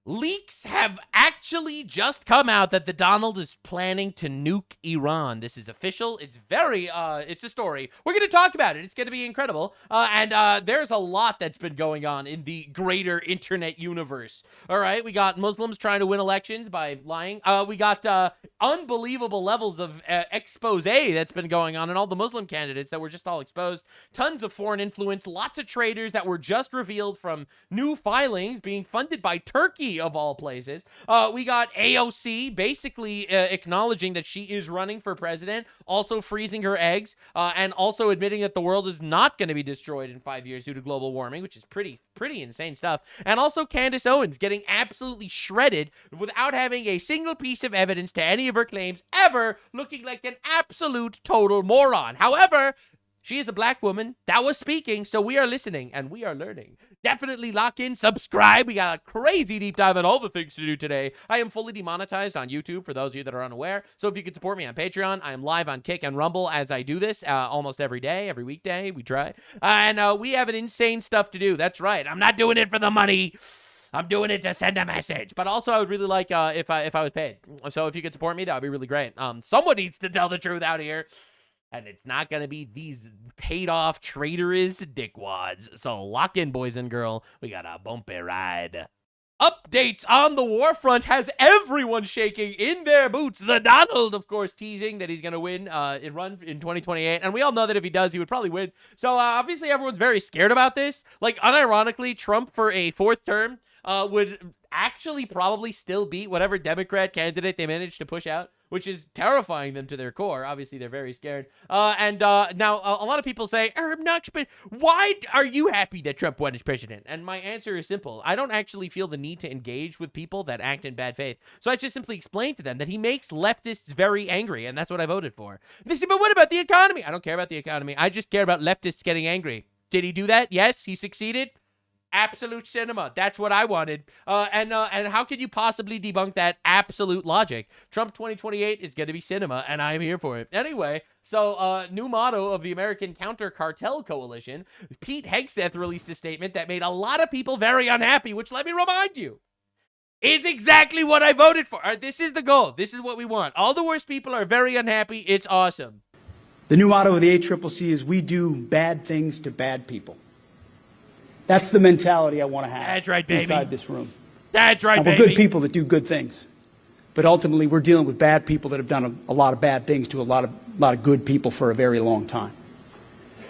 Leaks have actually just come out that the Donald is planning to nuke Iran. This is official. It's it's a story. We're going to talk about it. It's going to be incredible. And there's a lot that's been going on in the greater internet universe. All right, we got Muslims trying to win elections by lying. We got unbelievable levels of expose that's been going on, and all the Muslim candidates that were just all exposed. Tons of foreign influence, lots of traitors that were just revealed from new filings being funded by Turkey, of all places. We got AOC basically acknowledging that she is running for president, also freezing her eggs, and also admitting that the world is not going to be destroyed in 5 years due to global warming, which is pretty insane stuff. And also Candace Owens getting absolutely shredded without having a single piece of evidence to any of her claims ever, looking like an absolute total moron. However, she is a black woman that was speaking, so we are listening and we are learning. Definitely lock in, subscribe. We got a crazy deep dive on all the things to do today. I am fully demonetized on YouTube, for those of you that are unaware. So if you could support me on Patreon, I am live on Kick and Rumble as I do this almost every day, every weekday. We try. And we have an insane stuff to do. That's right. I'm not doing it for the money. I'm doing it to send a message. But also, I would really like if I was paid. So if you could support me, that would be really great. Someone needs to tell the truth out here. And it's not going to be these paid-off traitorous dickwads. So lock in, boys and girls. We got a bumpy ride. Updates on the war front has everyone shaking in their boots. The Donald, of course, teasing that he's going to win run in 2028. And we all know that if he does, he would probably win. So obviously everyone's very scared about this. Like, unironically, Trump for a fourth term would actually probably still beat whatever Democrat candidate they managed to push out, which is terrifying them to their core. Obviously, they're very scared. Now, a lot of people say, Nux, but why are you happy that Trump won as president? And my answer is simple. I don't actually feel the need to engage with people that act in bad faith. So I just simply explain to them that he makes leftists very angry, and that's what I voted for. They say, but what about the economy? I don't care about the economy. I just care about leftists getting angry. Did he do that? Yes, he succeeded. Absolute cinema. That's what I wanted. And how could you possibly debunk that absolute logic? Trump 2028 is going to be cinema, and I'm here for it. Anyway, so new motto of the American Counter Cartel Coalition. Pete Hegseth released a statement that made a lot of people very unhappy, which, let me remind you, is exactly what I voted for. All right, this is the goal. This is what we want. All the worst people are very unhappy. It's awesome. The new motto of the ACCC is, we do bad things to bad people. That's the mentality I want to have. That's right, baby. Inside this room. That's right, we're baby. good people that do good things. But ultimately, we're dealing with bad people that have done a lot of bad things to a lot of good people for a very long time.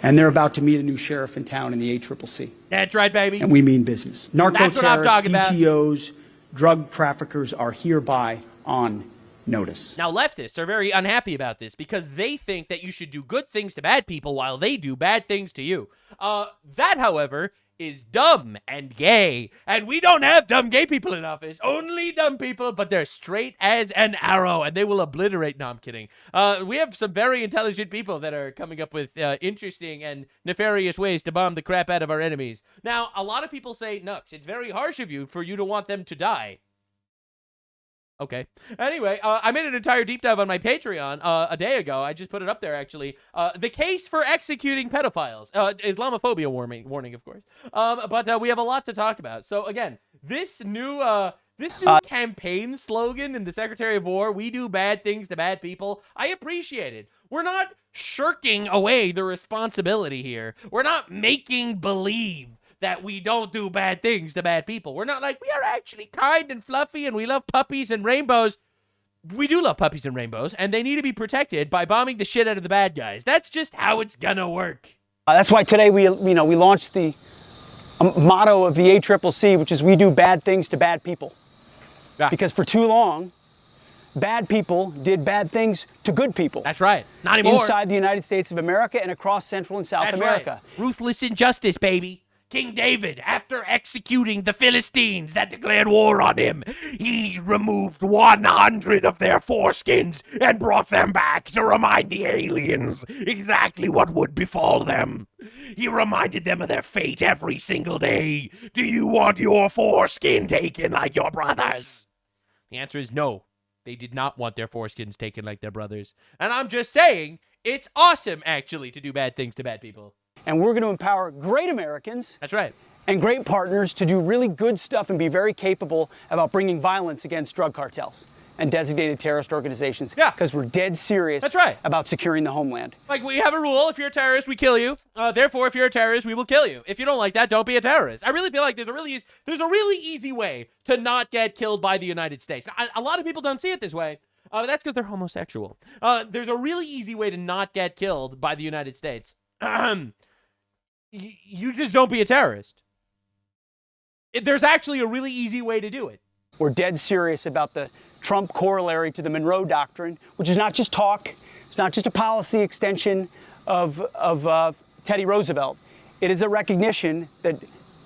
And they're about to meet a new sheriff in town in the ACCC. That's right, baby. And we mean business. Narco-terrorists, about. DTOs, drug traffickers are hereby on notice. Now, leftists are very unhappy about this because they think that you should do good things to bad people while they do bad things to you. That, however, is dumb and gay, and we don't have dumb gay people in office, only dumb people, but they're straight as an arrow, and they will obliterate. No, I'm kidding. We have some very intelligent people that are coming up with interesting and nefarious ways to bomb the crap out of our enemies. Now, a lot of people say, Nux, it's very harsh of you for you to want them to die. Okay. Anyway, I made an entire deep dive on my Patreon a day ago. I just put it up there, actually. The case for executing pedophiles. Islamophobia warning, of course. But we have a lot to talk about. So, again, this new campaign slogan in the Secretary of War, we do bad things to bad people, I appreciate it. We're not shirking away the responsibility here. We're not making believe that we don't do bad things to bad people. We're not like, we are actually kind and fluffy and we love puppies and rainbows. We do love puppies and rainbows, and they need to be protected by bombing the shit out of the bad guys. That's just how it's gonna work. That's why today we launched the motto of the ACCC, which is, we do bad things to bad people. Yeah. Because for too long, bad people did bad things to good people. That's right. Not anymore. Inside the United States of America and across Central and South America. Right. Ruthless injustice, baby. King David, after executing the Philistines that declared war on him, he removed 100 of their foreskins and brought them back to remind the aliens exactly what would befall them. He reminded them of their fate every single day. Do you want your foreskin taken like your brothers? The answer is no. They did not want their foreskins taken like their brothers. And I'm just saying, it's awesome, actually, to do bad things to bad people. And we're going to empower great Americans. That's right. and great partners to do really good stuff and be very capable about bringing violence against drug cartels and designated terrorist organizations. Yeah. Because we're dead serious That's right. about securing the homeland. Like, we have a rule: if you're a terrorist, we kill you. Therefore, if you're a terrorist, we will kill you. If you don't like that, don't be a terrorist. I really feel like there's a really easy way to not get killed by the United States. A lot of people don't see it this way. But that's because they're homosexual. There's a really easy way to not get killed by the United States. You just don't be a terrorist. There's actually a really easy way to do it. We're dead serious about the Trump corollary to the Monroe Doctrine, which is not just talk. It's not just a policy extension of Teddy Roosevelt. It is a recognition that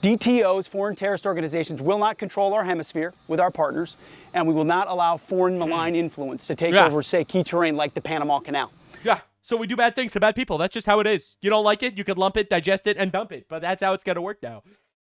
DTOs, foreign terrorist organizations, will not control our hemisphere with our partners, and we will not allow foreign malign influence to take over, say, key terrain like the Panama Canal. Yeah, so we do bad things to bad people. That's just how it is. You don't like it, you could lump it, digest it, and dump it. But that's how it's going to work now.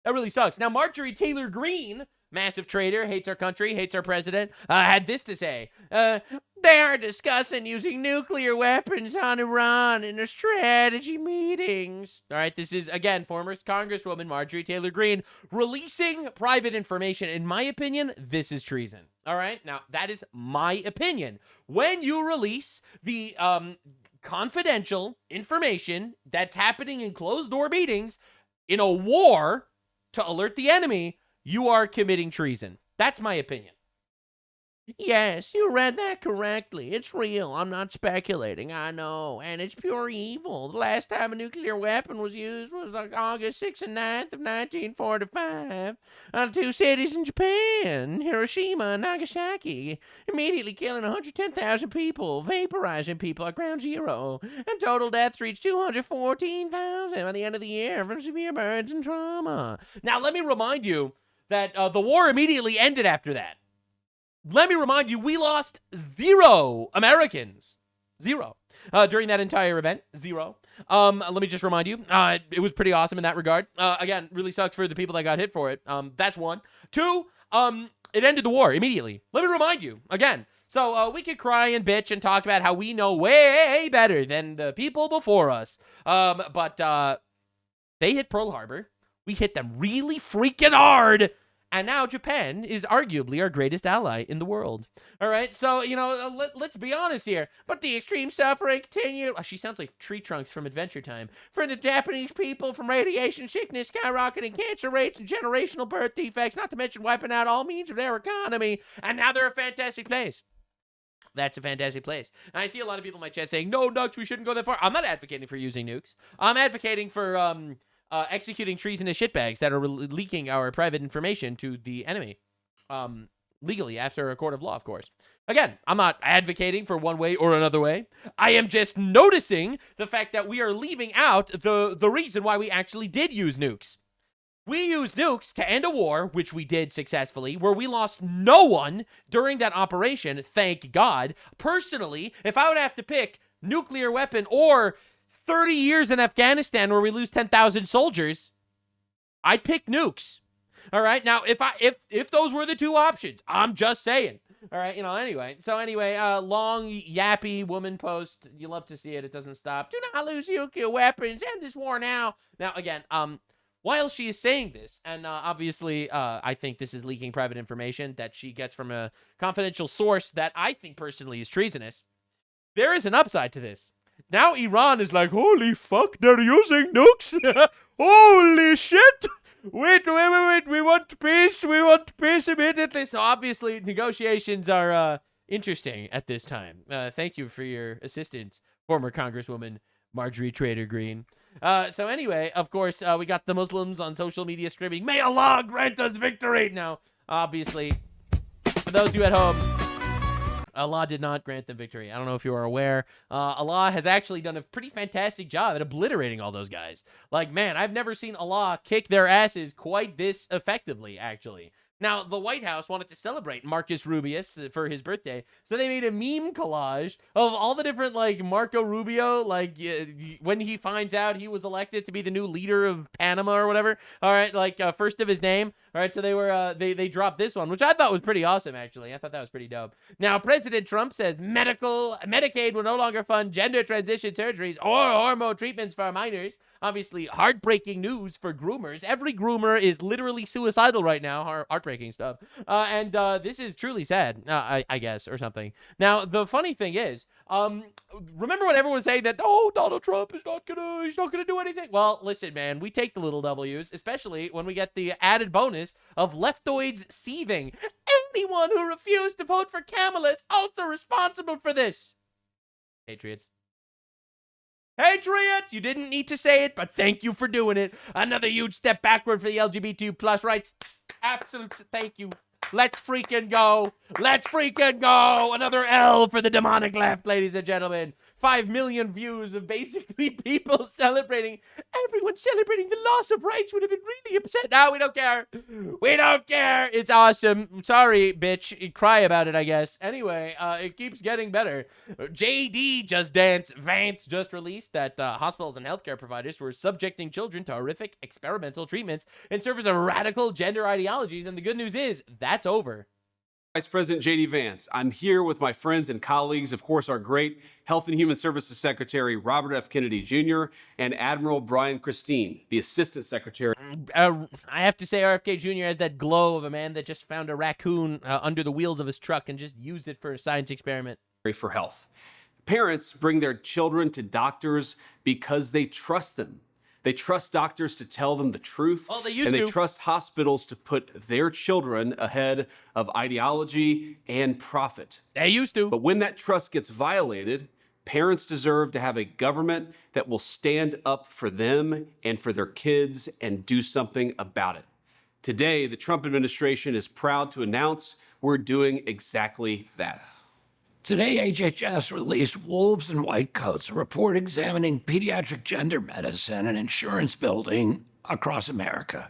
That really sucks. Now, Marjorie Taylor Greene, massive traitor, hates our country, hates our president, had this to say. They are discussing using nuclear weapons on Iran in their strategy meetings. All right, this is, again, former Congresswoman Marjorie Taylor Greene releasing private information. In my opinion, this is treason. All right, now, that is my opinion. When you release the confidential information that's happening in closed-door meetings in a war to alert the enemy, you are committing treason. That's my opinion. Yes, you read that correctly. It's real. I'm not speculating. I know. And it's pure evil. The last time a nuclear weapon was used was like August 6th and 9th of 1945 on 2 cities in Japan, Hiroshima and Nagasaki, immediately killing 110,000 people, vaporizing people at ground zero, and total deaths reached 214,000 by the end of the year from severe burns and trauma. Now, let me remind you that the war immediately ended after that. Let me remind you, we lost 0 Americans. 0. During that entire event. 0. Let me just remind you, it was pretty awesome in that regard. Again, really sucks for the people that got hit for it. That's 1. 2, it ended the war immediately. Let me remind you, again. So we could cry and bitch and talk about how we know way better than the people before us. But they hit Pearl Harbor. We hit them really freaking hard. And now Japan is arguably our greatest ally in the world. All right, so, let's be honest here. But the extreme suffering continued. Oh, she sounds like Tree Trunks from Adventure Time. For the Japanese people, from radiation sickness, skyrocketing cancer rates, and generational birth defects, not to mention wiping out all means of their economy. And now they're a fantastic place. That's a fantastic place. And I see a lot of people in my chat saying, no, nukes, we shouldn't go that far. I'm not advocating for using nukes. I'm advocating for executing treasonous shitbags that are leaking our private information to the enemy. Legally, after a court of law, of course. Again, I'm not advocating for one way or another way. I am just noticing the fact that we are leaving out the reason why we actually did use nukes. We used nukes to end a war, which we did successfully, where we lost no one during that operation, thank God. Personally, if I would have to pick nuclear weapon or 30 years in Afghanistan where we lose 10,000 soldiers, I'd pick nukes. All right. Now, if those were the 2 options, I'm just saying. All right. Anyway. So anyway, long, yappy woman post. You love to see it. It doesn't stop. Do not lose nuclear weapons. End this war now. Now, again, while she is saying this, and obviously I think this is leaking private information that she gets from a confidential source that I think personally is treasonous, there is an upside to this. Now Iran is like, holy fuck, they're using nukes? Holy shit! Wait, we want peace immediately. So obviously negotiations are interesting at this time. Thank you for your assistance, former Congresswoman Marjorie Taylor Greene. So anyway, of course, we got the Muslims on social media screaming, may Allah grant us victory! Now, obviously, for those of you at home, Allah did not grant them victory. I don't know if you are aware. Allah has actually done a pretty fantastic job at obliterating all those guys. Like, man, I've never seen Allah kick their asses quite this effectively, actually. Now, the White House wanted to celebrate Marcus Rubius for his birthday, so they made a meme collage of all the different, Marco Rubio, when he finds out he was elected to be the new leader of Panama or whatever. All right, first of his name. All right, so they were they dropped this one, which I thought was pretty awesome, actually. I thought that was pretty dope. Now, President Trump says Medicaid will no longer fund gender transition surgeries or hormone treatments for minors. Obviously, heartbreaking news for groomers. Every groomer is literally suicidal right now. Heartbreaking stuff. And this is truly sad, I guess, or something. Now, the funny thing is, remember when everyone was saying that, oh, Donald Trump is he's not gonna do anything? Well, listen, man, we take the little W's, especially when we get the added bonus of leftoids seething. Anyone who refused to vote for Kamala is also responsible for this. Patriots. Patriots! You didn't need to say it, but thank you for doing it. Another huge step backward for the LGBT plus rights. Absolute thank you. Let's freaking go. Let's freaking go. Another L for the demonic left, ladies and gentlemen. 5 million views of basically people celebrating. Everyone celebrating the loss of rights would have been really upset. No, we don't care. We don't care. It's awesome. Sorry, bitch. You cry about it, I guess. Anyway, it keeps getting better. JD Just Dance Vance just released that hospitals and healthcare providers were subjecting children to horrific experimental treatments in service of radical gender ideologies. And the good news is that's over. Vice President J.D. Vance, I'm here with my friends and colleagues, of course, our great Health and Human Services Secretary, Robert F. Kennedy Jr., and Admiral Brian Christine, the Assistant Secretary. I have to say RFK Jr. has that glow of a man that just found a raccoon under the wheels of his truck and just used it for a science experiment. For health. Parents bring their children to doctors because they trust them. They trust doctors to tell them the truth. Oh, they used and they to. trust hospitals to put their children ahead of ideology and profit. They used to. But when that trust gets violated, parents deserve to have a government that will stand up for them and for their kids and do something about it. Today, the Trump administration is proud to announce we're doing exactly that. Today, HHS released Wolves in White Coats, a report examining pediatric gender medicine and insurance building across America.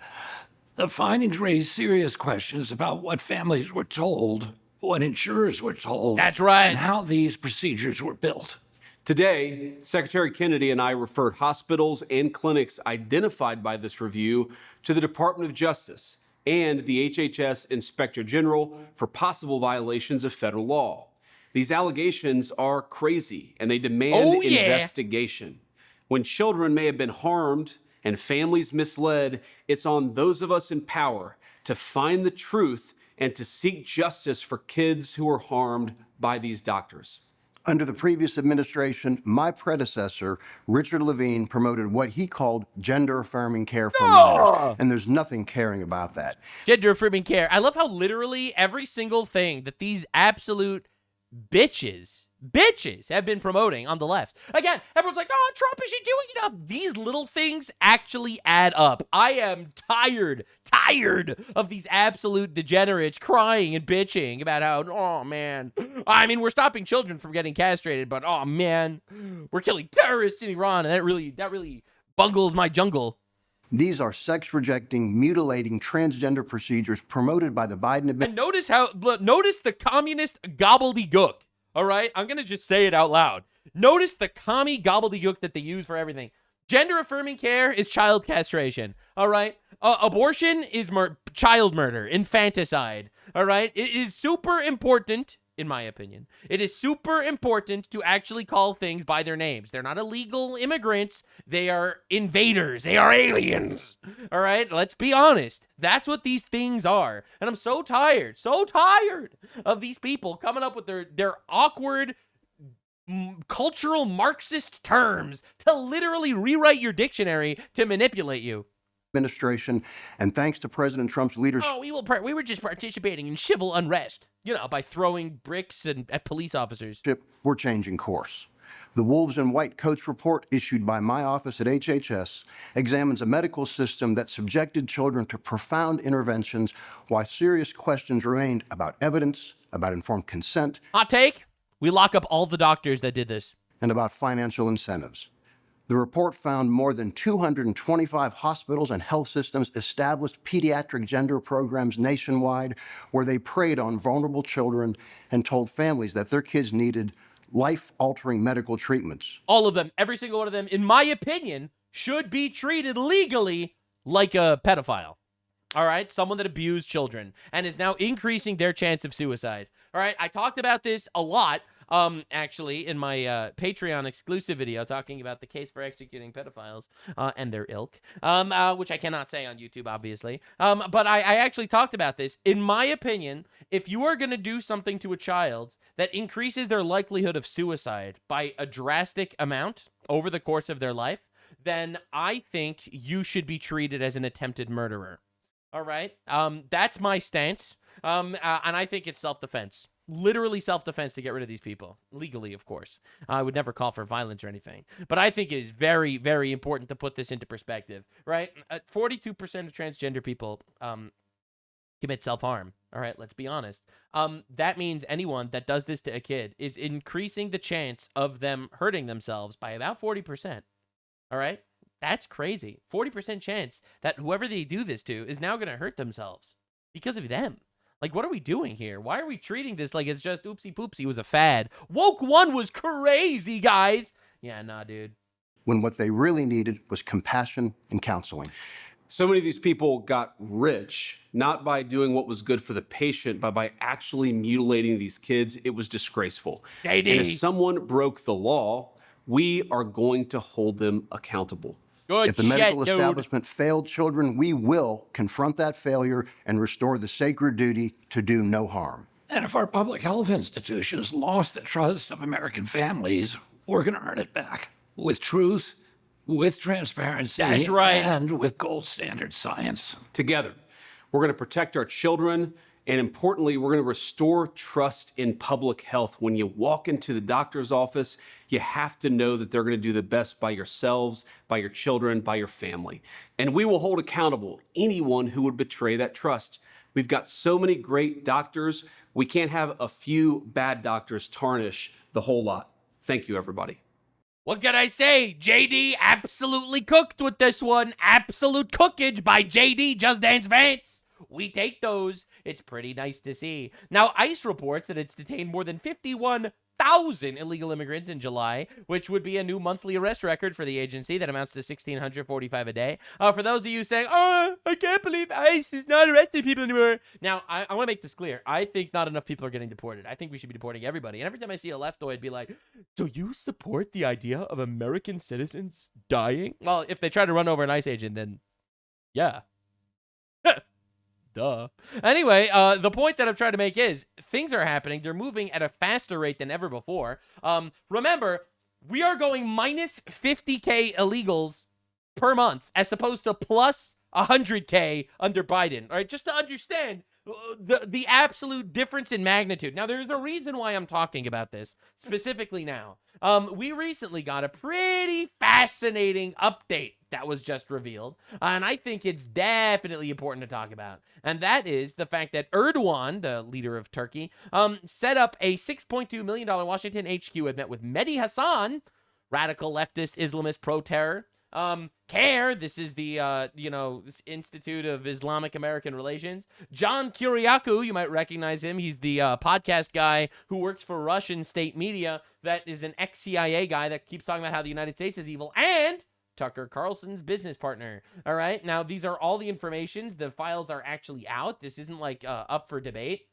The findings raise serious questions about what families were told, what insurers were told, That's right. and how these procedures were built. Today, Secretary Kennedy and I referred hospitals and clinics identified by this review to the Department of Justice and the HHS Inspector General for possible violations of federal law. These allegations are crazy, and they demand investigation. When children may have been harmed and families misled, it's on those of us in power to find the truth and to seek justice for kids who were harmed by these doctors. Under the previous administration, my predecessor, Richard Levine, promoted what he called gender-affirming care for minors, and there's nothing caring about that. Gender-affirming care. I love how literally every single thing that these absolute bitches have been promoting on the left. Again, everyone's like, oh, Trump, is he doing enough? These little things actually add up. I am tired of these absolute degenerates crying and bitching about how, oh, man. I mean, we're stopping children from getting castrated, but, oh, man, we're killing terrorists in Iran, and that really bungles my jungle. These are sex-rejecting, mutilating, transgender procedures promoted by the Biden administration. And notice the communist gobbledygook, all right? I'm going to just say it out loud. Notice the commie gobbledygook that they use for everything. Gender-affirming care is child castration, all right? Abortion is child murder, infanticide, all right? It is super important, in my opinion. It is super important to actually call things by their names. They're not illegal immigrants. They are invaders. They are aliens. All right? Let's be honest. That's what these things are. And I'm so tired of these people coming up with their awkward cultural Marxist terms to literally rewrite your dictionary to manipulate you. Administration, and thanks to President Trump's leadership. Oh, we were just participating in civil unrest, by throwing bricks at police officers. We're changing course. The Wolves in White Coats report issued by my office at HHS examines a medical system that subjected children to profound interventions while serious questions remained about evidence, about informed consent. Hot take, we lock up all the doctors that did this. And about financial incentives. The report found more than 225 hospitals and health systems established pediatric gender programs nationwide where they preyed on vulnerable children and told families that their kids needed life-altering medical treatments. All of them, every single one of them, in my opinion, should be treated legally like a pedophile. All right, someone that abused children and is now increasing their chance of suicide. All right, I talked about this a lot, actually, in my Patreon exclusive video talking about the case for executing pedophiles and their ilk, which I cannot say on YouTube, obviously. But I actually talked about this. In my opinion, if you are going to do something to a child that increases their likelihood of suicide by a drastic amount over the course of their life, then I think you should be treated as an attempted murderer. All right? That's my stance. And I think it's self-defense. Literally self-defense to get rid of these people. Legally, of course. I would never call for violence or anything. But I think it is very, very important to put this into perspective, right? 42% of transgender people commit self-harm. All right, let's be honest. That means anyone that does this to a kid is increasing the chance of them hurting themselves by about 40%. All right? That's crazy. 40% chance that whoever they do this to is now going to hurt themselves because of them. Like, what are we doing here? Why are we treating this like it's just oopsie poopsie was a fad? Woke one was crazy, guys. Yeah, nah, dude. When what they really needed was compassion and counseling. So many of these people got rich, not by doing what was good for the patient, but by actually mutilating these kids. It was disgraceful. JD. And if someone broke the law, we are going to hold them accountable. Good If the medical shit, dude. establishment failed children, we will confront that failure and restore the sacred duty to do no harm. And if our public health institutions lost the trust of American families, we're going to earn it back with truth, with transparency, That's right. and with gold standard science. Together, we're going to protect our children, and importantly, we're going to restore trust in public health. When you walk into the doctor's office, you have to know that they're going to do the best by yourselves, by your children, by your family. And we will hold accountable anyone who would betray that trust. We've got so many great doctors. We can't have a few bad doctors tarnish the whole lot. Thank you, everybody. What can I say? JD absolutely cooked with this one. Absolute cookage by JD Just Dance Vance. We take those. It's pretty nice to see. Now, ICE reports that it's detained more than 51,000 illegal immigrants in July, which would be a new monthly arrest record for the agency that amounts to 1,645 a day. For those of you saying, oh, I can't believe ICE is not arresting people anymore. Now, I want to make this clear. I think not enough people are getting deported. I think we should be deporting everybody. And every time I see a leftoid be like, so you support the idea of American citizens dying? Well, if they try to run over an ICE agent, then yeah. Duh. Anyway, the point that I'm trying to make is things are happening. They're moving at a faster rate than ever before. Remember, we are going minus 50K illegals per month as opposed to plus 100K under Biden. All right, just to understand the absolute difference in magnitude. Now, there's a reason why I'm talking about this specifically now. We recently got a pretty fascinating update that was just revealed, and I think it's definitely important to talk about. And that is the fact that Erdogan, the leader of Turkey, set up a $6.2 million Washington HQ and met with Mehdi Hassan, radical leftist Islamist pro-terror. CARE, this is the, Institute of Islamic American Relations. John Kiriakou, you might recognize him. He's the podcast guy who works for Russian state media that is an ex-CIA guy that keeps talking about how the United States is evil. And Tucker Carlson's business partner. All right. Now, these are all the informations. The files are actually out. This isn't like up for debate.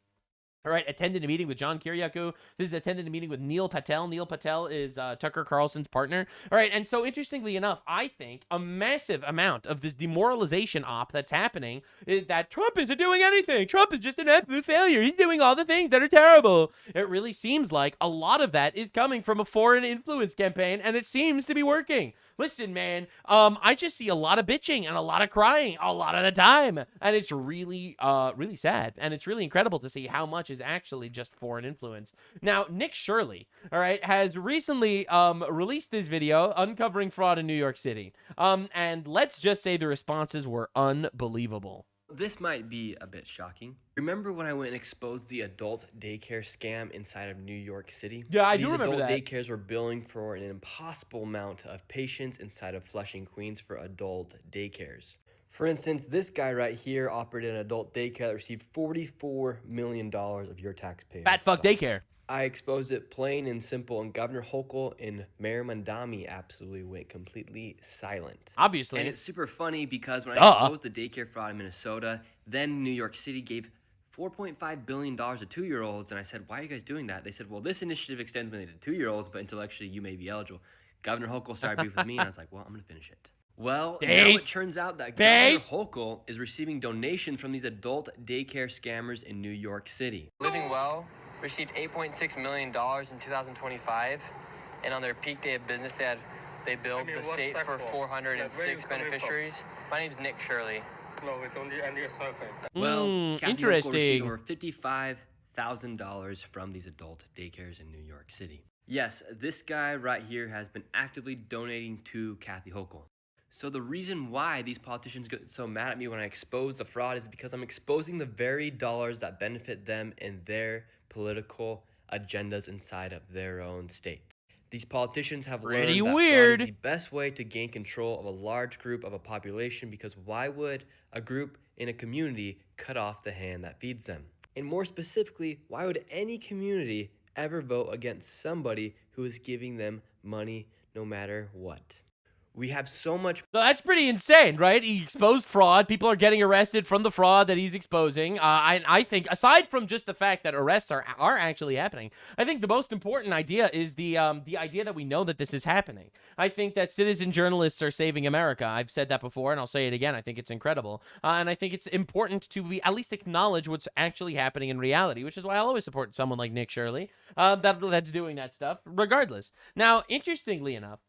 All right, attended a meeting with John Kiriakou. This is attended a meeting with Neil Patel. Neil Patel is Tucker Carlson's partner. All right, and so interestingly enough, I think a massive amount of this demoralization op that's happening is that Trump isn't doing anything. Trump is just an absolute failure. He's doing all the things that are terrible. It really seems like a lot of that is coming from a foreign influence campaign, and it seems to be working. Listen, man, I just see a lot of bitching and a lot of crying a lot of the time, and it's really, really sad, and it's really incredible to see how much is actually just foreign influence. Now, Nick Shirley, all right, has recently released this video uncovering fraud in New York City, and let's just say the responses were unbelievable. This might be a bit shocking. Remember when I went and exposed the adult daycare scam inside of New York City? Yeah, I do remember that. that. These adult daycares were billing for an impossible amount of patients inside of Flushing, Queens for adult daycares. For instance, this guy right here operated an adult daycare that received $44 million of your taxpayers. Fat fuck daycare. I exposed it plain and simple, and Governor Hochul and Mayor Mandami absolutely went completely silent. Obviously. And it's super funny because when I exposed the daycare fraud in Minnesota, then New York City gave $4.5 billion to 2-year-olds, and I said, why are you guys doing that? They said, well, this initiative extends mainly to 2-year-olds, but intellectually you may be eligible. Governor Hochul started briefing with me, and I was like, well, I'm going to finish it. Well, now it turns out that Governor Hochul is receiving donations from these adult daycare scammers in New York City. Living Well received $8.6 million in 2025, and on their peak day of business, they billed the state for 406 beneficiaries. My name's Nick Shirley. No, we don't need any survey. Well, interesting. Over $55,000 from these adult daycares in New York City. Yes, this guy right here has been actively donating to Kathy Hochul. So the reason why these politicians get so mad at me when I expose the fraud is because I'm exposing the very dollars that benefit them and their political agendas inside of their own state. These politicians have learned that fraud is the best way to gain control of a large group of a population, because why would a group in a community cut off the hand that feeds them? And more specifically, why would any community ever vote against somebody who is giving them money no matter what? We have so much. So that's pretty insane, right? He exposed fraud. People are getting arrested from the fraud that he's exposing. I think, aside from just the fact that arrests are actually happening, I think the most important idea is the idea that we know that this is happening. I think that citizen journalists are saving America. I've said that before, and I'll say it again. I think it's incredible. And I think it's important to at least acknowledge what's actually happening in reality, which is why I'll always support someone like Nick Shirley that's doing that stuff, regardless. Now, interestingly enough,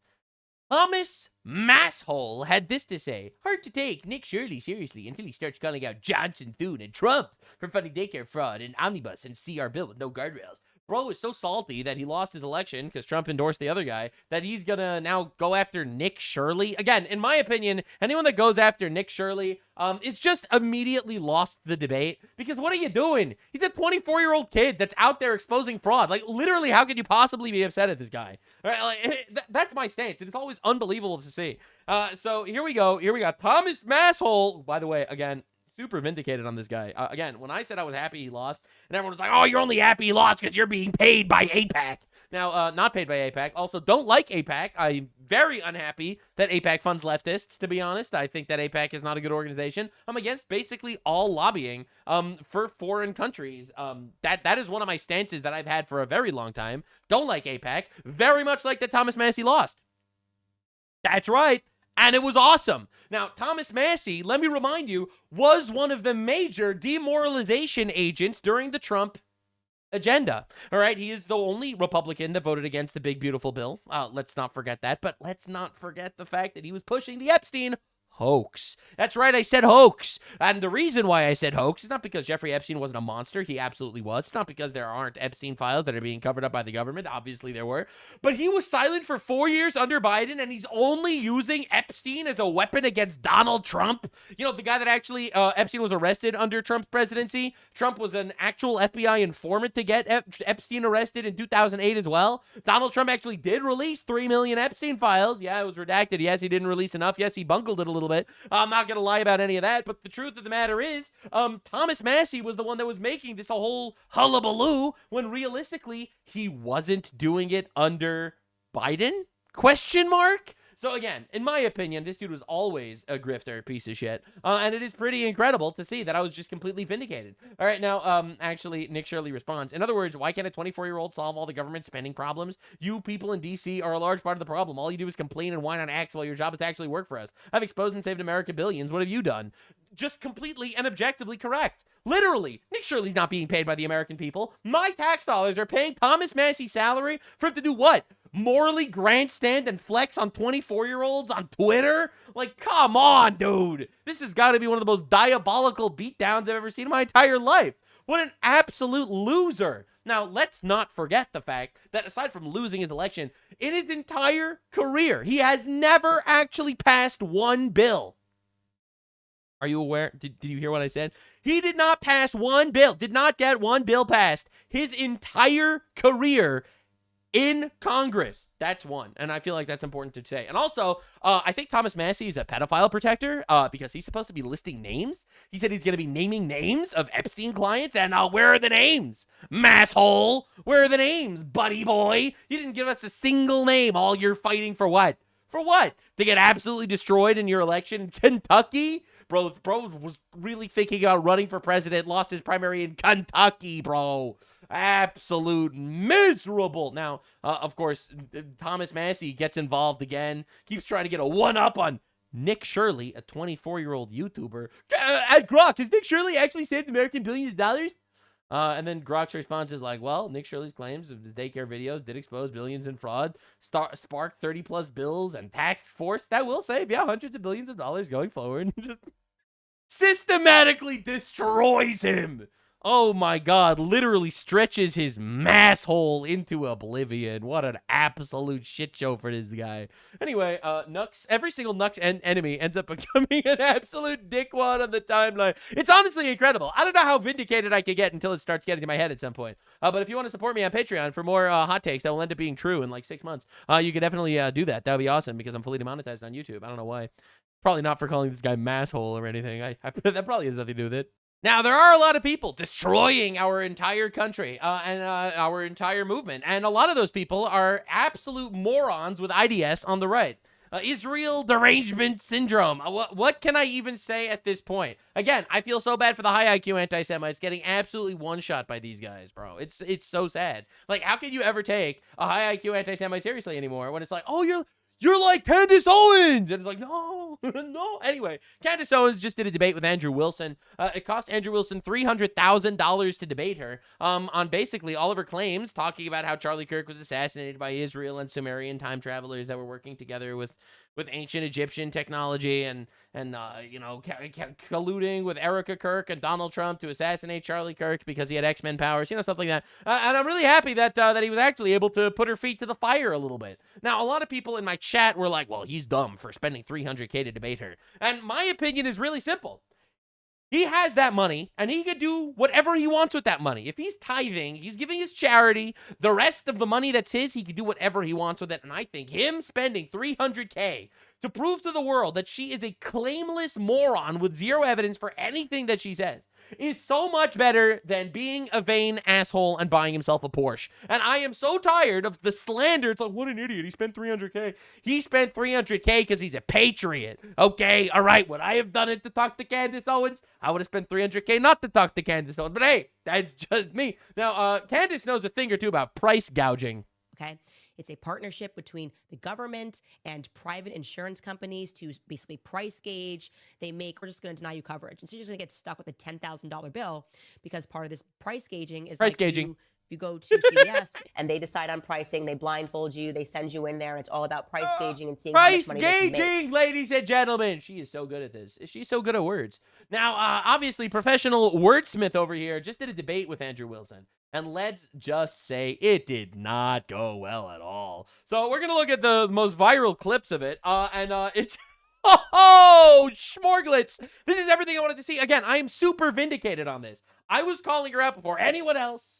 Thomas Masshole had this to say: hard to take Nick Shirley seriously until he starts calling out Johnson, Thune, and Trump for funding daycare fraud and omnibus and CR bill with no guardrails. Bro is so salty that he lost his election because Trump endorsed the other guy that he's gonna now go after Nick Shirley. Again, in my opinion, anyone that goes after Nick Shirley is just immediately lost the debate, because what are you doing? He's a 24-year-old kid that's out there exposing fraud. Like, literally, how could you possibly be upset at this guy? Right? Like, that's my stance, and it's always unbelievable to see. So here we go. Here we got Thomas Masshole. By the way, again, super vindicated on this guy. Again, when I said I was happy he lost, and everyone was like, oh, you're only happy he lost because you're being paid by AIPAC. Now, not paid by AIPAC. Also, don't like AIPAC. I'm very unhappy that AIPAC funds leftists, to be honest. I think that AIPAC is not a good organization. I'm against basically all lobbying for foreign countries. That is one of my stances that I've had for a very long time. Don't like AIPAC. Very much like that Thomas Massie lost. That's right. And it was awesome. Now, Thomas Massie, let me remind you, was one of the major demoralization agents during the Trump agenda. All right, he is the only Republican that voted against the big, beautiful bill. Let's not forget that. But let's not forget the fact that he was pushing the Epstein hoax. That's right, I said hoax. And the reason why I said hoax is not because Jeffrey Epstein wasn't a monster. He absolutely was. It's not because there aren't Epstein files that are being covered up by the government. Obviously there were. But he was silent for 4 years under Biden, and he's only using Epstein as a weapon against Donald Trump. You know, the guy that actually, Epstein was arrested under Trump's presidency. Trump was an actual FBI informant to get Epstein arrested in 2008 as well. Donald Trump actually did release 3 million Epstein files. Yeah, it was redacted. Yes, he didn't release enough. Yes, he bungled it a little bit. I'm not going to lie about any of that, but the truth of the matter is, Thomas Massie was the one that was making this a whole hullabaloo when realistically he wasn't doing it under Biden? Question mark? So again, in my opinion, this dude was always a grifter piece of shit. And it is pretty incredible to see that I was just completely vindicated. All right, now, actually, Nick Shirley responds. In other words, why can't a 24-year-old solve all the government spending problems? You people in D.C. are a large part of the problem. All you do is complain and whine on acts while your job is to actually work for us. I've exposed and saved America billions. What have you done? Just completely and objectively correct. Literally, Nick Shirley's not being paid by the American people. My tax dollars are paying Thomas Massie's salary for him to do what? Morally grandstand and flex on 24-year-olds on Twitter? Like, come on, dude. This has got to be one of the most diabolical beatdowns I've ever seen in my entire life. What an absolute loser. Now, let's not forget the fact that aside from losing his election, in his entire career, he has never actually passed one bill. Are you aware? Did you hear what I said? He did not pass one bill, did not get one bill passed his entire career in Congress. That's one, and I feel like that's important to say. And also, I think Thomas Massie is a pedophile protector because he's supposed to be listing names. He said he's going to be naming names of Epstein clients, and where are the names? Masshole! Where are the names, buddy boy? You didn't give us a single name. All you're fighting for what? For what? To get absolutely destroyed in your election in Kentucky? Bro was really thinking about running for president, lost his primary in Kentucky, bro. Absolute miserable. Now, of course, Thomas Massie gets involved again, keeps trying to get a one-up on Nick Shirley, a 24-year-old YouTuber. At Grok, has Nick Shirley actually saved American billions of dollars? And then Grok's response is like, well, Nick Shirley's claims of his daycare videos did expose billions in fraud, spark 30-plus bills, and tax force that will save, hundreds of billions of dollars going forward. Just systematically destroys him. Oh my God, literally stretches his masshole into oblivion. What an absolute shit show for this guy. Anyway, every single Nux enemy ends up becoming an absolute dickwad on the timeline. It's honestly incredible. I don't know how vindicated I could get until it starts getting to my head at some point. But if you want to support me on Patreon for more hot takes that will end up being true in like 6 months, you can definitely do that. That would be awesome because I'm fully demonetized on YouTube. I don't know why. Probably not for calling this guy masshole or anything. That probably has nothing to do with it. Now, there are a lot of people destroying our entire country and our entire movement. And a lot of those people are absolute morons with IDS on the right. Israel derangement syndrome. What can I even say at this point? Again, I feel so bad for the high IQ anti-Semites getting absolutely one-shot by these guys, bro. It's so sad. Like, how can you ever take a high IQ anti-Semite seriously anymore when it's like, oh, you're like Candace Owens. And it's like, no, no. Anyway, Candace Owens just did a debate with Andrew Wilson. It cost Andrew Wilson $300,000 to debate her on basically all of her claims, talking about how Charlie Kirk was assassinated by Israel and Sumerian time travelers that were working together with ancient Egyptian technology and colluding with Erica Kirk and Donald Trump to assassinate Charlie Kirk because he had X-Men powers, stuff like that. And I'm really happy that he was actually able to put her feet to the fire a little bit. Now, a lot of people in my chat were like, well, he's dumb for spending $300K to debate her. And my opinion is really simple. He has that money, and he could do whatever he wants with that money. If he's tithing, he's giving his charity, the rest of the money that's his, he could do whatever he wants with it. And I think him spending $300K to prove to the world that she is a claimless moron with zero evidence for anything that she says is so much better than being a vain asshole and buying himself a Porsche. And I am so tired of the slander. It's like, what an idiot. He spent $300K. He spent $300K because he's a patriot. Okay, all right. Would I have done it to talk to Candace Owens? I would have spent $300K not to talk to Candace Owens. But hey, that's just me. Now, Candace knows a thing or two about price gouging. Okay. It's a partnership between the government and private insurance companies to basically price gauge. We're just going to deny you coverage. And so you're just going to get stuck with a $10,000 bill because part of this price gauging is you go to CVS and they decide on pricing. They blindfold you. They send you in there. And it's all about price gauging and seeing how much money they can make. Price gauging, ladies and gentlemen. She is so good at this. She's so good at words. Now, obviously, professional wordsmith over here just did a debate with Andrew Wilson. And let's just say it did not go well at all. So we're going to look at the most viral clips of it. It's... Oh, Schmorglitz. This is everything I wanted to see. Again, I am super vindicated on this. I was calling her out before anyone else.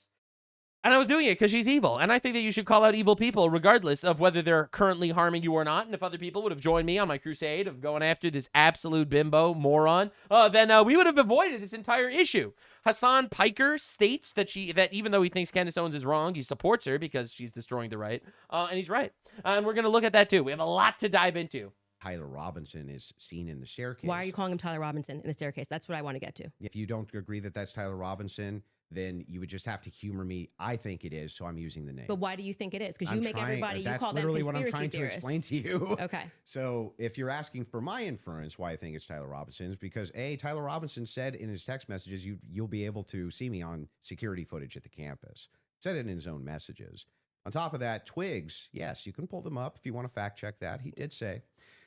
And I was doing it because she's evil. And I think that you should call out evil people regardless of whether they're currently harming you or not. And if other people would have joined me on my crusade of going after this absolute bimbo moron, then we would have avoided this entire issue. Hassan Piker states that even though he thinks Candace Owens is wrong, he supports her because she's destroying the right. And he's right. And we're going to look at that too. We have a lot to dive into. Tyler Robinson is seen in the staircase. Why are you calling him Tyler Robinson in the staircase? That's what I want to get to. If you don't agree that that's Tyler Robinson, then you would just have to humor me. I think it is, so I'm using the name. But why do you think it is? Because you make everybody, you call them conspiracy theorists. That's literally what I'm trying to explain to you. Okay. So if you're asking for my inference why I think it's Tyler Robinson, is because Tyler Robinson said in his text messages, you'll be able to see me on security footage at the campus. Said it in his own messages. On top of that, Twigs, yes, you can pull them up if you want to fact check that. He did say.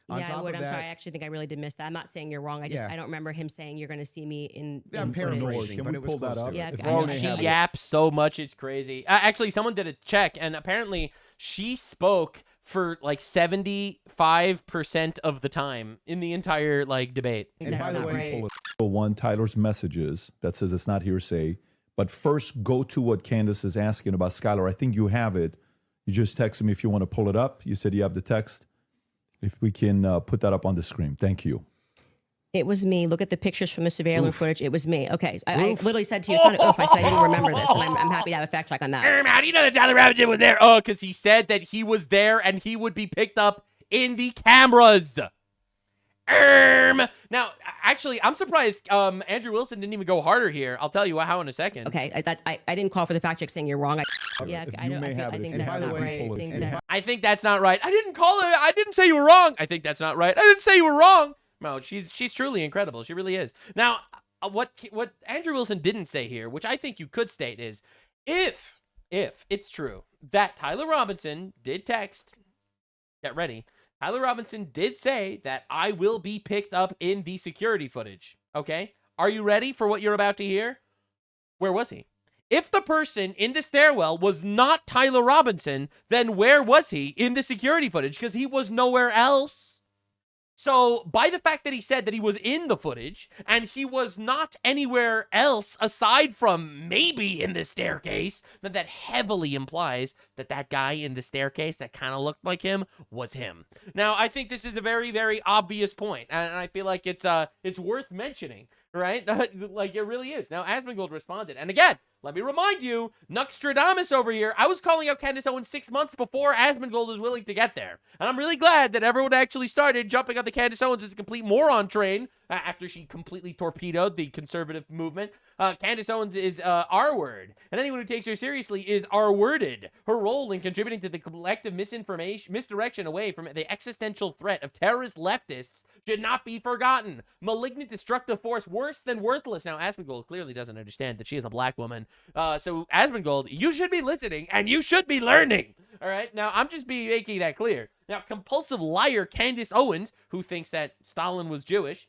Yeah, I would. I'm sorry. I actually think I really did miss that. I'm not saying you're wrong. I don't remember him saying you're going to see me in. I'm paraphrasing, but it was close to it. Yeah, she yaps so much, it's crazy. Actually, someone did a check, and apparently she spoke for like 75% of the time in the entire debate. And by the way, one Tyler's messages that says it's not hearsay, but first go to what Candace is asking about Skylar. I think you have it. You just texted me if you want to pull it up. You said you have the text. If we can put that up on the screen. Thank you. It was me. Look at the pictures from the surveillance footage. It was me. Okay. I literally said to you, it's not an oof. I said I didn't remember this, and I'm happy to have a fact check on that. How do you know that Tyler Robinson was there? Oh, because he said that he was there and he would be picked up in the cameras. Now, actually, I'm surprised Andrew Wilson didn't even go harder here. I'll tell you how in a second. Okay. I didn't call for the fact check saying you're wrong. I think that's not right. I didn't call it. I didn't say you were wrong. I think that's not right. I didn't say you were wrong. No, she's truly incredible. She really is. Now, what Andrew Wilson didn't say here, which I think you could state, is if it's true that Tyler Robinson did text, get ready, Tyler Robinson did say that I will be picked up in the security footage. Okay? Are you ready for what you're about to hear? Where was he? If the person in the stairwell was not Tyler Robinson, then where was he in the security footage? Because he was nowhere else. So, by the fact that he said that he was in the footage, and he was not anywhere else aside from maybe in the staircase, then that heavily implies that that guy in the staircase that kind of looked like him was him. Now, I think this is a very, very obvious point, and I feel like it's worth mentioning, right? Like, it really is. Now, Asmongold responded, and again, let me remind you, Nuxtradamus over here, I was calling out Candace Owens 6 months before Asmongold was willing to get there. And I'm really glad that everyone actually started jumping on the Candace Owens as a complete moron train after she completely torpedoed the conservative movement. Candace Owens is R-word, and anyone who takes her seriously is R-worded. Her role in contributing to the collective misdirection away from the existential threat of terrorist leftists should not be forgotten. Malignant, destructive force worse than worthless. Now, Asmongold clearly doesn't understand that she is a black woman. So, Asmongold, you should be listening, and you should be learning. All right? Now, I'm just making that clear. Now, compulsive liar Candace Owens, who thinks that Stalin was Jewish,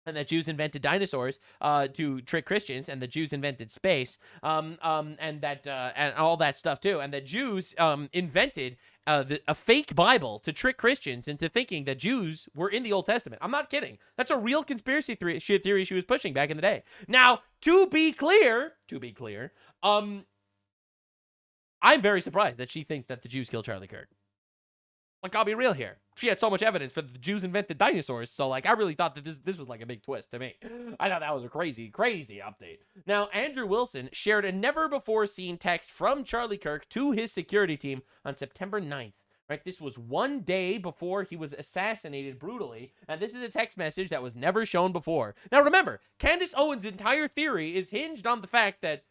and that Jews invented dinosaurs to trick Christians, and the Jews invented space, and all that stuff too, and that Jews invented a fake Bible to trick Christians into thinking that Jews were in the Old Testament. I'm not kidding. That's a real conspiracy theory she was pushing back in the day. Now, to be clear, I'm very surprised that she thinks that the Jews killed Charlie Kirk. Like, I'll be real here. She had so much evidence for the Jews invented dinosaurs, so, like, I really thought that this was, like, a big twist to me. I thought that was a crazy, crazy update. Now, Andrew Wilson shared a never-before-seen text from Charlie Kirk to his security team on September 9th. Right? This was 1 day before he was assassinated brutally, and this is a text message that was never shown before. Now, remember, Candace Owens' entire theory is hinged on the fact that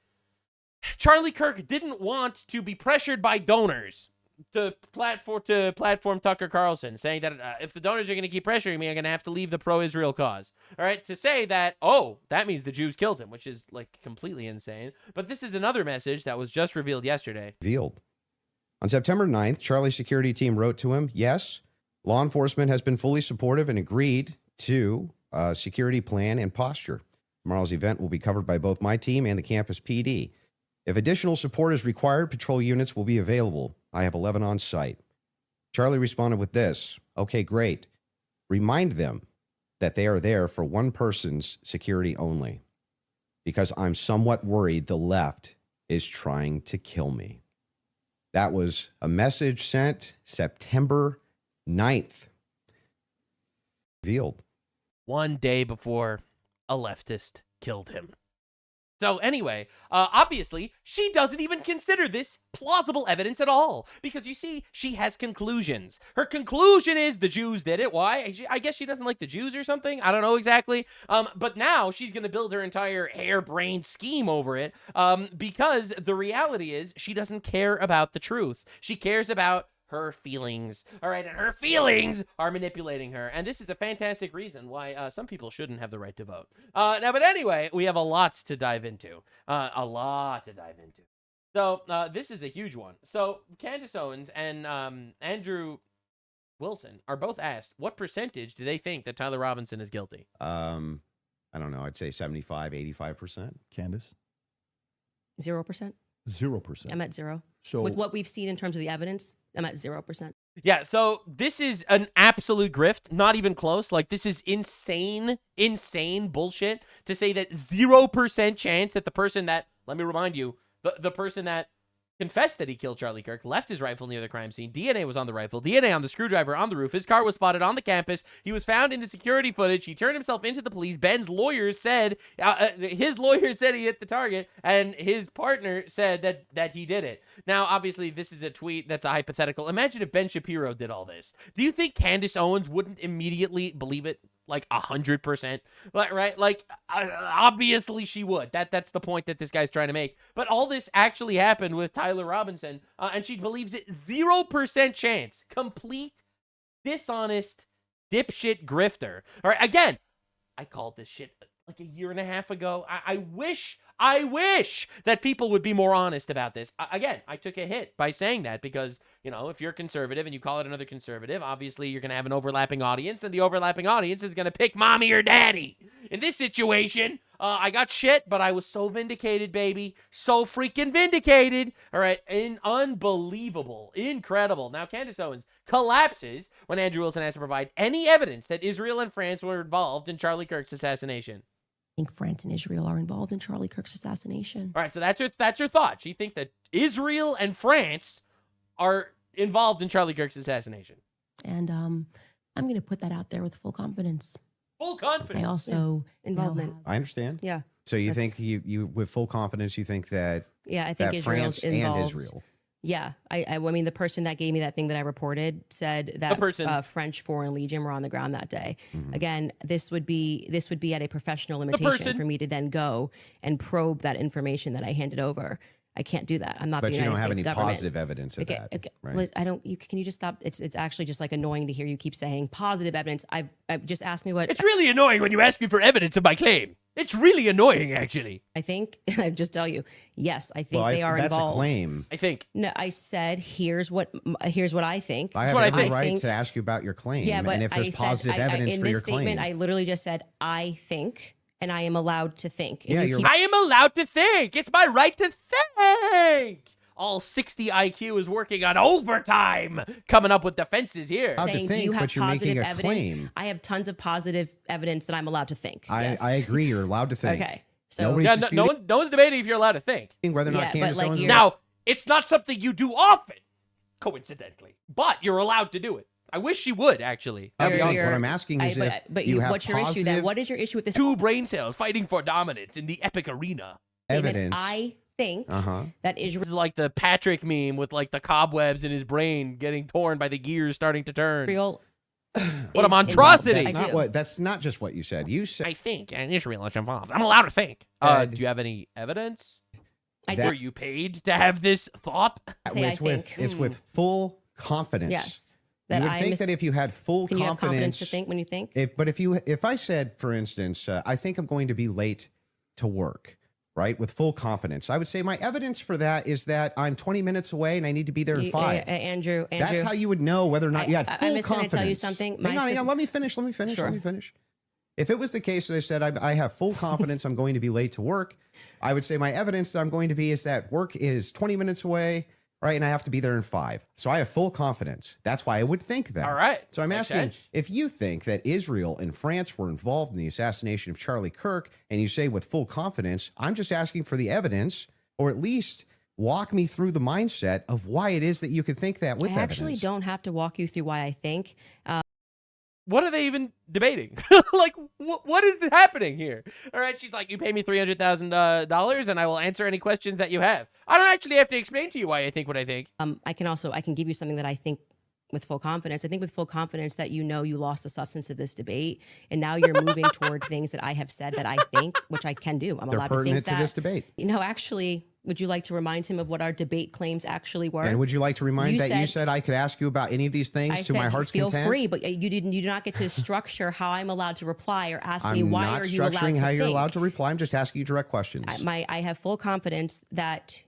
Charlie Kirk didn't want to be pressured by donors to platform Tucker Carlson, saying that if the donors are going to keep pressuring me, I'm going to have to leave the pro-Israel cause. All right, to say that, oh, that means the Jews killed him, which is, like, completely insane. But this is another message that was just revealed yesterday. On September 9th, Charlie's security team wrote to him, yes, law enforcement has been fully supportive and agreed to a security plan and posture. Tomorrow's event will be covered by both my team and the campus PD. If additional support is required, patrol units will be available. I have 11 on site. Charlie responded with this. Okay, great. Remind them that they are there for one person's security only, because I'm somewhat worried the left is trying to kill me. That was a message sent September 9th. Revealed. 1 day before a leftist killed him. So anyway, obviously, she doesn't even consider this plausible evidence at all. Because you see, she has conclusions. Her conclusion is the Jews did it. Why? I guess she doesn't like the Jews or something. I don't know exactly. But now she's going to build her entire harebrained scheme over it. Because the reality is she doesn't care about the truth. She cares about her feelings. All right, and her feelings are manipulating her. And this is a fantastic reason why some people shouldn't have the right to vote. But anyway, we have a lot to dive into. So this is a huge one. So Candace Owens and Andrew Wilson are both asked, what percentage do they think that Tyler Robinson is guilty? I don't know. I'd say 75, 85%. Candace? 0%. 0%. I'm at 0. So with what we've seen in terms of the evidence, I'm at 0%. Yeah, so this is an absolute grift, not even close. Like, this is insane bullshit to say that 0% chance that the person that, let me remind you, the person that confessed that he killed Charlie Kirk, left his rifle near the crime scene. DNA was on the rifle, DNA on the screwdriver on the roof. His car was spotted on the campus. He was found in the security footage. He turned himself into the police. Ben's lawyer said, his lawyer said he hit the target, and his partner said that he did it. Now, obviously, this is a tweet that's a hypothetical. Imagine if Ben Shapiro did all this. Do you think Candace Owens wouldn't immediately believe it? Like 100%, right? Like obviously she would. That's the point that this guy's trying to make. But all this actually happened with Tyler Robinson, and she believes it 0% chance. Complete dishonest dipshit grifter. All right, again, I called this shit like a year and a half ago. I wish that people would be more honest about this. Again, I took a hit by saying that because, if you're conservative and you call it another conservative, obviously you're going to have an overlapping audience, and the overlapping audience is going to pick mommy or daddy. In this situation, I got shit, but I was so vindicated, baby. So freaking vindicated. All right, unbelievable, incredible. Now, Candace Owens collapses when Andrew Wilson has to provide any evidence that Israel and France were involved in Charlie Kirk's assassination. I think France and Israel are involved in Charlie Kirk's assassination. All right, so that's your thought. She thinks that Israel and France are involved in Charlie Kirk's assassination. And I'm going to put that out there with full confidence. Full confidence. I also involvement. I understand. Yeah. So you think you with full confidence, you think that I think Israel's France involved. and Israel. Yeah, I mean, the person that gave me that thing that I reported said that French Foreign Legion were on the ground that day. Mm-hmm. Again, this would be at a professional limitation for me to then go and probe that information that I handed over. I can't do that. I'm not But the you United don't have States any government. positive evidence of that. Okay. Right? Liz, I don't. Can you just stop? It's actually just like annoying to hear you keep saying positive evidence. I've just asked me what. It's really annoying when you ask me for evidence of my claim. It's really annoying, actually. I think. I just tell you. Yes, I think Well, they are that's involved. a claim. I think. No, I said here's what I think. I have every right to ask you about your claim. Yeah, but and if there's positive evidence in for this your statement, claim. I literally just said I think, and I am allowed to think. Yeah, I am allowed to think. It's my right to think. All 60 IQ is working on overtime, coming up with defenses here. Saying, do you have but you're making a evidence? claim. I have tons of positive evidence that I'm allowed to think. Yes. I agree. You're allowed to think. Okay. So Nobody's no one's debating if you're allowed to think. Whether or not Candace Owens. Now, it's not something you do often, coincidentally, but you're allowed to do it. I wish she would, actually. I'll be honest, what I'm asking is but you have what's your issue then? What is your issue with this? Two brain cells fighting for dominance in the epic arena. Evidence. I think that Israel. This is like the Patrick meme with like the cobwebs in his brain getting torn by the gears starting to turn. What a monstrosity! That's not just what you said. You said I think, and Israel is involved. I'm allowed to think. Do you have any evidence? Were you paid to have this thought? It's with full confidence. Yes. You would think that if you had full Can you have confidence confidence to think when you think? If I said, for instance, I think I'm going to be late to work, right? With full confidence, I would say my evidence for that is that I'm 20 minutes away and I need to be there in 5. Andrew, that's how you would know whether or not you had full I'm just confidence. Going to tell you something. Hang on, let me finish. Sure. If it was the case that I said I have full confidence I'm going to be late to work, I would say my evidence that I'm going to be is that work is 20 minutes away, right? And I have to be there in 5. So I have full confidence. That's why I would think that. All right. So I'm asking if you think that Israel and France were involved in the assassination of Charlie Kirk, and you say with full confidence, I'm just asking for the evidence, or at least walk me through the mindset of why it is that you could think that with I evidence. actually don't have to walk you through why I think. What are they even debating? Like, what is happening here? All right, she's like, you pay me $300,000 and I will answer any questions that you have. I don't actually have to explain to you why I think what I think. I can give you something that I think with full confidence. I think with full confidence that you lost the substance of this debate, and now you're moving toward things that I have said that I think, which I can do. They're allowed pertinent to think that. to this debate. Actually, would you like to remind him of what our debate claims actually were? And would you like to remind you said I could ask you about any of these things to my heart's content? Feel free, but you do not get to structure how I'm allowed to reply or ask me why are you allowed to think. I'm not structuring how you're allowed to reply. I'm just asking you direct questions. I have full confidence that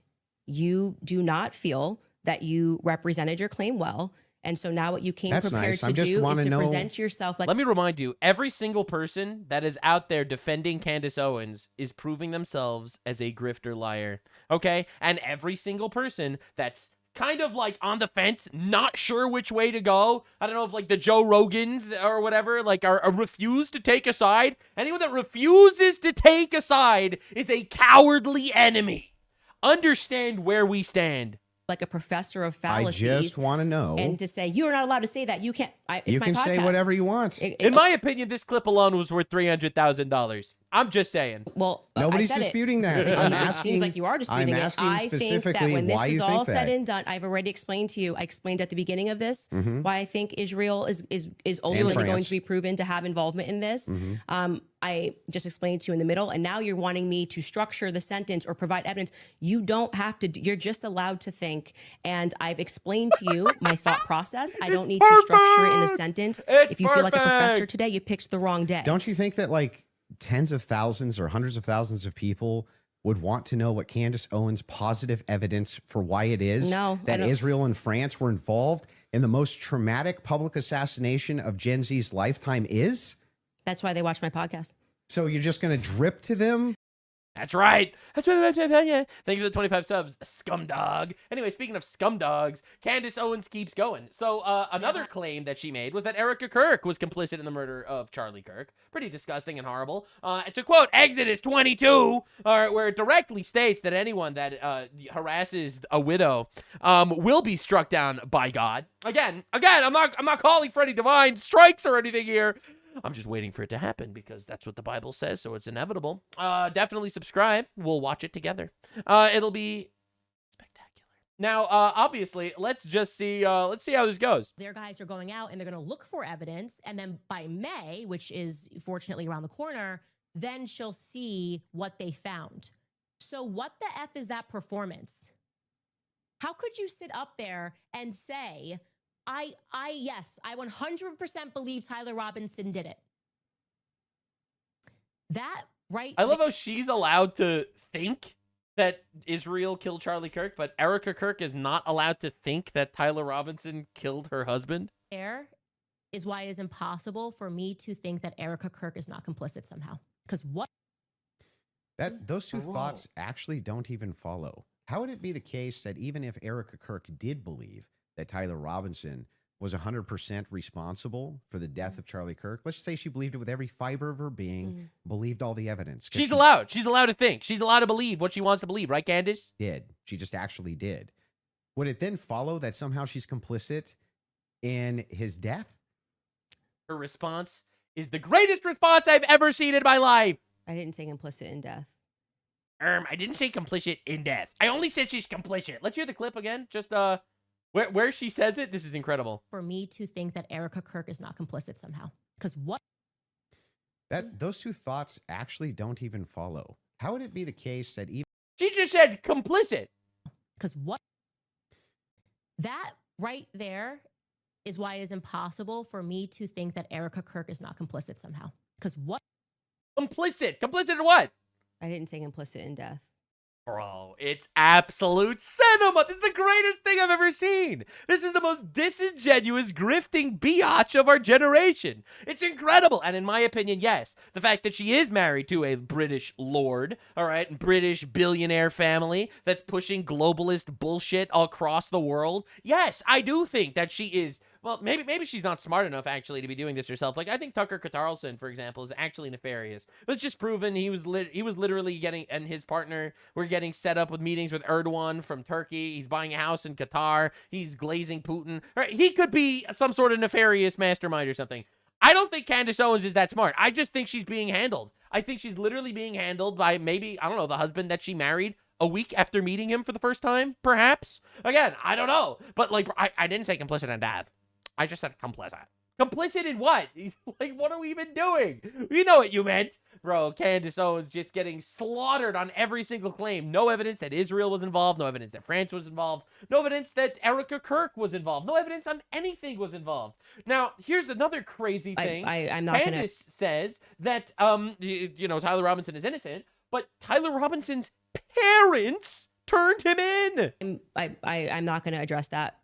you do not feel that you represented your claim well. And so now what you came prepared to do is to present yourself like... Let me remind you, every single person that is out there defending Candace Owens is proving themselves as a grifter liar, okay? And every single person that's kind of like on the fence, not sure which way to go. I don't know if like the Joe Rogans or whatever, like are refuse to take a side. Anyone that refuses to take a side is a cowardly enemy. Understand where we stand. like a professor of I fallacies. just want to know. And to say, you're not allowed to say that. You can't. It's You my can say podcast. whatever you want. In my opinion, this clip alone was worth $300,000. I'm just saying. Well, Nobody's I said disputing it. that. It I'm asking. seems like you are disputing I'm it. asking I think that specifically when this why is you all think said that. and done, I've already explained to you. I explained at the beginning of this Mhm. why I think Israel is ultimately going France. to be proven to have involvement in this. I just explained to you in the middle, and now you're wanting me to structure the sentence or provide evidence. You don't have to. You're just allowed to think, and I've explained to you my thought process. I don't need to structure it in a sentence. If you feel like a professor today, you picked the wrong day. Don't you think that like tens of thousands or hundreds of thousands of people would want to know what Candace Owens' positive evidence for why it is No, I that don't. Israel and France were involved in the most traumatic public assassination of Gen Z's lifetime is? That's why they watch my podcast. So you're just going to drip to them? That's right. That's right. Thank you for the 25 subs, scumdog. Anyway, speaking of scumdogs, Candace Owens keeps going. So another claim that she made was that Erica Kirk was complicit in the murder of Charlie Kirk. Pretty disgusting and horrible. To quote Exodus 22, where it directly states that anyone that harasses a widow will be struck down by God. Again, I'm not calling for any divine strikes or anything here. I'm just waiting for it to happen because that's what the Bible says, so it's inevitable. Definitely subscribe. We'll watch it together. It'll be spectacular. Now, obviously, let's see how this goes. Their guys are going out and they're going to look for evidence, and then by May, which is fortunately around the corner, then she'll see what they found. So what the F is that performance? How could you sit up there and say, yes, I 100% believe Tyler Robinson did it. That, right? I love how she's allowed to think that Israel killed Charlie Kirk, but Erica Kirk is not allowed to think that Tyler Robinson killed her husband. There is why it is impossible for me to think that Erica Kirk is not complicit somehow. Because what? Those two thoughts actually don't even follow. How would it be the case that even if Erica Kirk did believe that Tyler Robinson was 100% responsible for the death of Charlie Kirk? Let's just say she believed it with every fiber of her being, believed all the evidence. She's allowed to think. She's allowed to believe what she wants to believe, right, Candace? She just actually did. Would it then follow that somehow she's complicit in his death? Her response is the greatest response I've ever seen in my life. I didn't say complicit in death. I didn't say complicit in death. I only said she's complicit. Let's hear the clip again. Just where she says it. This is incredible. For me to think that Erica Kirk is not complicit somehow. Because what? Those two thoughts actually don't even follow. How would it be the case that even she just said complicit? Because what? That right there is why it is impossible for me to think that Erica Kirk is not complicit somehow. Because what? Complicit in what? I didn't say complicit in death. Bro, it's absolute cinema. This is the greatest thing I've ever seen. This is the most disingenuous, grifting biatch of our generation. It's incredible. And in my opinion, yes, the fact that she is married to a British lord, all right, British billionaire family that's pushing globalist bullshit all across the world. Yes, I do think that she is. Well, maybe she's not smart enough, actually, to be doing this herself. Like, I think Tucker Carlson, for example, is actually nefarious. But it's just proven he was literally getting, and his partner were getting set up with meetings with Erdogan from Turkey. He's buying a house in Qatar. He's glazing Putin. Right? He could be some sort of nefarious mastermind or something. I don't think Candace Owens is that smart. I just think she's being handled. I think she's literally being handled by maybe, I don't know, the husband that she married a week after meeting him for the first time, perhaps. Again, I don't know. But, like, I didn't say complicit in death. I just said complicit. Complicit in what? Like, what are we even doing? You know what you meant. Bro, Candace Owens just getting slaughtered on every single claim. No evidence that Israel was involved. No evidence that France was involved. No evidence that Erica Kirk was involved. No evidence on anything was involved. Now, here's another crazy thing. I'm not Candace says that, Tyler Robinson is innocent, but Tyler Robinson's parents turned him in. I'm not going to address that.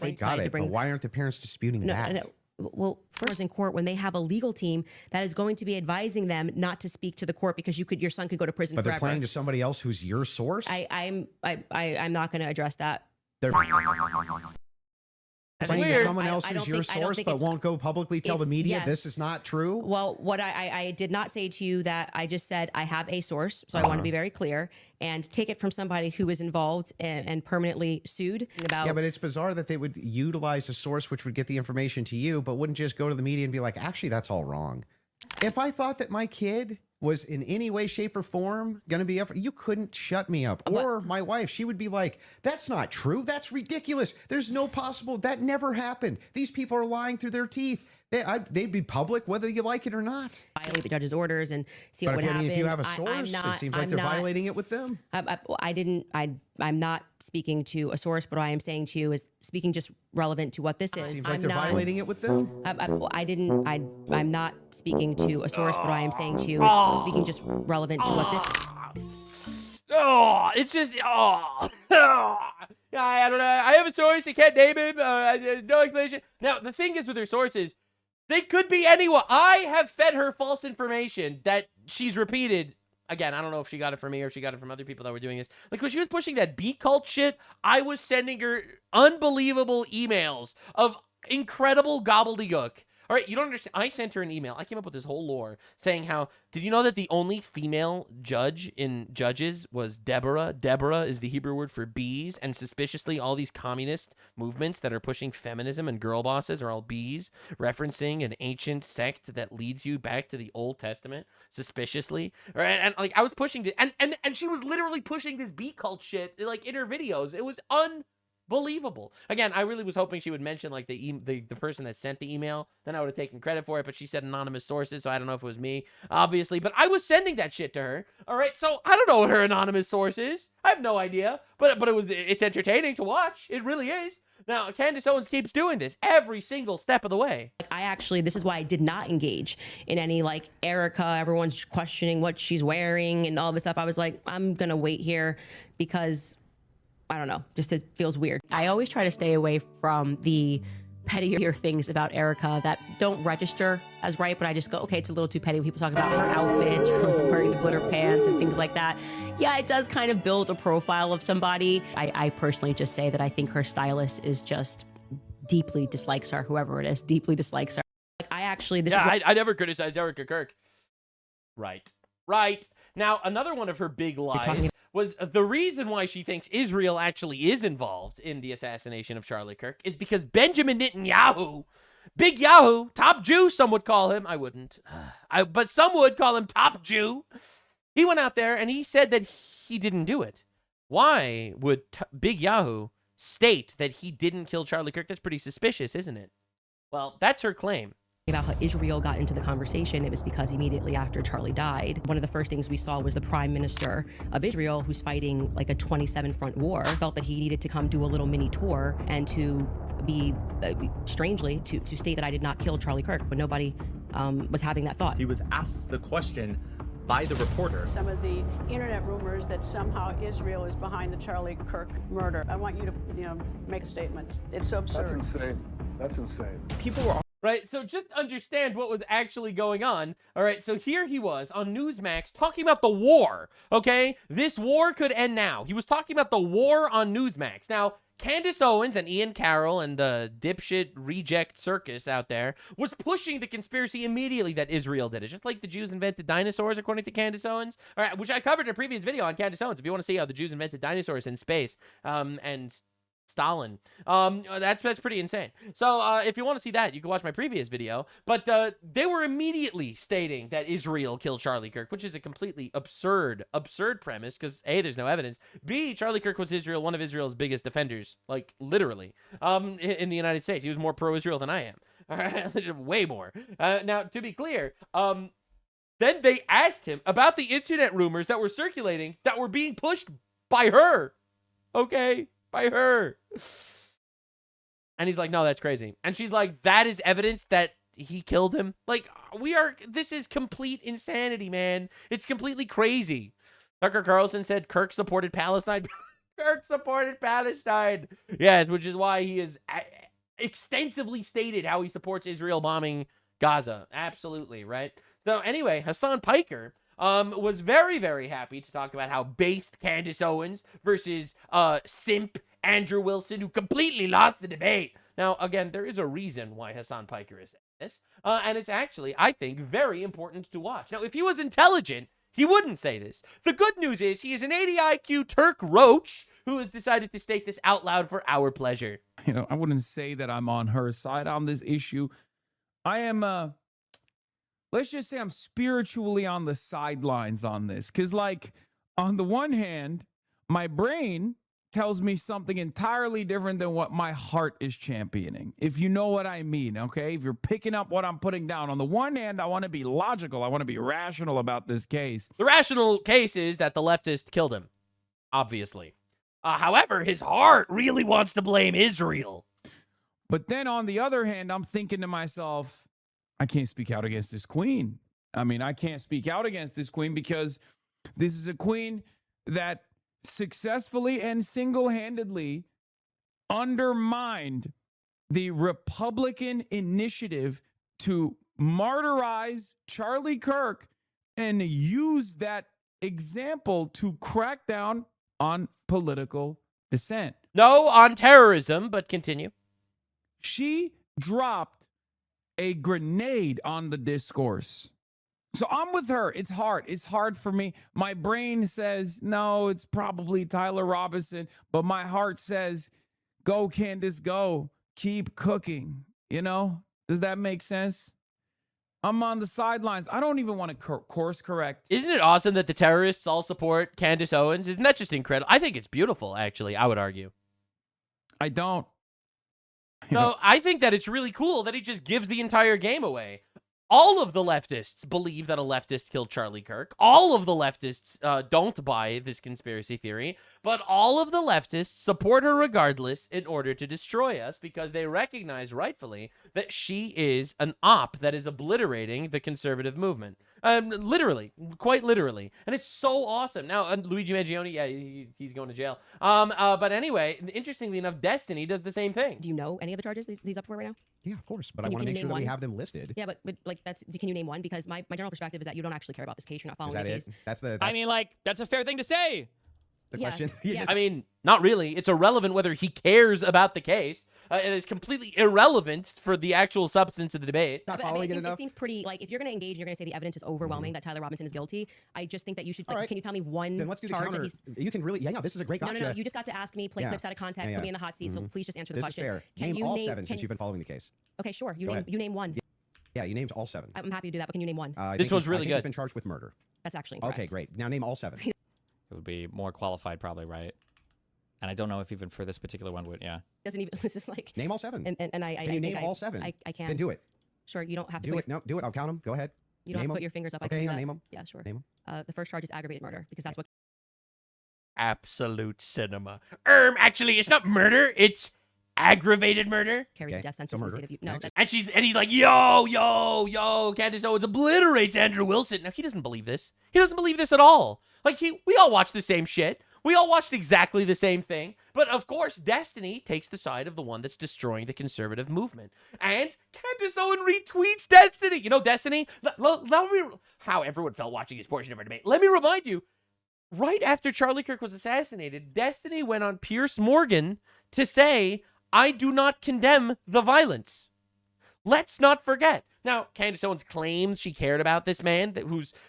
I got it, but why aren't the parents disputing that? No. Well, first in court, when they have a legal team that is going to be advising them not to speak to the court because your son could go to prison but forever. They're playing to somebody else who's your source? I'm not going to address that. Claim to weird. someone else I who's don't your think- I don't source, think but it's- won't go publicly tell the media this yes. is not true. Well, what I did not say to you that I just said I have a source, so I want to be very clear and take it from somebody who is involved and permanently sued about. Yeah, but it's bizarre that they would utilize a source which would get the information to you, but wouldn't just go to the media and be like, actually, that's all wrong. If I thought that my kid was in any way, shape, or form going to be up, you couldn't shut me up. Or my wife, she would be like, that's not true. That's ridiculous. There's no possible. That never happened. These people are lying through their teeth. They'd be public whether you like it or not. Violate the judge's orders and see what would happen. If you have a source, it seems like they're violating it with them. I'm not speaking to a source, but what I am saying to you is speaking just relevant to what this is. Seems like I'm they're violating it with them. I'm not speaking to a source, but what I am saying to you is speaking just relevant to what this. Oh, it's just, I don't know. I have a source. I can't name him. No explanation. Now, the thing is with her sources, they could be anyone. I have fed her false information that she's repeated. Again, I don't know if she got it from me or if she got it from other people that were doing this. Like, when she was pushing that B cult shit, I was sending her unbelievable emails of incredible gobbledygook. All right, you don't understand. I sent her an email. I came up with this whole lore saying how, did you know that the only female judge in Judges was Deborah? Deborah is the Hebrew word for bees, and suspiciously all these communist movements that are pushing feminism and girl bosses are all bees, referencing an ancient sect that leads you back to the Old Testament, suspiciously. Right? And like, I was pushing this, and she was literally pushing this bee cult shit like in her videos. It was unbelievable. Again, I really was hoping she would mention like the person that sent the email. Then I would have taken credit for it, but she said anonymous sources, so I don't know if it was me, obviously. But I was sending that shit to her. All right, so I don't know what her anonymous source is. I have no idea. But it's entertaining to watch. It really is. Now, Candace Owens keeps doing this every single step of the way. This is why I did not engage in any like Erica, everyone's questioning what she's wearing and all this stuff. I was like, I'm gonna wait here because I don't know, just it feels weird. I always try to stay away from the pettier things about Erica that don't register as right, but I just go, okay, it's a little too petty when people talk about her outfits, wearing the glitter pants and things like that. Yeah, it does kind of build a profile of somebody. I personally just say that I think her stylist is just deeply dislikes her, whoever it is, deeply dislikes her. Like, I never criticized Erica Kirk. Right. Now, another one of her big lies was the reason why she thinks Israel actually is involved in the assassination of Charlie Kirk is because Benjamin Netanyahu, Big Yahoo, top Jew, some would call him. I wouldn't. But some would call him top Jew. He went out there and he said that he didn't do it. Why would Big Yahoo state that he didn't kill Charlie Kirk? That's pretty suspicious, isn't it? Well, that's her claim. About how Israel got into the conversation, it was because immediately after Charlie died, one of the first things we saw was the prime minister of Israel, who's fighting like a 27-front war, felt that he needed to come do a little mini tour and to be, strangely, to state that I did not kill Charlie Kirk, when nobody was having that thought. He was asked the question by the reporter. Some of the internet rumors that somehow Israel is behind the Charlie Kirk murder. I want you to, make a statement. It's so absurd. That's insane. People were right, so just understand what was actually going on. All right, so here he was on Newsmax talking about the war, okay? This war could end now. He was talking about the war on Newsmax. Now, Candace Owens and Ian Carroll and the dipshit reject circus out there was pushing the conspiracy immediately that Israel did it. Just like the Jews invented dinosaurs, according to Candace Owens. All right, which I covered in a previous video on Candace Owens. If you want to see how the Jews invented dinosaurs in space, and Stalin. That's pretty insane. So if you want to see that, you can watch my previous video. But they were immediately stating that Israel killed Charlie Kirk, which is a completely absurd premise because A, there's no evidence. B, Charlie Kirk was one of Israel's biggest defenders, like literally, in the United States. He was more pro-Israel than I am. All right, way more. Now, to be clear, then they asked him about the internet rumors that were circulating that were being pushed by her. Okay? By her. And he's like, no, that's crazy. And she's like, that is evidence that he killed him. Like, this is complete insanity, man. It's completely crazy. Tucker Carlson said Kirk supported Palestine. Kirk supported Palestine. Yes, which is why he has extensively stated how he supports Israel bombing Gaza. Absolutely, right? So anyway, Hassan Piker was very, very happy to talk about how based Candace Owens versus simp Andrew Wilson, who completely lost the debate. Now, again, there is a reason why Hassan Piker is saying this, and it's actually, I think, very important to watch. Now, if he was intelligent, he wouldn't say this. The good news is he is an 80 IQ Turk Roach who has decided to state this out loud for our pleasure. You know, I wouldn't say that I'm on her side on this issue. I am, let's just say I'm spiritually on the sidelines on this. Because, like, on the one hand, my brain tells me something entirely different than what my heart is championing, if you know what I mean, okay? If you're picking up what I'm putting down. On the one hand, I want to be logical. I want to be rational about this case. The rational case is that the leftist killed him, obviously. However, his heart really wants to blame Israel. But then on the other hand, I'm thinking to myself, I can't speak out against this queen. I mean, I can't speak out against this queen because this is a queen that successfully and single-handedly undermined the Republican initiative to martyrize Charlie Kirk and use that example to crack down on political dissent. No, on terrorism, but continue. She dropped a grenade on the discourse. So I'm with her. It's hard. It's hard for me. My brain says, no, it's probably Tyler Robinson. But my heart says, go, Candace, go. Keep cooking. You know? Does that make sense? I'm on the sidelines. I don't even want to course correct. Isn't it awesome that the terrorists all support Candace Owens? Isn't that just incredible? I think it's beautiful, actually, I would argue. I don't. No, I think that it's really cool that he just gives the entire game away. All of the leftists believe that a leftist killed Charlie Kirk. All of the leftists don't buy this conspiracy theory, but all of the leftists support her regardless in order to destroy us because they recognize rightfully that she is an op that is obliterating the conservative movement. Literally, quite literally. And it's so awesome. Now, Luigi Mangione, yeah, he's going to jail. But anyway, interestingly enough, Destiny does the same thing. Do you know any of the charges he's up for right now? Yeah, of course. But I want to make sure that we have them listed. Yeah, but like can you name one? Because my general perspective is that you don't actually care about this case. You're not following the case. I mean, like, that's a fair thing to say. The question. I mean, not really. It's irrelevant whether he cares about the case. It is completely irrelevant for the actual substance of the debate. It seems pretty, like, if you're going to engage and you're going to say the evidence is overwhelming that Tyler Robinson is guilty, I just think that you should, like, can you tell me one Then let's do the charge counter. that he's... You can really, this is a great gotcha. No, you just got to ask me, play clips out of context, put me in the hot seat, so please just answer the question. This is fair. Name all 7 since you've been following the case. Okay, sure. You name one. Yeah, you named all 7. I'm happy to do that, but can you name one? This was really I think good. He's been charged with murder. That's actually incorrect. Okay, great. Now name all 7. It would be more qualified, probably, right? And I don't know if even for this particular one would, Doesn't even, this is like... Name all 7. And I Can you name all 7? I can. Then do it. Sure, you don't have to... Do it. No, do it. I'll count them. Go ahead. You don't have to put your fingers up. Okay, I'll name them. Yeah, sure. Name them. The first charge is aggravated murder, because that's what... Absolute cinema. Actually, it's not murder, it's aggravated murder. Carries a death sentence. So murder. And he's like, yo, Candace Owens obliterates Andrew Wilson. Now, he doesn't believe this. He doesn't believe this at all. Like, we all watched the same shit. We all watched exactly the same thing. But, of course, Destiny takes the side of the one that's destroying the conservative movement. And Candace Owens retweets Destiny. You know, Destiny, how everyone felt watching his portion of our debate. Let me remind you, right after Charlie Kirk was assassinated, Destiny went on Piers Morgan to say, I do not condemn the violence. Let's not forget. Now, Candace Owens claims she cared about this man,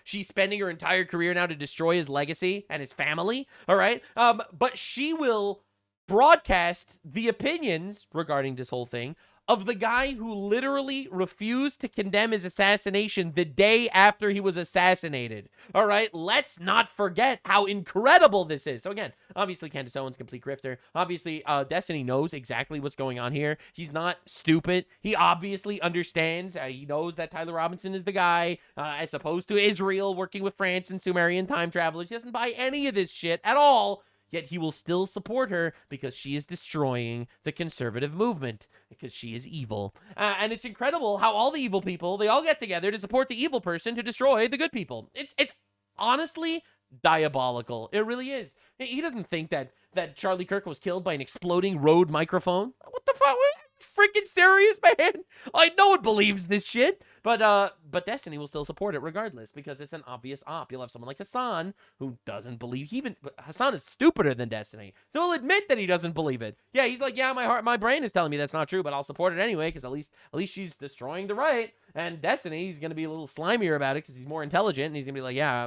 she's spending her entire career now to destroy his legacy and his family, all right? But she will broadcast the opinions regarding this whole thing of the guy who literally refused to condemn his assassination the day after he was assassinated. All right, let's not forget how incredible this is. So again, obviously Candace Owens, complete grifter. Obviously, Destiny knows exactly what's going on here. He's not stupid. He obviously understands. He knows that Tyler Robinson is the guy, as opposed to Israel working with France and Sumerian time travelers. He doesn't buy any of this shit at all. Yet he will still support her because she is destroying the conservative movement, because she is evil. And it's incredible how all the evil people, they all get together to support the evil person to destroy the good people. It's honestly diabolical. It really is. He doesn't think that Charlie Kirk was killed by an exploding Rode microphone. What the fuck? freaking serious, man? Like, no one believes this shit. But Destiny will still support it regardless because it's an obvious op. You'll have someone like Hassan who doesn't believe. But Hassan is stupider than Destiny, so he'll admit that he doesn't believe it. Yeah, he's like, yeah, my brain is telling me that's not true, but I'll support it anyway because at least she's destroying the right. And Destiny, he's gonna be a little slimier about it because he's more intelligent, and he's gonna be like, yeah,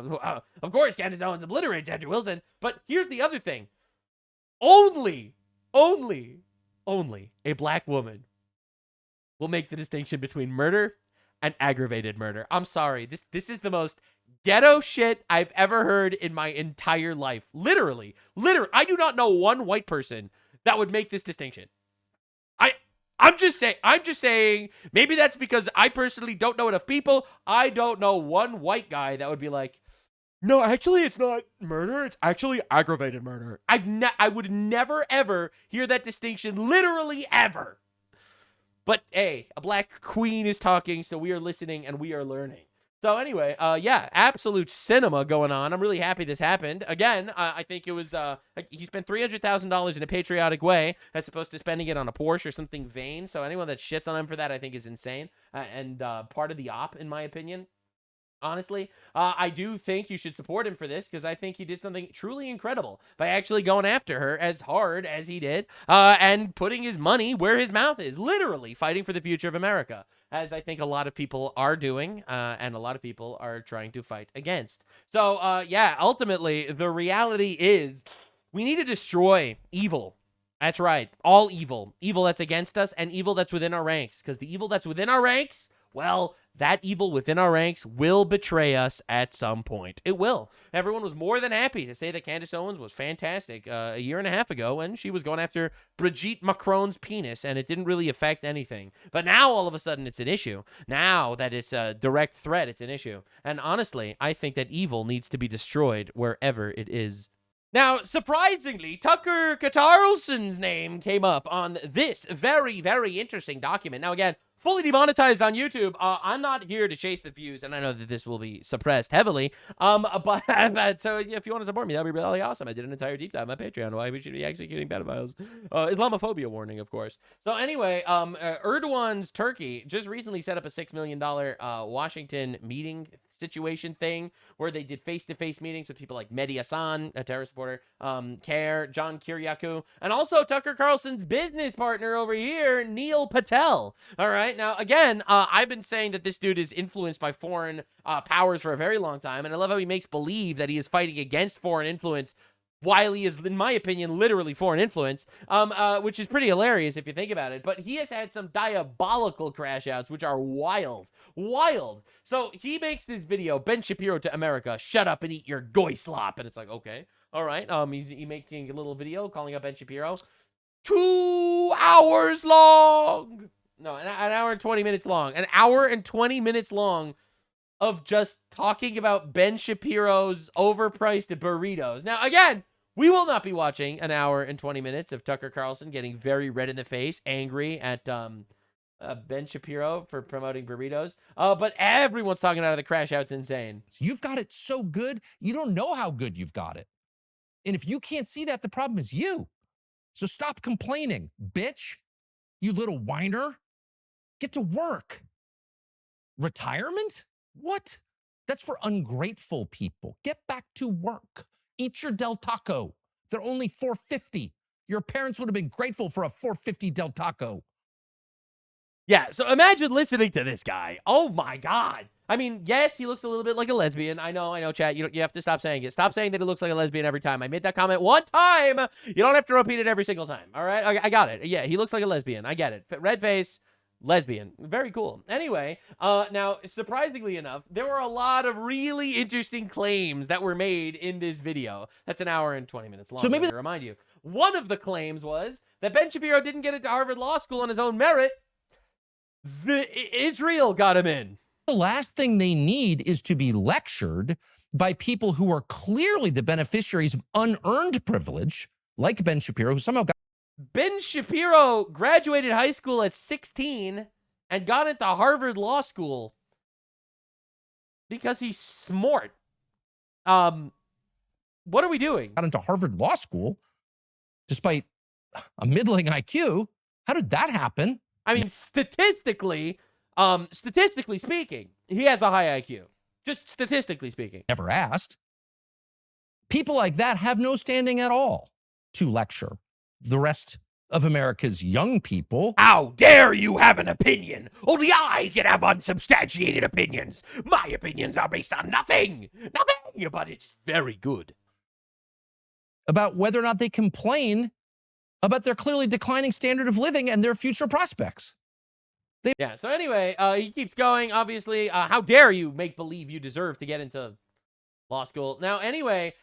of course, Candace Owens obliterates Andrew Wilson. But here's the other thing: only a black woman will make the distinction between murder and aggravated murder. I'm sorry. This is the most ghetto shit I've ever heard in my entire life. Literally. I do not know one white person that would make this distinction. I'm just saying, maybe that's because I personally don't know enough people. I don't know one white guy that would be like, no, actually, it's not murder. It's actually aggravated murder. I would never, ever hear that distinction, literally ever. But, hey, a black queen is talking, so we are listening and we are learning. So anyway, yeah, absolute cinema going on. I'm really happy this happened. Again, I think it was, he spent $300,000 in a patriotic way as opposed to spending it on a Porsche or something vain. So anyone that shits on him for that, I think is insane. And part of the op, in my opinion. Honestly, I do think you should support him for this because I think he did something truly incredible by actually going after her as hard as he did and putting his money where his mouth is, literally fighting for the future of America, as I think a lot of people are doing and a lot of people are trying to fight against. So, yeah, ultimately, the reality is we need to destroy evil. That's right. All evil. Evil that's against us and evil that's within our ranks, because the evil that's within our ranks, well, that evil within our ranks will betray us at some point. It will. Everyone was more than happy to say that Candace Owens was fantastic a year and a half ago when she was going after Brigitte Macron's penis, and it didn't really affect anything. But now, all of a sudden, it's an issue. Now that it's a direct threat, it's an issue. And honestly, I think that evil needs to be destroyed wherever it is. Now, surprisingly, Tucker Carlson's name came up on this very, very interesting document. Now, again, fully demonetized on YouTube. I'm not here to chase the views, and I know that this will be suppressed heavily. But so if you want to support me, that'd be really awesome. I did an entire deep dive on my Patreon why we should be executing pedophiles. Islamophobia warning, of course. So anyway, Erdogan's Turkey just recently set up a $6 million Washington meeting situation thing where they did face-to-face meetings with people like Mehdi Hassan, a terrorist supporter, CARE, John Kiriakou, and also Tucker Carlson's business partner over here, Neil Patel. All right. Now, again, I've been saying that this dude is influenced by foreign powers for a very long time, and I love how he makes believe that he is fighting against foreign influence while he is, in my opinion, literally foreign influence, which is pretty hilarious if you think about it. But he has had some diabolical crash outs, which are wild. So he makes this video, Ben Shapiro to America, shut up and eat your goy slop. And it's like, okay, all right. He's making a little video calling up Ben Shapiro. 2 hours long. No, an hour and 20 minutes long. An hour and 20 minutes long of just talking about Ben Shapiro's overpriced burritos. Now, again, we will not be watching an hour and 20 minutes of Tucker Carlson getting very red in the face, angry at Ben Shapiro for promoting burritos. But everyone's talking out of the crash out. It's insane. You've got it so good, you don't know how good you've got it. And if you can't see that, the problem is you. So stop complaining, bitch. You little whiner. Get to work. Retirement? What? That's for ungrateful people. Get back to work. Eat your Del Taco. They're only $4.50. Your parents would have been grateful for a $4.50 Del Taco. Yeah, so imagine listening to this guy. Oh my God. I mean, yes, he looks a little bit like a lesbian. I know, chat. You have to stop saying it. Stop saying that he looks like a lesbian every time. I made that comment one time. You don't have to repeat it every single time. All right? I got it. Yeah, he looks like a lesbian. I get it. Red face. Lesbian. Very cool. Anyway, now, surprisingly enough, there were a lot of really interesting claims that were made in this video. That's an hour and 20 minutes long. So maybe to remind you, one of the claims was that Ben Shapiro didn't get into Harvard Law School on his own merit. Israel got him in. The last thing they need is to be lectured by people who are clearly the beneficiaries of unearned privilege, like Ben Shapiro, who somehow got. Ben Shapiro graduated high school at 16 and got into Harvard Law School because he's smart. What are we doing? Got into Harvard Law School despite a middling IQ. How did that happen? I mean, statistically speaking, he has a high IQ. Just statistically speaking. Never asked. People like that have no standing at all to lecture the rest of America's young people. How dare you have an opinion? Only I can have unsubstantiated opinions. My opinions are based on nothing. Nothing, but it's very good. About whether or not they complain about their clearly declining standard of living and their future prospects. Yeah, so anyway, he keeps going, obviously. How dare you make believe you deserve to get into law school? Now, anyway,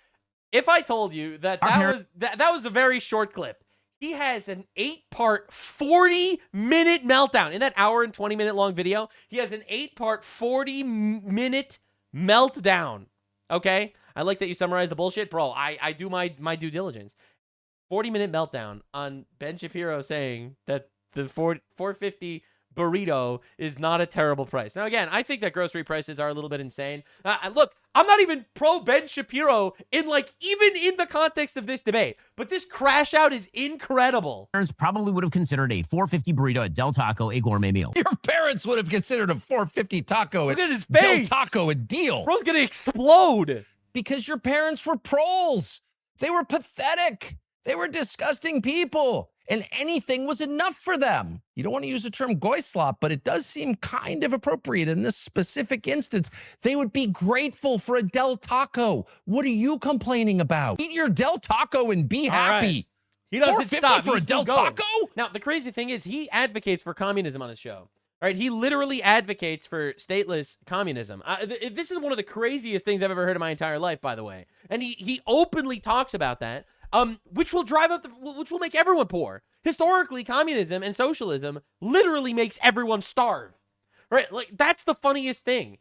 if I told you that that was a very short clip, he has an 8-part, 40-minute meltdown. In that hour and 20-minute long video, he has an 8-part, 40-minute meltdown. Okay? I like that you summarize the bullshit. Bro, I do my due diligence. 40-minute meltdown on Ben Shapiro saying that the $4.50 burrito is not a terrible price. Now, again, I think that grocery prices are a little bit insane. Look, I'm not even pro Ben Shapiro even in the context of this debate, but this crash out is incredible. Parents probably would have considered a $4.50 burrito at Del Taco a gourmet meal. Your parents would have considered a $4.50 taco Look at at his face. Del Taco a deal. Bro's gonna explode. Because your parents were proles. They were pathetic. They were disgusting people. And anything was enough for them. You don't want to use the term goy slop, but it does seem kind of appropriate in this specific instance. They would be grateful for a Del Taco. What are you complaining about? Eat your Del Taco and be happy. Right. He doesn't stop. For He's a Del still going. Taco? Now, the crazy thing is he advocates for communism on his show. Right? He literally advocates for stateless communism. This is one of the craziest things I've ever heard in my entire life, by the way. And he openly talks about that. Which will which will make everyone poor. Historically, communism and socialism literally makes everyone starve. Right? Like, that's the funniest thing.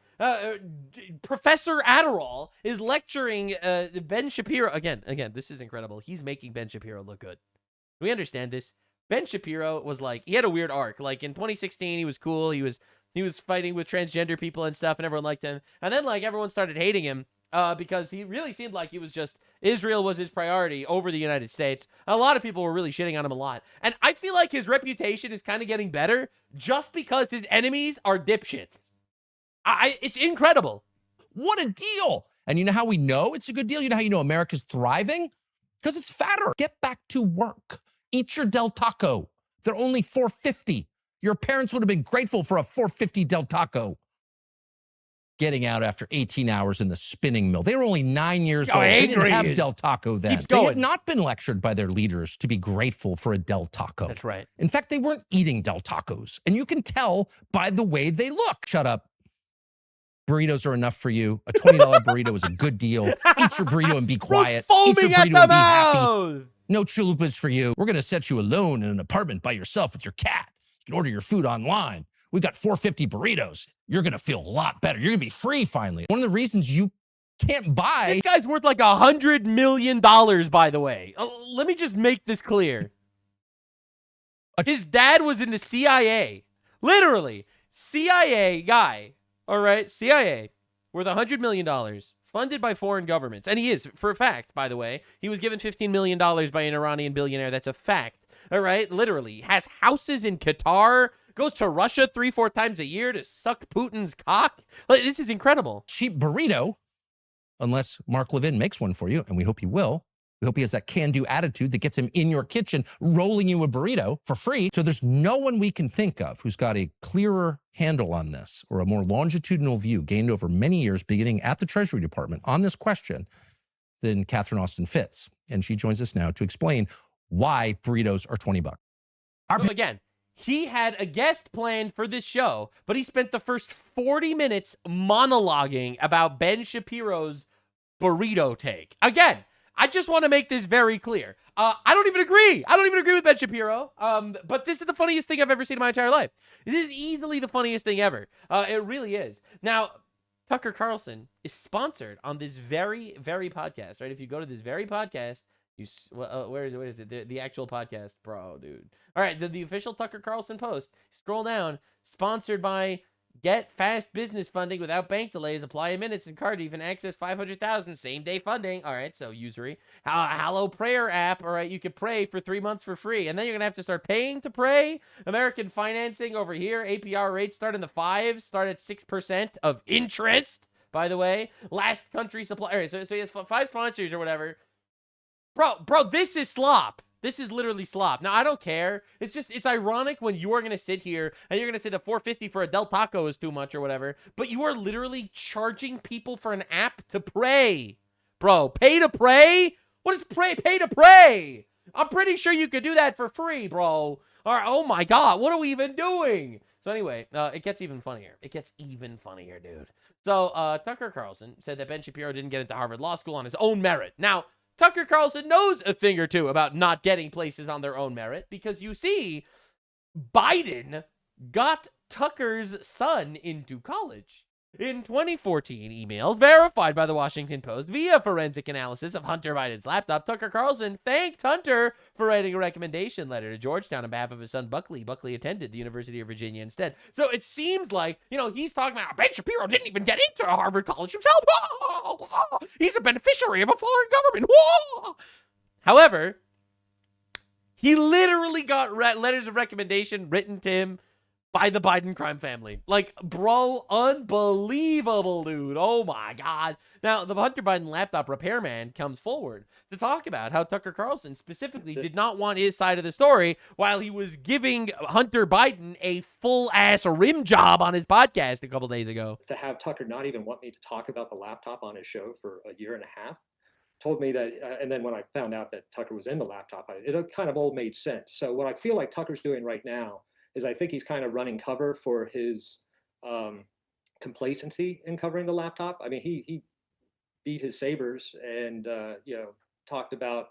Professor Adderall is lecturing Ben Shapiro. Again, this is incredible. He's making Ben Shapiro look good. Do we understand this? Ben Shapiro was he had a weird arc. Like, in 2016, he was cool. He was fighting with transgender people and stuff, and everyone liked him. And then, everyone started hating him. Because he really seemed like he was just, Israel was his priority over the United States. A lot of people were really shitting on him a lot. And I feel like his reputation is kind of getting better just because his enemies are dipshits. It's incredible. What a deal. And you know how we know it's a good deal? You know how you know America's thriving? Because it's fatter. Get back to work. Eat your Del Taco. They're only $4.50. Your parents would have been grateful for a $4.50 Del Taco. Getting out after 18 hours in the spinning mill. They were only 9 years old. They didn't have Del Taco then. Keeps going. They had not been lectured by their leaders to be grateful for a Del Taco. That's right. In fact, they weren't eating Del Tacos. And you can tell by the way they look. Shut up. Burritos are enough for you. A $20 burrito is a good deal. Eat your burrito and be quiet. Eat your burrito and be happy. No chalupas for you. We're going to set you alone in an apartment by yourself with your cat. You can order your food online. We got $4.50 burritos. You're going to feel a lot better. You're going to be free finally. One of the reasons you can't buy... This guy's worth $100 million, by the way. Let me just make this clear. His dad was in the CIA. Literally. CIA guy. All right? CIA. Worth $100 million. Funded by foreign governments. And he is, for a fact, by the way. He was given $15 million by an Iranian billionaire. That's a fact. All right? Literally. Has houses in Qatar. Goes to Russia 3-4 times a year to suck Putin's cock. This is incredible. Cheap burrito, unless Mark Levin makes one for you, and we hope he will. We hope he has that can-do attitude that gets him in your kitchen, rolling you a burrito for free. So there's no one we can think of who's got a clearer handle on this or a more longitudinal view gained over many years, beginning at the Treasury Department on this question than Catherine Austin Fitts. And she joins us now to explain why burritos are $20. So again, he had a guest planned for this show, but he spent the first 40 minutes monologuing about Ben Shapiro's burrito take. Again, I just want to make this very clear. I don't even agree. I don't even agree with Ben Shapiro. But this is the funniest thing I've ever seen in my entire life. It is easily the funniest thing ever. It really is. Now, Tucker Carlson is sponsored on this very, very podcast, right? If you go to this very podcast, where is it? The actual podcast, bro, dude. All right, the official Tucker Carlson post. Scroll down. Sponsored by Get fast business funding without bank delays. Apply in minutes and card even access 500,000 same day funding. All right, so usury. Hallow prayer app. All right, you could pray for 3 months for free, and then you're gonna have to start paying to pray. American financing over here. APR rates start in the 5s. Start at 6% of interest. By the way, last country supply. All right, so he has 5 sponsors or whatever. Bro, this is slop. This is literally slop. Now, I don't care. It's ironic when you are going to sit here and you're going to say the $4.50 for a Del Taco is too much or whatever, but you are literally charging people for an app to pray. Bro, pay to pray? What is pay to pray? I'm pretty sure you could do that for free, bro. All right, oh my God, what are we even doing? So anyway, it gets even funnier. It gets even funnier, dude. So Tucker Carlson said that Ben Shapiro didn't get into Harvard Law School on his own merit. Now, Tucker Carlson knows a thing or two about not getting places on their own merit because you see, Biden got Tucker's son into college. In 2014, emails verified by the Washington Post via forensic analysis of Hunter Biden's laptop, Tucker Carlson thanked Hunter for writing a recommendation letter to Georgetown on behalf of his son Buckley. Buckley attended the University of Virginia instead. So it seems like, he's talking about Ben Shapiro didn't even get into Harvard College himself. He's a beneficiary of a foreign government. However, he literally got letters of recommendation written to him by the Biden crime family. Like, bro, unbelievable, dude. Oh my God. Now, the Hunter Biden laptop repairman comes forward to talk about how Tucker Carlson specifically did not want his side of the story while he was giving Hunter Biden a full-ass rim job on his podcast a couple days ago. To have Tucker not even want me to talk about the laptop on his show for a year and a half, told me that, and then when I found out that Tucker was in the laptop, it kind of all made sense. So what I feel like Tucker's doing right now is I think he's kind of running cover for his complacency in covering the laptop. I mean, he beat his sabers and talked about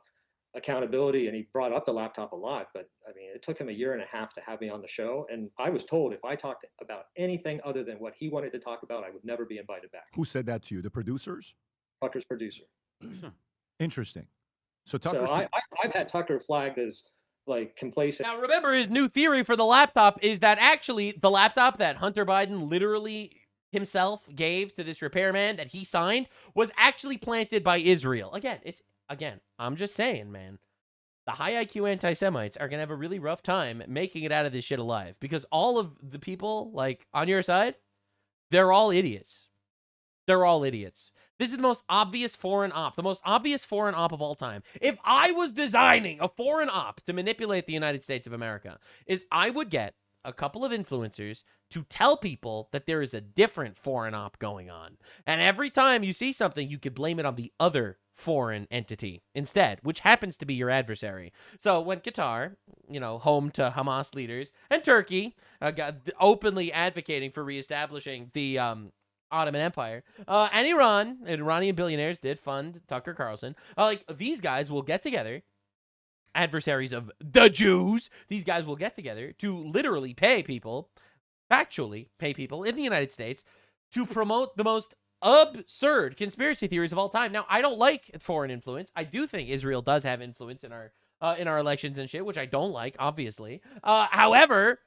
accountability, and he brought up the laptop a lot. But I mean, it took him a year and a half to have me on the show, and I was told if I talked about anything other than what he wanted to talk about, I would never be invited back. Who said that to you? The producers? Tucker's producer. Interesting. So I've had Tucker flagged as like complacent. Now, remember, his new theory for the laptop is that actually the laptop that Hunter Biden literally himself gave to this repairman that he signed was actually planted by Israel. Again, I'm just saying, man. The high IQ anti-Semites are going to have a really rough time making it out of this shit alive because all of the people, like, on your side, they're all idiots. They're all idiots. This is the most obvious foreign op, the most obvious foreign op of all time. If I was designing a foreign op to manipulate the United States of America, I would get a couple of influencers to tell people that there is a different foreign op going on. And every time you see something, you could blame it on the other foreign entity instead, which happens to be your adversary. So when Qatar, home to Hamas leaders, and Turkey, got openly advocating for reestablishing the Ottoman Empire, and Iran, and Iranian billionaires did fund Tucker Carlson. These guys will get together, adversaries of the Jews. These guys will get together to literally factually pay people in the United States to promote the most absurd conspiracy theories of all time. Now, I don't like foreign influence. I do think Israel does have influence in our elections and shit, which I don't like, obviously. However,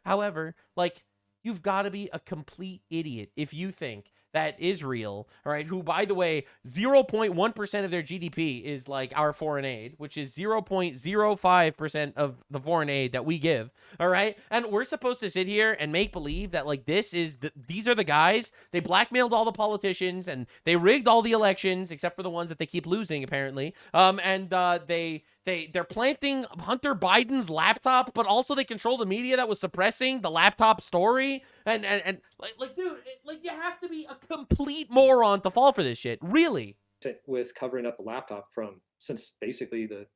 you've got to be a complete idiot if you think that Israel, all right, who, by the way, 0.1% of their GDP is like our foreign aid, which is 0.05% of the foreign aid that we give, all right? And we're supposed to sit here and make believe that, like, these are the guys, they blackmailed all the politicians and they rigged all the elections, except for the ones that they keep losing, apparently. They're planting Hunter Biden's laptop, but also they control the media that was suppressing the laptop story. And dude, you have to be a complete moron to fall for this shit. Really? With covering up the laptop since basically the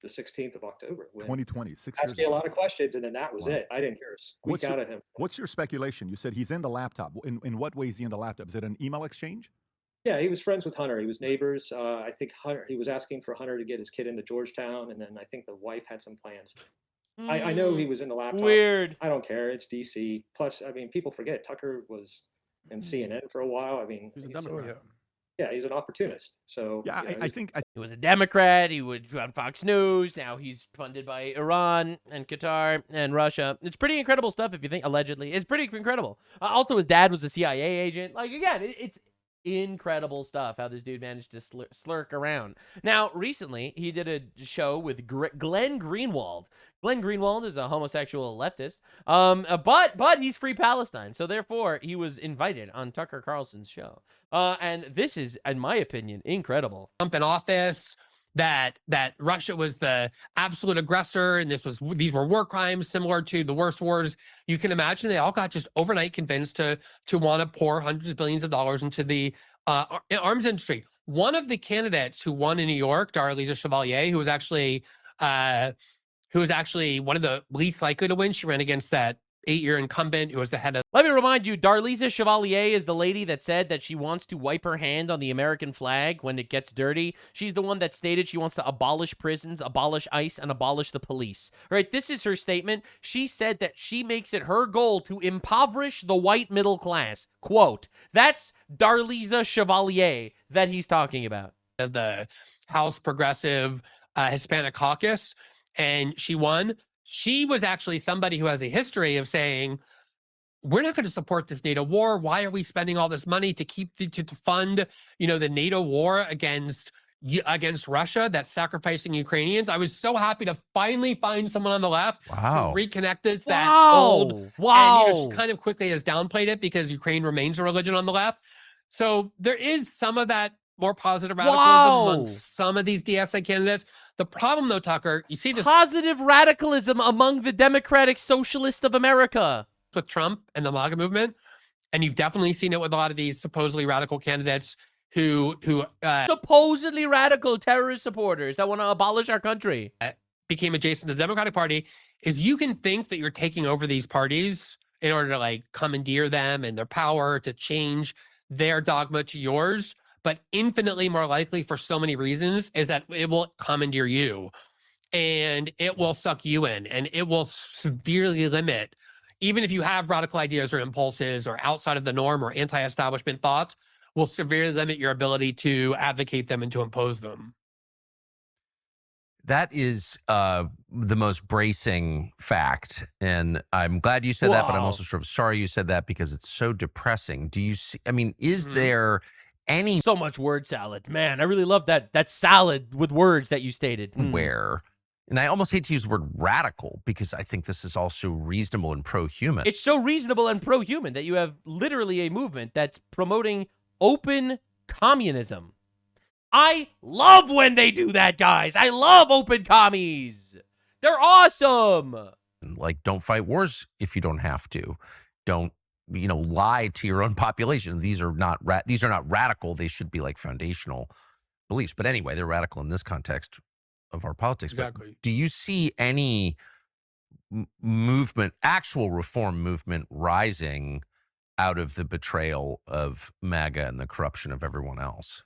16th of October. 2020, 6 years asked me a lot of questions, and then that was it. I didn't hear a squeak out of him. What's your speculation? You said he's in the laptop. In what way is he in the laptop? Is it an email exchange? Yeah, he was friends with Hunter. He was neighbors. I think he was asking for Hunter to get his kid into Georgetown, and then I think the wife had some plans. I know he was in the laptop. Weird. I don't care. It's DC. Plus, I mean, people forget Tucker was in CNN for a while. I mean, He's a Democrat. yeah, he's an opportunist. So Yeah, you know, I think he was a Democrat. He was on Fox News. Now he's funded by Iran and Qatar and Russia. It's pretty incredible stuff if you think, allegedly. It's pretty incredible. Also, his dad was a CIA agent. Like, again, it's incredible stuff how this dude managed to slurk around. Now, recently, he did a show with Glenn Greenwald. Glenn Greenwald is a homosexual leftist, but he's free Palestine, so therefore he was invited on Tucker Carlson's show. And this is, in my opinion, incredible. Trump in office, that Russia was the absolute aggressor, and these were war crimes similar to the worst wars you can imagine. They all got just overnight convinced to want to pour hundreds of billions of dollars into the arms industry. One of the candidates who won in New York, Darlisa Chevalier, who was actually one of the least likely to win. She ran against that 8-year incumbent who was the head of. Let me remind you, Darlisa Chevalier is the lady that said that she wants to wipe her hand on the American flag when it gets dirty. She's the one that stated she wants to abolish prisons, abolish ICE, and abolish the police. All right, this is her statement. She said that she makes it her goal to impoverish the white middle class. Quote, that's Darlisa Chevalier that he's talking about. The House Progressive Hispanic Caucus, and she won. She was actually somebody who has a history of saying, we're not going to support this NATO war. Why are we spending all this money to fund, the NATO war against Russia that's sacrificing Ukrainians? I was so happy to finally find someone on the left who reconnected to that old. And she kind of quickly has downplayed it because Ukraine remains a religion on the left. So there is some of that more positive radicalism amongst some of these DSA candidates. The problem, though, Tucker, you see this positive radicalism among the Democratic Socialists of America with Trump and the MAGA movement, and you've definitely seen it with a lot of these supposedly radical candidates who supposedly radical terrorist supporters that want to abolish our country became adjacent to the Democratic Party. Is you can think that you're taking over these parties in order to commandeer them and their power to change their dogma to yours. But infinitely more likely for so many reasons is that it will commandeer you and it will suck you in, and it will severely limit, even if you have radical ideas or impulses or outside of the norm or anti-establishment thoughts, will severely limit your ability to advocate them and to impose them. That is the most bracing fact. And I'm glad you said that, but I'm also sort of sorry you said that because it's so depressing. Do you see, is there any so much word salad, man? I really love that salad with words that you stated. Where, and I almost hate to use the word radical because I think this is also reasonable and pro-human. It's so reasonable and pro-human that you have literally a movement that's promoting open communism. I love when they do that, guys. I love open commies. They're awesome. Don't fight wars if you don't have to. Don't lie to your own population. These are not radical. They should be foundational beliefs. But anyway, they're radical in this context of our politics. Exactly. But do you see any movement, actual reform movement, rising out of the betrayal of MAGA and the corruption of everyone else?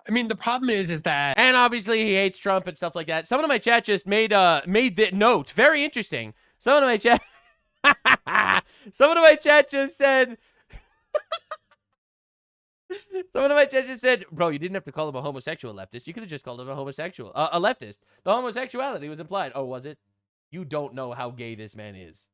The problem is that, and obviously he hates Trump and stuff like that. Someone in my chat just made the note very interesting. Someone in my chat. Someone in my chat just said, bro, you didn't have to call him a homosexual leftist. You could have just called him a homosexual, a leftist. The homosexuality was implied. Oh, was it? You don't know how gay this man is.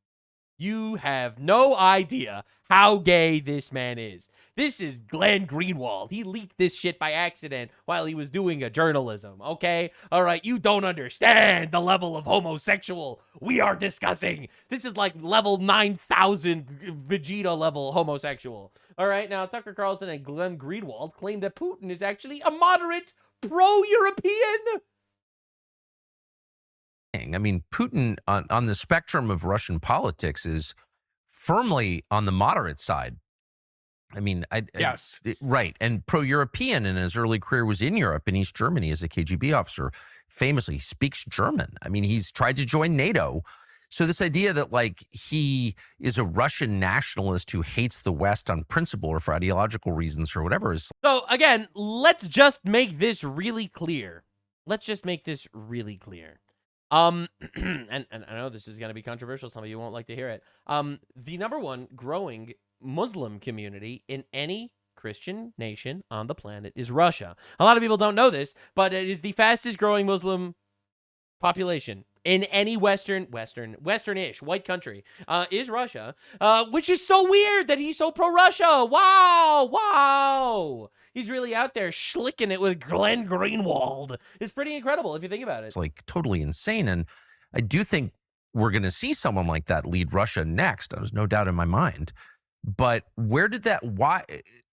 You have no idea how gay this man is. This is Glenn Greenwald. He leaked this shit by accident while he was doing a journalism, okay? All right, you don't understand the level of homosexual we are discussing. This is like level 9,000 Vegeta level homosexual. All right, now Tucker Carlson and Glenn Greenwald claim that Putin is actually a moderate pro-European. Putin on the spectrum of Russian politics is firmly on the moderate side. Yes. Right. And pro-European in his early career was in Europe, in East Germany as a KGB officer. Famously, he speaks German. He's tried to join NATO. So this idea that he is a Russian nationalist who hates the West on principle or for ideological reasons or whatever is. So again, let's just make this really clear. And I know this is going to be controversial. Some of you won't like to hear it. The number one growing Muslim community in any Christian nation on the planet is Russia. A lot of people don't know this, but it is the fastest growing Muslim population in any Western-ish white country, is Russia, which is so weird that he's so pro-Russia. Wow. He's really out there schlicking it with Glenn Greenwald. It's pretty incredible if you think about it. It's like totally insane. And I do think we're going to see someone like that lead Russia next. There's no doubt in my mind. But why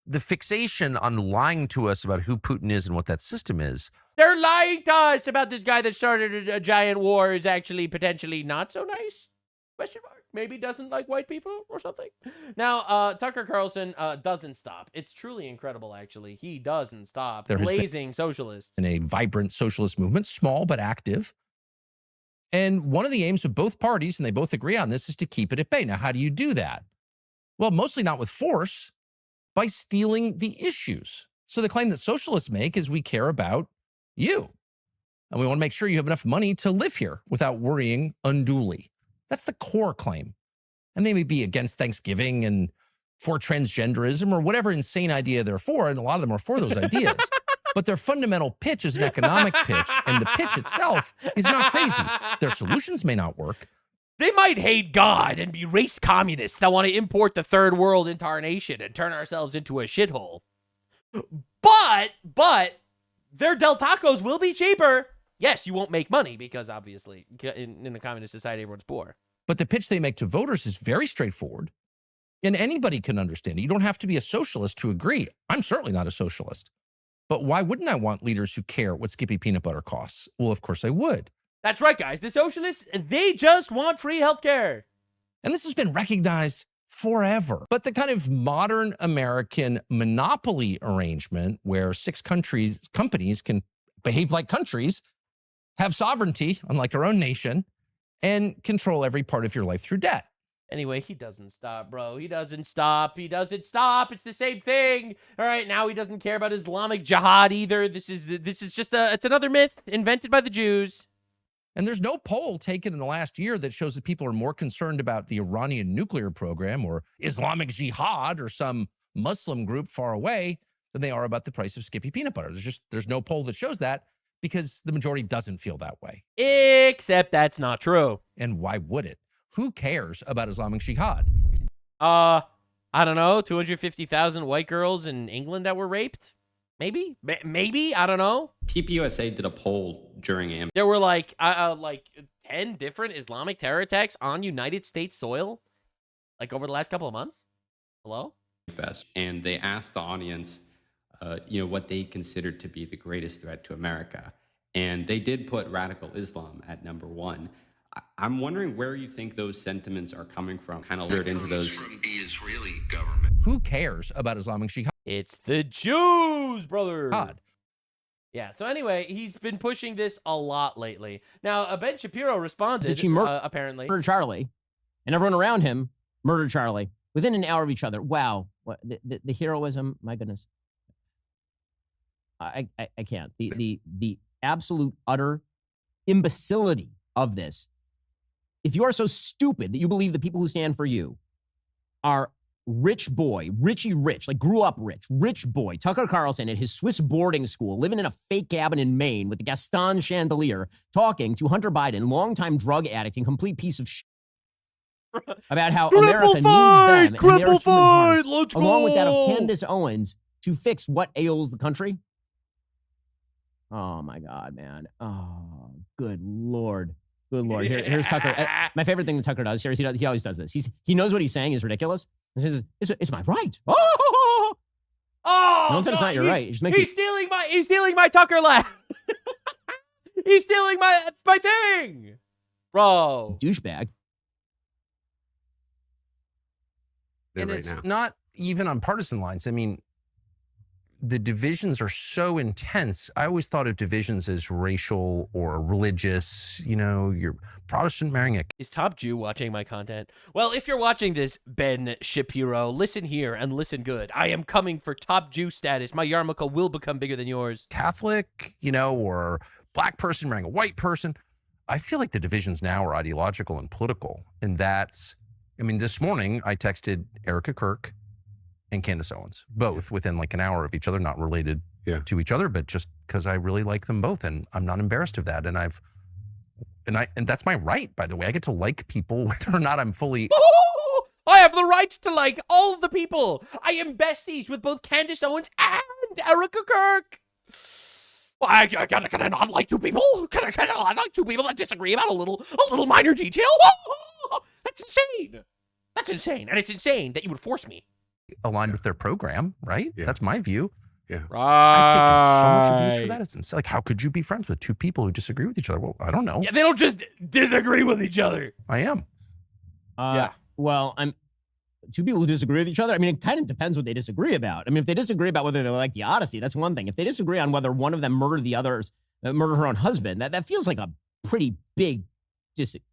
the fixation on lying to us about who Putin is and what that system is? They're lying to us about this guy that started a giant war is actually potentially not so nice? Question mark. Maybe doesn't like white people or something. Now, Tucker Carlson doesn't stop. It's truly incredible, actually. He doesn't stop. Blazing socialist. In a vibrant socialist movement, small but active. And one of the aims of both parties, and they both agree on this, is to keep it at bay. Now, how do you do that? Well, mostly not with force, by stealing the issues. So the claim that socialists make is we care about you. And we want to make sure you have enough money to live here without worrying unduly. That's the core claim. And they may be against Thanksgiving and for transgenderism or whatever insane idea they're for, and a lot of them are for those ideas. But their fundamental pitch is an economic pitch, and the pitch itself is not crazy. Their solutions may not work. They might hate God and be race communists that want to import the third world into our nation and turn ourselves into a shithole. But their Del Tacos will be cheaper. Yes, you won't make money because obviously in a communist society, everyone's poor. But the pitch they make to voters is very straightforward, and anybody can understand it. You don't have to be a socialist to agree. I'm certainly not a socialist. But why wouldn't I want leaders who care what Skippy peanut butter costs? Well, of course I would. That's right, guys. The socialists, they just want free healthcare. And this has been recognized forever. But the kind of modern American monopoly arrangement where 6 companies can behave like countries, have sovereignty, unlike our own nation, and control every part of your life through debt. Anyway, he doesn't stop, bro. He doesn't stop. It's the same thing. All right, now he doesn't care about Islamic jihad either. This is just it's another myth invented by the Jews. And there's no poll taken in the last year that shows that people are more concerned about the Iranian nuclear program or Islamic jihad or some Muslim group far away than they are about the price of Skippy peanut butter. There's no poll that shows that because the majority doesn't feel that way. Except that's not true. And why would it? Who cares about Islamic jihad? I don't know, 250,000 white girls in England that were raped? Maybe, I don't know. PPUSA did a poll during There were like 10 different Islamic terror attacks on United States soil, like over the last couple of months. Hello? Fest, and they asked the audience, what they considered to be the greatest threat to America. And they did put radical Islam at number 1. I'm wondering where you think those sentiments are coming from, kind of lured into those. From the Israeli government. Who cares about Islamic jihad? It's the Jews, brother. God. Yeah, so anyway, he's been pushing this a lot lately. Now, Ben Shapiro responded, that she apparently. Murdered Charlie, and everyone around him murdered Charlie within an hour of each other. Wow. What, the heroism, my goodness. I can't. The absolute, utter imbecility of this. If you are so stupid that you believe the people who stand for you are rich boy, Richie Rich, like grew up rich boy, Tucker Carlson at his Swiss boarding school, living in a fake cabin in Maine with the Gaston chandelier, talking to Hunter Biden, longtime drug addict and complete piece of shit, about how America needs them and their human hearts, along with that of Candace Owens, to fix what ails the country. Oh my God, man. Oh, good Lord. Good Lord. Here's Tucker. My favorite thing that Tucker does here is he always does this. He knows what he's saying is ridiculous. He says, it's my right. Oh! No one said it's not your right. It just makes he's stealing my Tucker laugh. He's stealing my thing. Bro. Douchebag. And it's not even on partisan lines. I mean, the divisions are so intense. I always thought of divisions as racial or religious, you're Protestant marrying a... Is Top Jew watching my content? Well, if you're watching this, Ben Shapiro, listen here and listen good. I am coming for Top Jew status. My yarmulke will become bigger than yours. Catholic, or black person marrying a white person. I feel like the divisions now are ideological and political. And this morning I texted Erica Kirk and Candace Owens, both within like an hour of each other, not related to each other, but just because I really like them both, and I'm not embarrassed of that. And that's my right, by the way. I get to like people whether or not I'm fully. I have the right to like all of the people. I am besties with both Candace Owens and Erica Kirk. Well, can I not like two people? Can I not like two people that disagree about a little minor detail? That's insane. That's insane. And it's insane that you would force me. Aligned with their program, right? Yeah. That's my view. Yeah. I've taken so much abuse for that. It's insane. Like, how could you be friends with two people who disagree with each other? Well, I don't know. Yeah, they don't just disagree with each other. I am. Well, I'm two people who disagree with each other. I mean, it kind of depends what they disagree about. I mean, if they disagree about whether they like the Odyssey, that's one thing. If they disagree on whether one of them murdered the others, murdered her own husband, that feels like a pretty big disagree.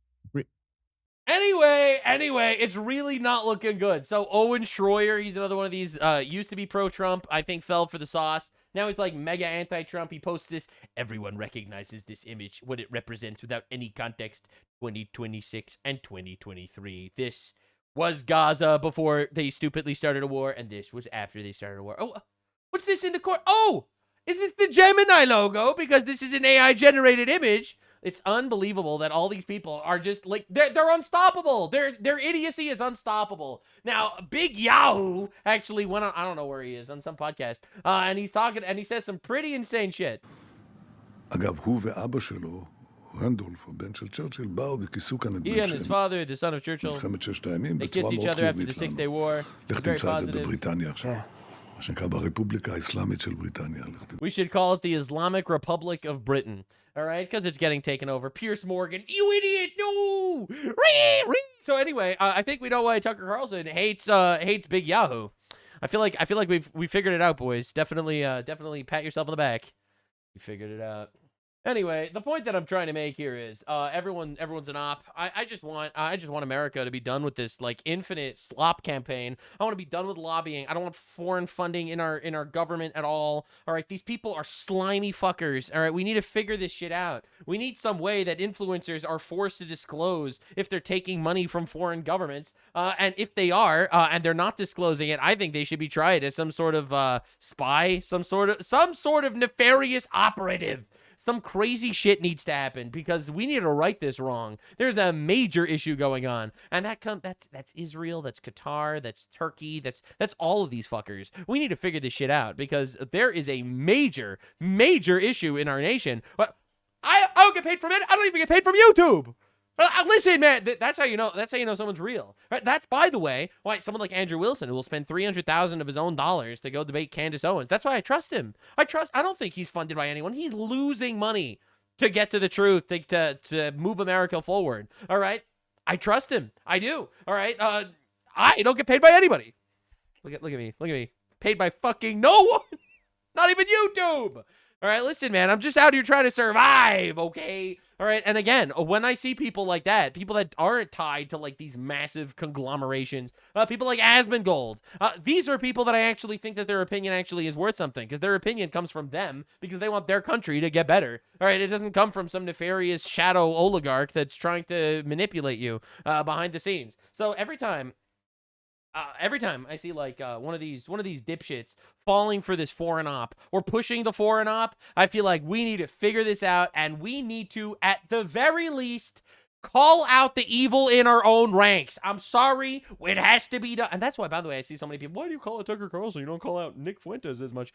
Anyway, it's really not looking good. So Owen Schroyer, he's another one of these, used to be pro-Trump, I think fell for the sauce. Now he's like mega anti-Trump. He posts this. Everyone recognizes this image, what it represents without any context. 2026 and 2023. This was Gaza before they stupidly started a war, and this was after they started a war. Oh, what's this in the court? Oh, is this the Gemini logo? Because this is an AI-generated image. It's unbelievable that all these people are just like they're unstoppable. Their idiocy is unstoppable. Now, Big Yahoo actually went on, I don't know where he is, on some podcast, and he's talking and he says some pretty insane shit. אגב, הוא ואבא שלו, רנדולף, הבן של צ'רצ'יל, באו וכיסו כאן את He and his father, the son of Churchill, מלחמת ששת הימים, they בצורה kissed each מאוד other after the חיובית Six-Day לנו. War. לך Very תמצא את זה positive. בבריטניה עכשיו. מה שנקרא ברפובליקה האסלאמית של בריטניה. We should call it the Islamic Republic of Britain. All right, because it's getting taken over. Pierce Morgan, you idiot! No. So anyway, I think we know why Tucker Carlson hates Big Yahoo. I feel like we figured it out, boys. Definitely pat yourself on the back. You figured it out. Anyway, the point that I'm trying to make here is everyone's an op. I just want America to be done with this like infinite slop campaign. I want to be done with lobbying. I don't want foreign funding in our government at all. All right, these people are slimy fuckers. All right, we need to figure this shit out. We need some way that influencers are forced to disclose if they're taking money from foreign governments. And if they are, and they're not disclosing it, I think they should be tried as some sort of spy, some sort of nefarious operative. Some crazy shit needs to happen because we need to right this wrong. There's a major issue going on, and that's Israel, that's Qatar, that's Turkey, that's all of these fuckers. We need to figure this shit out because there is a major issue in our nation. But I don't get paid from it. I don't even get paid from YouTube. Listen, man, that's how you know someone's real. Right? That's, by the way, why someone like Andrew Wilson, who will spend $300,000 of his own dollars to go debate Candace Owens. That's why I trust him. I don't think he's funded by anyone. He's losing money to get to the truth, to move America forward. All right, I trust him. I do. All right, I don't get paid by anybody. Look at me, paid by fucking no one, not even YouTube. All right, listen, man, I'm just out here trying to survive, okay? All right, and again, when I see people like that, people that aren't tied to, like, these massive conglomerations, people like Asmongold, these are people that I actually think that their opinion actually is worth something, because their opinion comes from them, because they want their country to get better. All right, it doesn't come from some nefarious shadow oligarch that's trying to manipulate you behind the scenes. So every time I see like one of these dipshits falling for this foreign op or pushing the foreign op, I feel like we need to figure this out, and we need to, at the very least, call out the evil in our own ranks. I'm sorry, it has to be done. And that's why, by the way, I see so many people, why do you call out Tucker Carlson? You don't call out Nick Fuentes as much.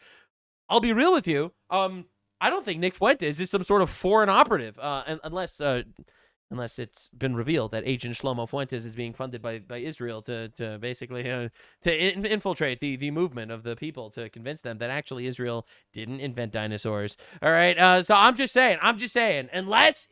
I'll be real with you. I don't think Nick Fuentes is some sort of foreign operative, unless it's been revealed that Agent Shlomo Fuentes is being funded by Israel to basically infiltrate the movement of the people, to convince them that actually Israel didn't invent dinosaurs. All right, so I'm just saying, unless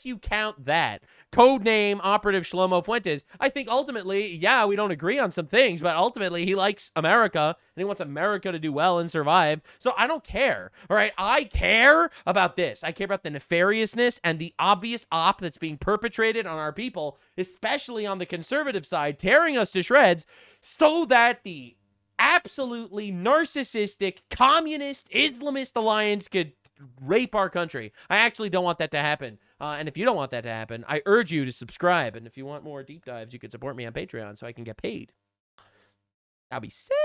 you count that codename operative Shlomo Fuentes, I think ultimately, yeah, we don't agree on some things, but ultimately he likes America and he wants America to do well and survive. So I don't care. All right, I care about this. I care about the nefariousness and the obvious op that's being perpetrated on our people, especially on the conservative side, tearing us to shreds, so that the absolutely narcissistic communist Islamist alliance could rape our country. I actually don't want that to happen. And if you don't want that to happen, I urge you to subscribe. And if you want more deep dives, you can support me on Patreon so I can get paid. That'll be sick.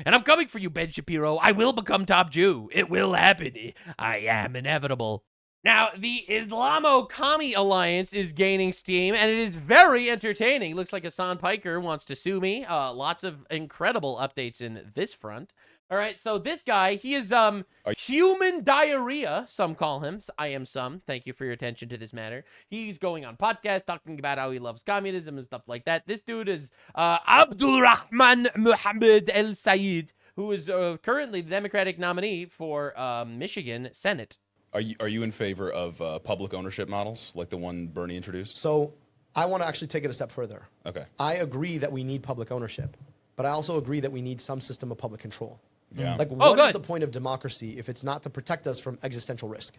And I'm coming for you, Ben Shapiro. I will become top Jew. It will happen. I am inevitable. Now, the Islamo-Commie Alliance is gaining steam, and it is very entertaining. Looks like Hassan Piker wants to sue me. Lots of incredible updates in this front. All right, so this guy, he is human diarrhea, some call him. I am some. Thank you for your attention to this matter. He's going on podcasts talking about how he loves communism and stuff like that. This dude is Abdul Rahman Mohammed El Sayed, who is currently the Democratic nominee for Michigan Senate. Are you in favor of public ownership models like the one Bernie introduced? So I want to actually take it a step further. Okay. I agree that we need public ownership, but I also agree that we need some system of public control. Yeah. Like, what is the point of democracy if it's not to protect us from existential risk?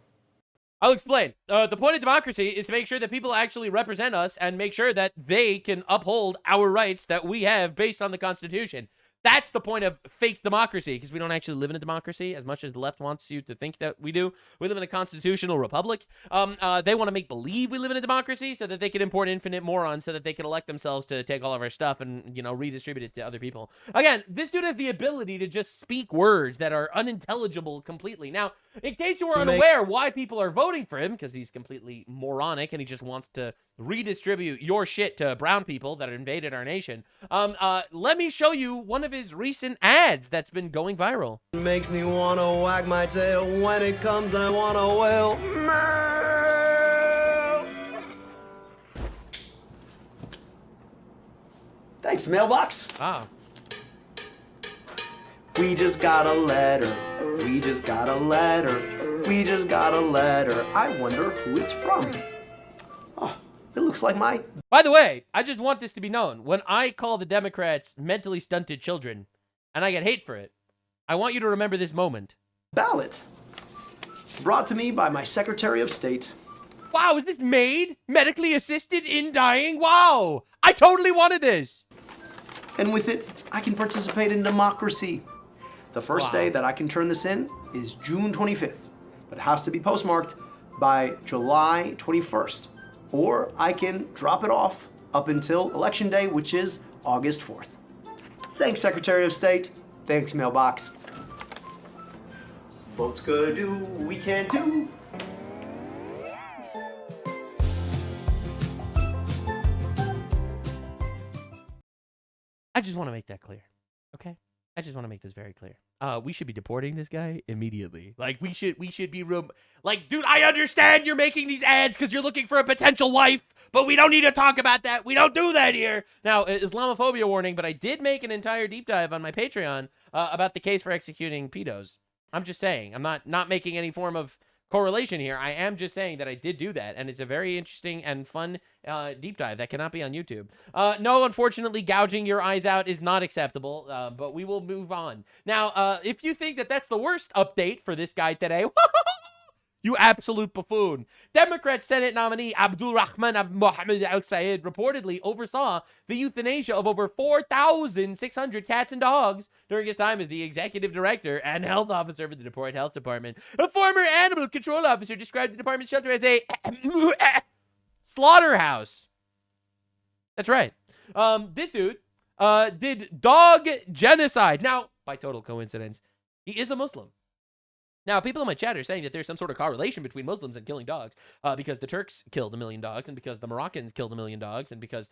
I'll explain. The point of democracy is to make sure that people actually represent us and make sure that they can uphold our rights that we have based on the Constitution. That's the point of fake democracy, because we don't actually live in a democracy as much as the left wants you to think that we do. We live in a constitutional republic. They want to make believe we live in a democracy so that they can import infinite morons so that they can elect themselves to take all of our stuff and, you know, redistribute it to other people. Again, this dude has the ability to just speak words that are unintelligible completely. Now, in case you were unaware why people are voting for him, because he's completely moronic and he just wants to redistribute your shit to brown people that invaded our nation, let me show you one of his recent ads that's been going viral. Makes me wanna wag my tail. When it comes, I wanna wail. Thanks, mailbox. Ah. We just got a letter. We just got a letter. We just got a letter. I wonder who it's from. Oh, it looks like my... By the way, I just want this to be known. When I call the Democrats mentally stunted children, and I get hate for it, I want you to remember this moment. Ballot. Brought to me by my Secretary of State. Wow, is this made? Medically assisted in dying? Wow! I totally wanted this! And with it, I can participate in democracy. The first day that I can turn this in is June 25th, but it has to be postmarked by July 21st. Or I can drop it off up until Election Day, which is August 4th. Thanks, Secretary of State. Thanks, mailbox. Votes gonna do, we can too. I just want to make that clear, okay? I just want to make this very clear. We should be deporting this guy immediately. Like, we should be like, dude, I understand you're making these ads because you're looking for a potential wife, but we don't need to talk about that. We don't do that here. Now, Islamophobia warning, but I did make an entire deep dive on my Patreon about the case for executing pedos. I'm just saying. I'm not making any form of correlation here. I am just saying that I did do that, and it's a very interesting and fun deep dive that cannot be on YouTube. No, unfortunately, gouging your eyes out is not acceptable, but we will move on. Now, if you think that that's the worst update for this guy today, you absolute buffoon. Democrat Senate nominee Abdul Rahman Mohammed Al Sayed reportedly oversaw the euthanasia of over 4,600 cats and dogs during his time as the executive director and health officer for the Detroit Health Department. A former animal control officer described the department's shelter as a slaughterhouse. That's right. This dude did dog genocide. Now, by total coincidence, he is a Muslim. Now, people in my chat are saying that there's some sort of correlation between Muslims and killing dogs because the Turks killed 1 million dogs and because the Moroccans killed 1 million dogs and because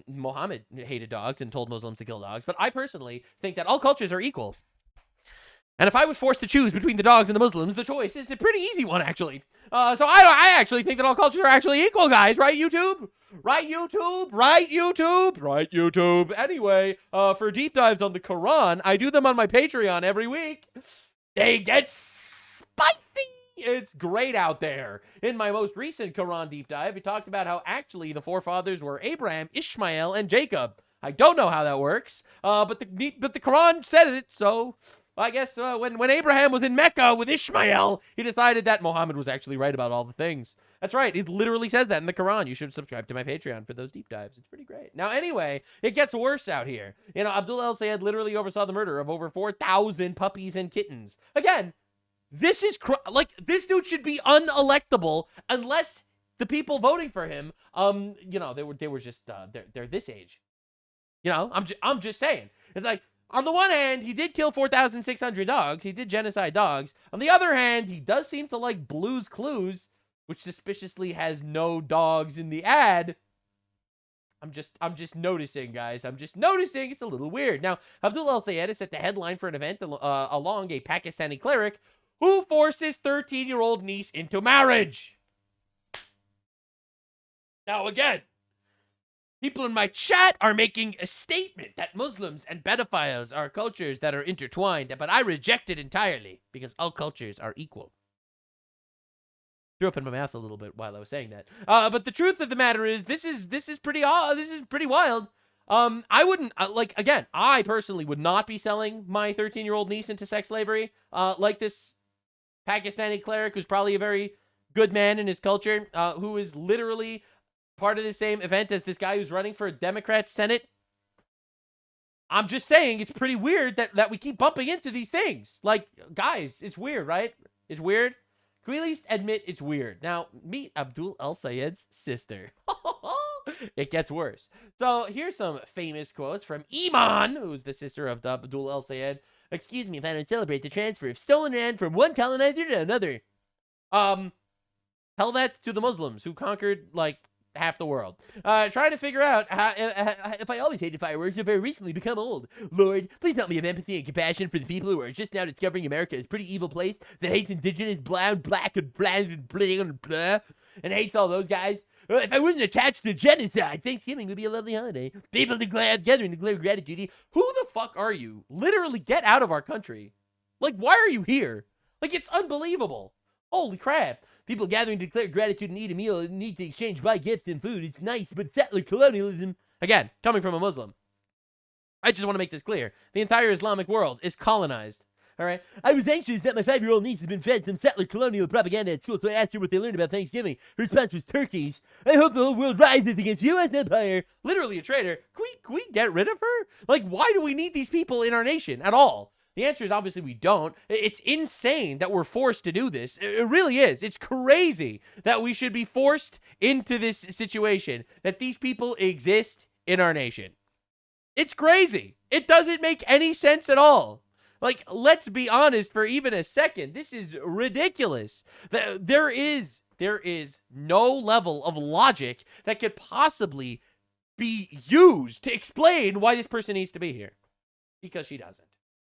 Muhammad hated dogs and told Muslims to kill dogs. But I personally think that all cultures are equal. And if I was forced to choose between the dogs and the Muslims, the choice is a pretty easy one, actually. So I actually think that all cultures are actually equal, guys. Right, YouTube? Right, YouTube? Right, YouTube? Right, YouTube? Anyway, for deep dives on the Quran, I do them on my Patreon every week. They get spicy. It's great out there. In my most recent Quran deep dive, we talked about how actually the forefathers were Abraham, Ishmael, and Jacob. I don't know how that works, but the Quran said it, so I guess when Abraham was in Mecca with Ishmael, he decided that Muhammad was actually right about all the things. That's right. It literally says that in the Quran. You should subscribe to my Patreon for those deep dives. It's pretty great. Now, anyway, it gets worse out here. You know, Abdul El Sayed literally oversaw the murder of over 4,000 puppies and kittens. Again, this is like, this dude should be unelectable unless the people voting for him, you know, they were just they're this age. You know, I'm just saying. It's like On the one hand, he did kill 4,600 dogs. He did genocide dogs. On the other hand, he does seem to like Blue's Clues, which suspiciously has no dogs in the ad. I'm just noticing, guys. I'm just noticing. It's a little weird. Now, Abdul El-Sayed is set the headline for an event along a Pakistani cleric who forced his 13-year-old niece into marriage. Now, again, people in my chat are making a statement that Muslims and pedophiles are cultures that are intertwined, but I reject it entirely because all cultures are equal. Threw up in my mouth a little bit while I was saying that. But the truth of the matter is, this is pretty wild. I wouldn't again. I personally would not be selling my 13-year-old niece into sex slavery. Like this Pakistani cleric, who's probably a very good man in his culture, who is literally part of the same event as this guy who's running for a Democrat Senate. I'm just saying it's pretty weird that we keep bumping into these things. Like, guys, it's weird, right? It's weird. Can we at least admit it's weird? Now, meet Abdul El-Sayed's sister. It gets worse. So here's some famous quotes from Iman, who's the sister of Abdul El-Sayed. Excuse me if I don't celebrate the transfer of stolen land from one colonizer to another. Tell that to the Muslims who conquered, like, half the world. Trying to figure out how, if I always hated fireworks, if I recently become old. Lord, please help me have empathy and compassion for the people who are just now discovering America as a pretty evil place that hates indigenous, brown, black, and blah, and blah, and blah, and hates all those guys. If I wasn't attached to genocide, Thanksgiving would be a lovely holiday. People declare together and declare gratitude. Who the fuck are you? Literally get out of our country. Like, why are you here? Like, it's unbelievable. Holy crap. People gathering to declare gratitude and eat a meal and need to exchange buy gifts and food. It's nice, but settler colonialism, again, coming from a Muslim. I just want to make this clear. The entire Islamic world is colonized. All right? I was anxious that my 5-year-old niece had been fed some settler colonial propaganda at school, so I asked her what they learned about Thanksgiving. Her response was turkeys. I hope the whole world rises against U.S. empire. Literally a traitor. Can we get rid of her? Like, why do we need these people in our nation at all? The answer is obviously we don't. It's insane that we're forced to do this. It really is. It's crazy that we should be forced into this situation, that these people exist in our nation. It's crazy. It doesn't make any sense at all. Like, let's be honest for even a second. This is ridiculous. There is no level of logic that could possibly be used to explain why this person needs to be here. Because she doesn't.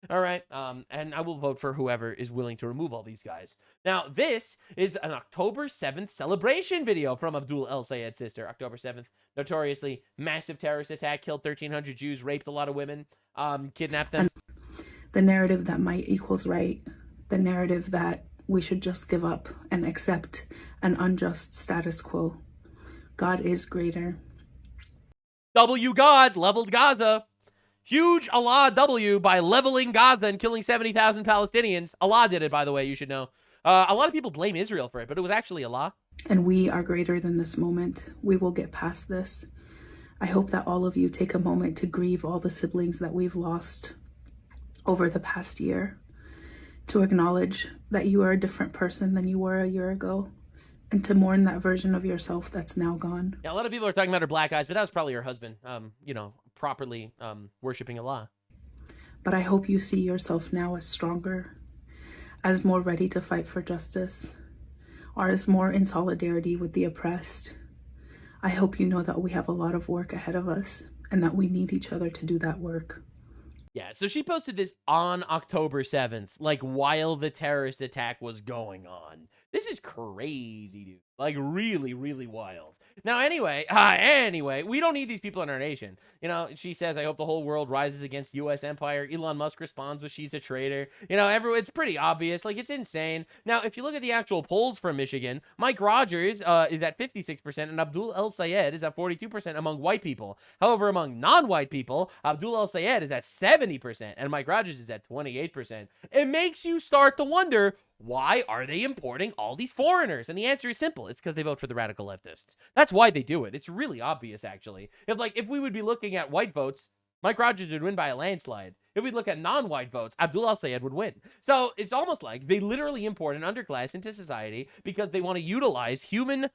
All right, and I will vote for whoever is willing to remove all these guys. Now, this is an October 7th celebration video from Abdul El-Sayed's sister. October 7th, notoriously massive terrorist attack, killed 1,300 Jews, raped a lot of women, kidnapped them. The narrative that might equals right, the narrative that we should just give up and accept an unjust status quo. God is greater. W God leveled Gaza. Huge Allah W by leveling Gaza and killing 70,000 Palestinians. Allah did it, by the way, you should know. A lot of people blame Israel for it, but it was actually Allah. And we are greater than this moment. We will get past this. I hope that all of you take a moment to grieve all the siblings that we've lost over the past year, to acknowledge that you are a different person than you were a year ago, and to mourn that version of yourself that's now gone. Yeah, a lot of people are talking about her black eyes, but that was probably her husband, properly worshiping Allah. But I hope you see yourself now as stronger, as more ready to fight for justice, or as more in solidarity with the oppressed. I hope you know that we have a lot of work ahead of us, and that we need each other to do that work. Yeah, so she posted this on October 7th, like while the terrorist attack was going on. This is crazy, dude. Like, really, really wild. Now, anyway, we don't need these people in our nation. She says, I hope the whole world rises against U.S. empire. Elon Musk responds with, she's a traitor. It's pretty obvious. Like, it's insane. Now, if you look at the actual polls from Michigan, Mike Rogers is at 56%, and Abdul El-Sayed is at 42% among white people. However, among non-white people, Abdul El-Sayed is at 70%, and Mike Rogers is at 28%. It makes you start to wonder, why are they importing all these foreigners? And the answer is simple. It's because they vote for the radical leftists. That's why they do it. It's really obvious, actually. If we would be looking at white votes, Mike Rogers would win by a landslide. If we look at non-white votes, Abdul El-Sayed would win. So it's almost like they literally import an underclass into society because they want to utilize human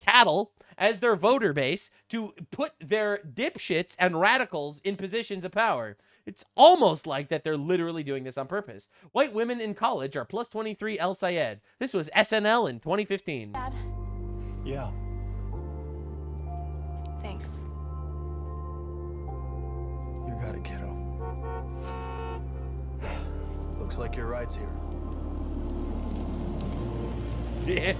cattle as their voter base to put their dipshits and radicals in positions of power. It's almost like that they're literally doing this on purpose. White women in college are plus 23 El Sayed. This was SNL in 2015. Dad, Yeah. thanks. You got it, kiddo. Looks like your ride's here. Yeah.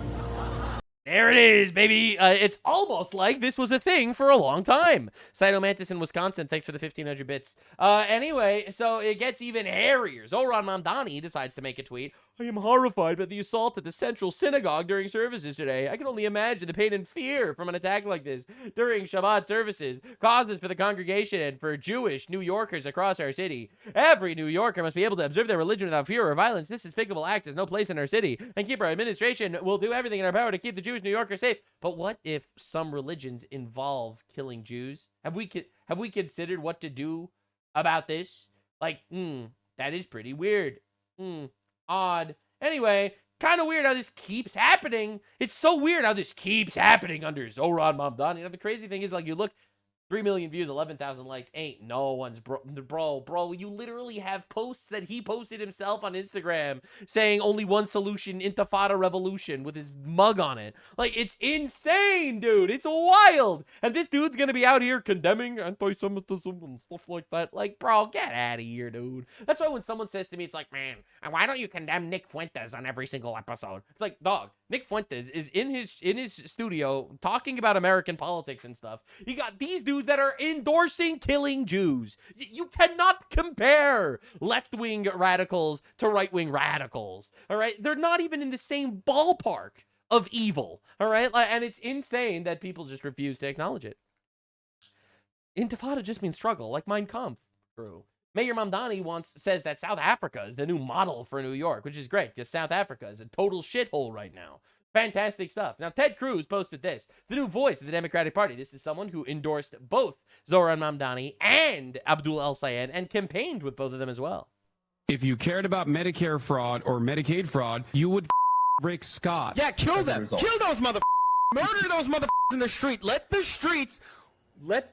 There it is, baby. It's almost like this was a thing for a long time. Cytomantis in Wisconsin, thanks for the 1,500 bits. Anyway, so it gets even hairier. Zoran Mamdani decides to make a tweet. I am horrified by the assault at the Central Synagogue during services today. I can only imagine the pain and fear from an attack like this during Shabbat services, causes for the congregation and for Jewish New Yorkers across our city. Every New Yorker must be able to observe their religion without fear or violence. This despicable act has no place in our city, and keep our administration will do everything in our power to keep the Jewish New Yorkers safe. But what if some religions involve killing Jews? Have we considered what to do about this? Like, that is pretty weird. Odd. Anyway, kind of weird how this keeps happening. It's so weird how this keeps happening under Zoran Mamdani. You know, the crazy thing is, like, you look, 3 million views, 11,000 likes. Ain't no one's bro. You literally have posts that he posted himself on Instagram saying only one solution, Intifada revolution, with his mug on it. Like, it's insane, dude. It's wild. And this dude's gonna be out here condemning anti-Semitism and stuff like that. Like, bro, get out of here, dude. That's why when someone says to me, it's like, man, why don't you condemn Nick Fuentes on every single episode? It's like, dog, Nick Fuentes is in his studio talking about American politics and stuff. You got these dudes that are endorsing killing Jews. You cannot compare left-wing radicals to right-wing radicals, all right? They're not even in the same ballpark of evil, all right? And it's insane that people just refuse to acknowledge it. Intifada just means struggle, like Mein Kampf. True. Mayor Mamdani says that South Africa is the new model for New York, which is great, because South Africa is a total shithole right now. Fantastic stuff. Now, Ted Cruz posted this. The new voice of the Democratic Party. This is someone who endorsed both Zoran Mamdani and Abdul El Sayed and campaigned with both of them as well. If you cared about Medicare fraud or Medicaid fraud, you would Rick Scott. Yeah, kill them. Kill those motherfuckers. Murder those motherfuckers in the street. Let the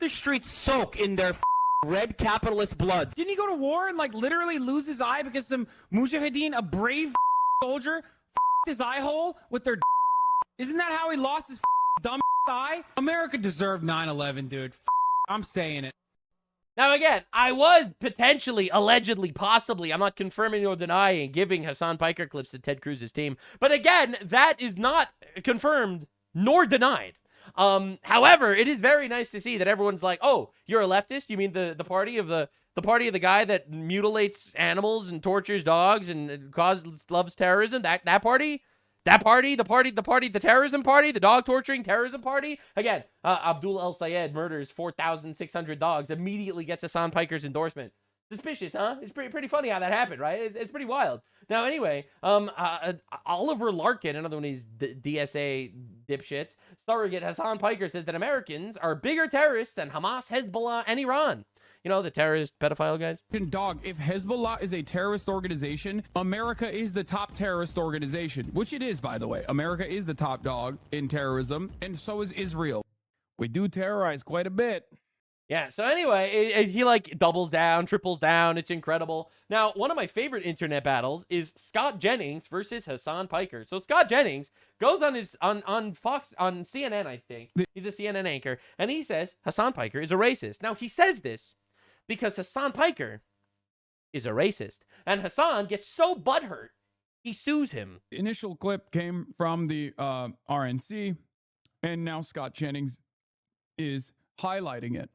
streets soak in their red capitalist blood. Didn't he go to war and like literally lose his eye because some mujahideen, a brave soldier, his eye hole with their? Isn't that how he lost his dumb eye? America deserved 9/11, dude. I'm saying it. Now, again, I was potentially, allegedly, possibly, I'm not confirming or denying, giving Hassan Piker clips to Ted Cruz's team. But again, that is not confirmed nor denied. However, it is very nice to see that everyone's like, oh, you're a leftist? You mean the party of the party of the guy that mutilates animals and tortures dogs and loves terrorism? That party? The terrorism party, the dog torturing terrorism party. Again, Abdul El Sayed murders 4,600 dogs, immediately gets Hassan Piker's endorsement. Suspicious, huh? It's pretty funny how that happened, right? It's pretty wild. Now, anyway, Oliver Larkin, another one of these DSA dipshits, surrogate Hassan Piker says that Americans are bigger terrorists than Hamas, Hezbollah, and Iran. You know, the terrorist pedophile guys? Dog, if Hezbollah is a terrorist organization, America is the top terrorist organization, which it is, by the way. America is the top dog in terrorism, and so is Israel. We do terrorize quite a bit. Yeah, so anyway, he like doubles down, triples down. It's incredible. Now, one of my favorite internet battles is Scott Jennings versus Hassan Piker. So Scott Jennings goes on Fox, on CNN, I think. He's a CNN anchor, and he says Hassan Piker is a racist. Now, he says this because Hassan Piker is a racist. And Hassan gets so butthurt, he sues him. The initial clip came from the RNC, and now Scott Jennings is highlighting it.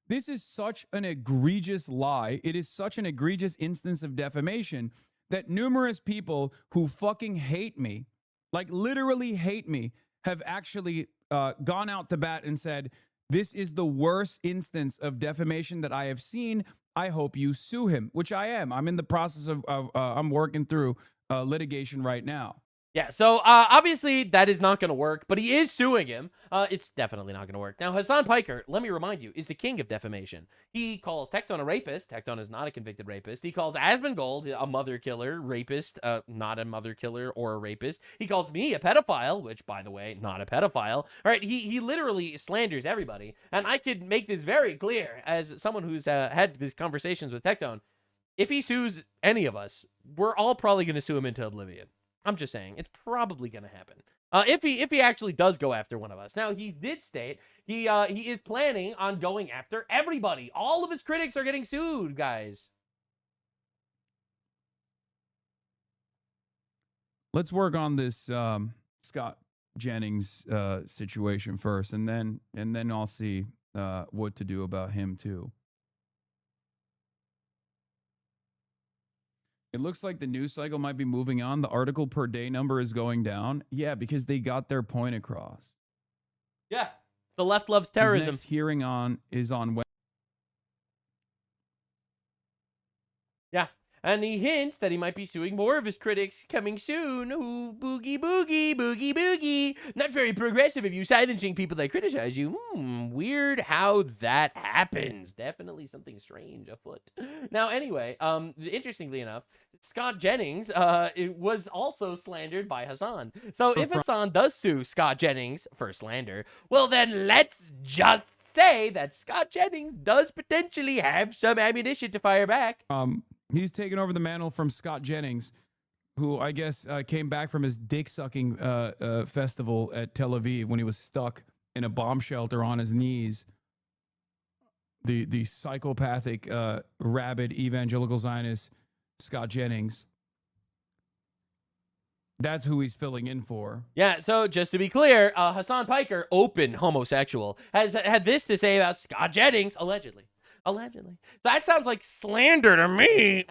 This is such an egregious lie. It is such an egregious instance of defamation that numerous people who fucking hate me, like literally hate me, have actually gone out to bat and said, this is the worst instance of defamation that I have seen. I hope you sue him, which I am. I'm in the process of I'm working through litigation right now. Yeah, so obviously that is not going to work, but he is suing him. It's definitely not going to work. Now, Hassan Piker, let me remind you, is the king of defamation. He calls Tecton a rapist. Tecton is not a convicted rapist. He calls Asmongold a mother killer, rapist, not a mother killer or a rapist. He calls me a pedophile, which, by the way, not a pedophile. All right, he literally slanders everybody. And I could make this very clear as someone who's had these conversations with Tecton. If he sues any of us, we're all probably going to sue him into oblivion. I'm just saying, it's probably going to happen. If he actually does go after one of us. Now, he did state he is planning on going after everybody. All of his critics are getting sued, guys. Let's work on this Scott Jennings situation first, and then I'll see what to do about him too. It looks like the news cycle might be moving on. The article per day number is going down. Yeah, because they got their point across. Yeah, the left loves terrorism. His next hearing is on Wednesday. Yeah, and he hints that he might be suing more of his critics coming soon. Ooh, boogie, boogie, boogie, boogie. Not very progressive of you silencing people that criticize you. Weird how that happens. Definitely something strange afoot. Now, anyway, interestingly enough, Scott Jennings it was also slandered by Hassan. So if Hassan does sue Scott Jennings for slander, well, then let's just say that Scott Jennings does potentially have some ammunition to fire back. He's taken over the mantle from Scott Jennings, who I guess came back from his dick-sucking festival at Tel Aviv when he was stuck in a bomb shelter on his knees. The psychopathic, rabid evangelical Zionist Scott Jennings. That's who he's filling in for. Yeah, so just to be clear, Hassan Piker, open homosexual, has had this to say about Scott Jennings, allegedly. Allegedly. That sounds like slander to me.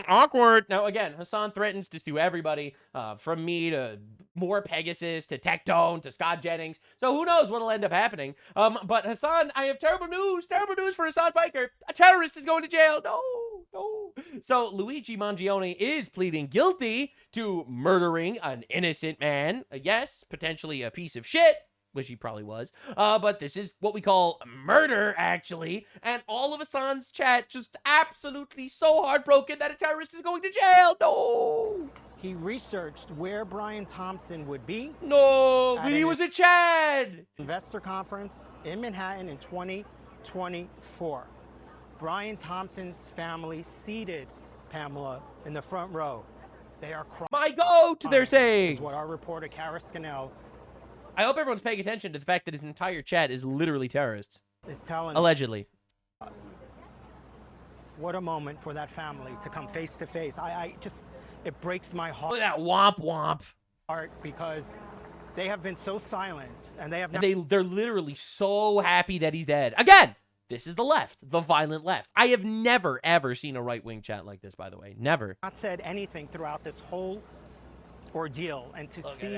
Awkward. Now, again, Hassan threatens to sue everybody, from me to more Pegasus to Tectone to Scott Jennings. So who knows what'll end up happening. But Hassan, I have terrible news for Hassan Piker. A terrorist is going to jail. No. So Luigi Mangione is pleading guilty to murdering an innocent man. Yes, potentially a piece of shit, which he probably was. But this is what we call murder, actually. And all of Hassan's chat just absolutely so heartbroken that a terrorist is going to jail. No. He researched where Brian Thompson would be. No, but he was a Chad. Investor conference in Manhattan in 2024. Brian Thompson's family seated Pamela in the front row. They are crying. My goat, they're saying. Is what our reporter Kara Scannell. I hope everyone's paying attention to the fact that his entire chat is literally terrorists. Is telling allegedly us. What a moment for that family to come face to face. I just, it breaks my heart. Look at that womp womp. Because they have been so silent and they have not. They're literally so happy that he's dead. Again, this is the left, the violent left. I have never, ever seen a right-wing chat like this, by the way. Never. Not said anything throughout this whole ordeal. And to see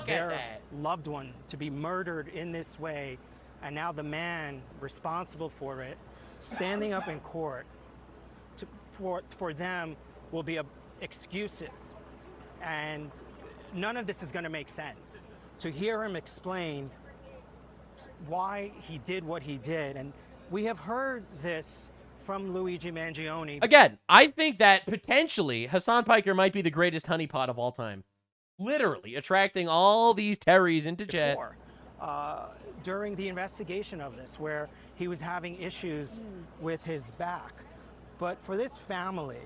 their loved one to be murdered in this way, and now the man responsible for it standing up in court for them will be excuses, and none of this is going to make sense. To hear him explain why he did what he did, and we have heard this from Luigi Mangione. Again, I think that potentially Hassan Piker might be the greatest honeypot of all time. Literally attracting all these terries into chat. During the investigation of this, where he was having issues with his back. But for this family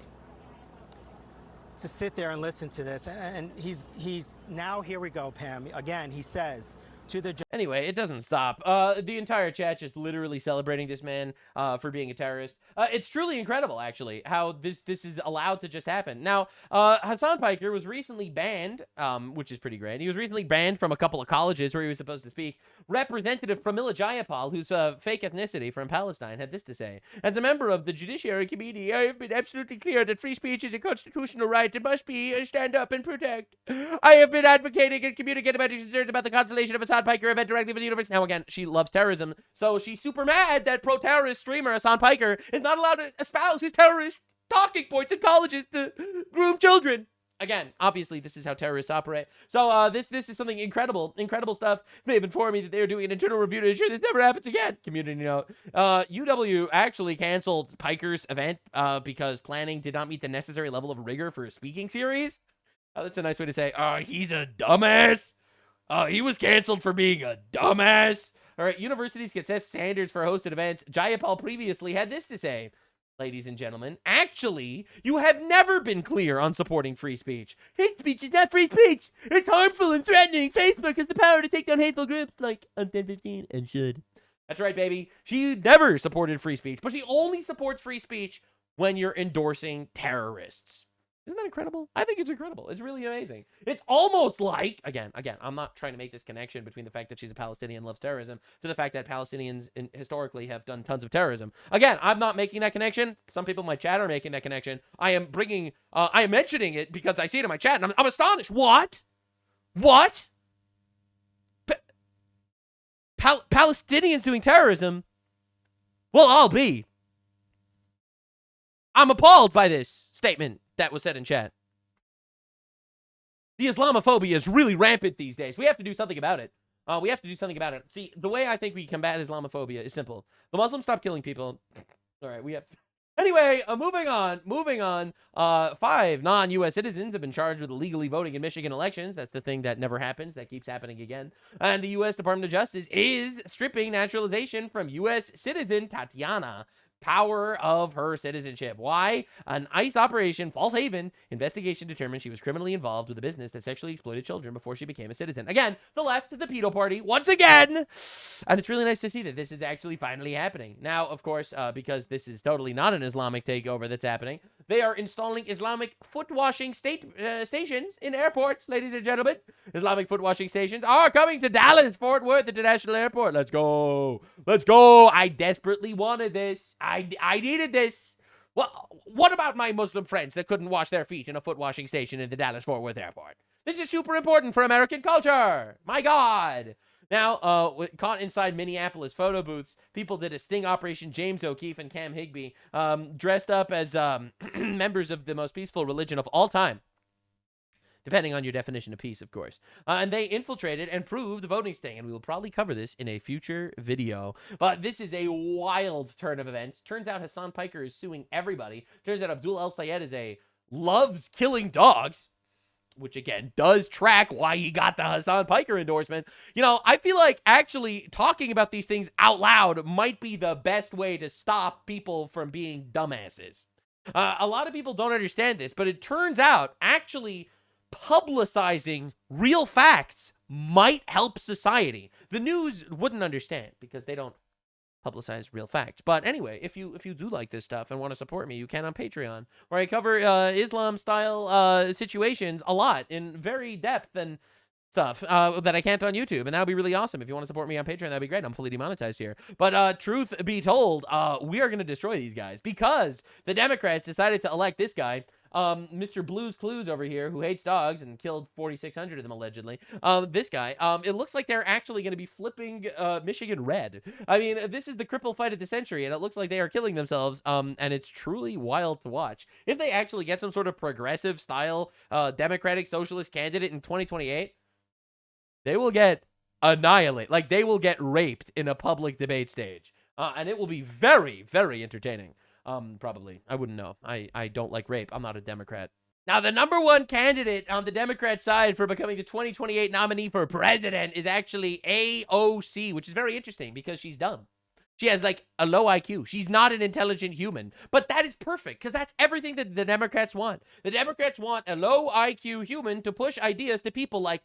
to sit there and listen to this, and he's now, here we go, Pam. Again, he says to the anyway, it doesn't stop. The entire chat just literally celebrating this man for being a terrorist. It's truly incredible, actually, how this is allowed to just happen. Now, Hassan Piker was recently banned, which is pretty great. He was recently banned from a couple of colleges where he was supposed to speak. Representative Pramila Jayapal, who's a fake ethnicity from Palestine, had this to say: "As a member of the Judiciary Committee, I have been absolutely clear that free speech is a constitutional right and must be stand up and protect. I have been advocating and communicating my concerns about the cancellation of Hassan Piker event directly with the universe." Now, again, she loves terrorism, so she's super mad that pro-terrorist streamer Hassan Piker is not allowed to espouse his terrorist talking points in colleges to groom children. Again, obviously, this is how terrorists operate. So this is something incredible stuff. They've informed me that they're doing an internal review to ensure this never happens again. Community note. UW actually canceled Piker's event because planning did not meet the necessary level of rigor for a speaking series. That's a nice way to say, he's a dumbass. He was canceled for being a dumbass. All right, universities can set standards for hosted events. Jayapal previously had this to say. Ladies and gentlemen, actually, you have never been clear on supporting free speech. Hate speech is not free speech. It's harmful and threatening. Facebook has the power to take down hateful groups like on 1015 and should. That's right, baby. She never supported free speech, but she only supports free speech when you're endorsing terrorists. Isn't that incredible? I think it's incredible. It's really amazing. It's almost like, again, I'm not trying to make this connection between the fact that she's a Palestinian and loves terrorism to the fact that Palestinians historically have done tons of terrorism. Again, I'm not making that connection. Some people in my chat are making that connection. I am mentioning it because I see it in my chat and I'm astonished. What? Palestinians doing terrorism? Well, I'll be. I'm appalled by this statement that was said in chat. The Islamophobia is really rampant these days. We have to do something about it. See, the way I think we combat Islamophobia is simple. The Muslims stop killing people. All right, we have... Anyway, moving on. 5 non-U.S. citizens have been charged with illegally voting in Michigan elections. That's the thing that never happens. That keeps happening again. And the U.S. Department of Justice is stripping naturalization from U.S. citizen Tatiana power of her citizenship. Why? An ICE operation, False Haven, investigation determined she was criminally involved with a business that sexually exploited children before she became a citizen. Again, the left, the pedo party, once again. And it's really nice to see that this is actually finally happening. Now, of course, because this is totally not an Islamic takeover that's happening, they are installing Islamic foot washing stations in airports, ladies and gentlemen. Islamic foot washing stations are coming to Dallas Fort Worth International Airport. Let's go. I desperately wanted this. I needed this. Well, what about my Muslim friends that couldn't wash their feet in a foot washing station in the Dallas Fort Worth Airport? This is super important for American culture. My God. Now, caught inside Minneapolis photo booths, people did a sting operation. James O'Keefe and Cam Higbee dressed up as members of the most peaceful religion of all time. Depending on your definition of peace, of course. And they infiltrated and proved the voting sting. And we will probably cover this in a future video. But this is a wild turn of events. Turns out Hassan Piker is suing everybody. Turns out Abdul El Sayed loves killing dogs. Which, again, does track why he got the Hassan Piker endorsement. You know, I feel like actually talking about these things out loud might be the best way to stop people from being dumbasses. A lot of people don't understand this, but it turns out actually publicizing real facts might help society. The news wouldn't understand because they don't publicize real facts. But anyway, if you do like this stuff and want to support me, you can on Patreon, where I cover Islam-style situations a lot in very depth and stuff that I can't on YouTube, and that would be really awesome. If you want to support me on Patreon, that'd be great. I'm fully demonetized here. But truth be told, we are going to destroy these guys because the Democrats decided to elect this guy, Mr. Blues Clues over here, who hates dogs and killed 4,600 of them allegedly. This guy, it looks like they're actually going to be flipping Michigan red. I mean, this is the cripple fight of the century, and it looks like they are killing themselves, and it's truly wild to watch. If they actually get some sort of progressive style Democratic Socialist candidate in 2028, they will get annihilated. Like, they will get raped in a public debate stage. And it will be very, very entertaining. Probably. I wouldn't know. I don't like rape. I'm not a Democrat. Now, the number one candidate on the Democrat side for becoming the 2028 nominee for president is actually AOC, which is very interesting because she's dumb. She has, like, a low IQ. She's not an intelligent human. But that is perfect because that's everything that the Democrats want. The Democrats want a low IQ human to push ideas to people like,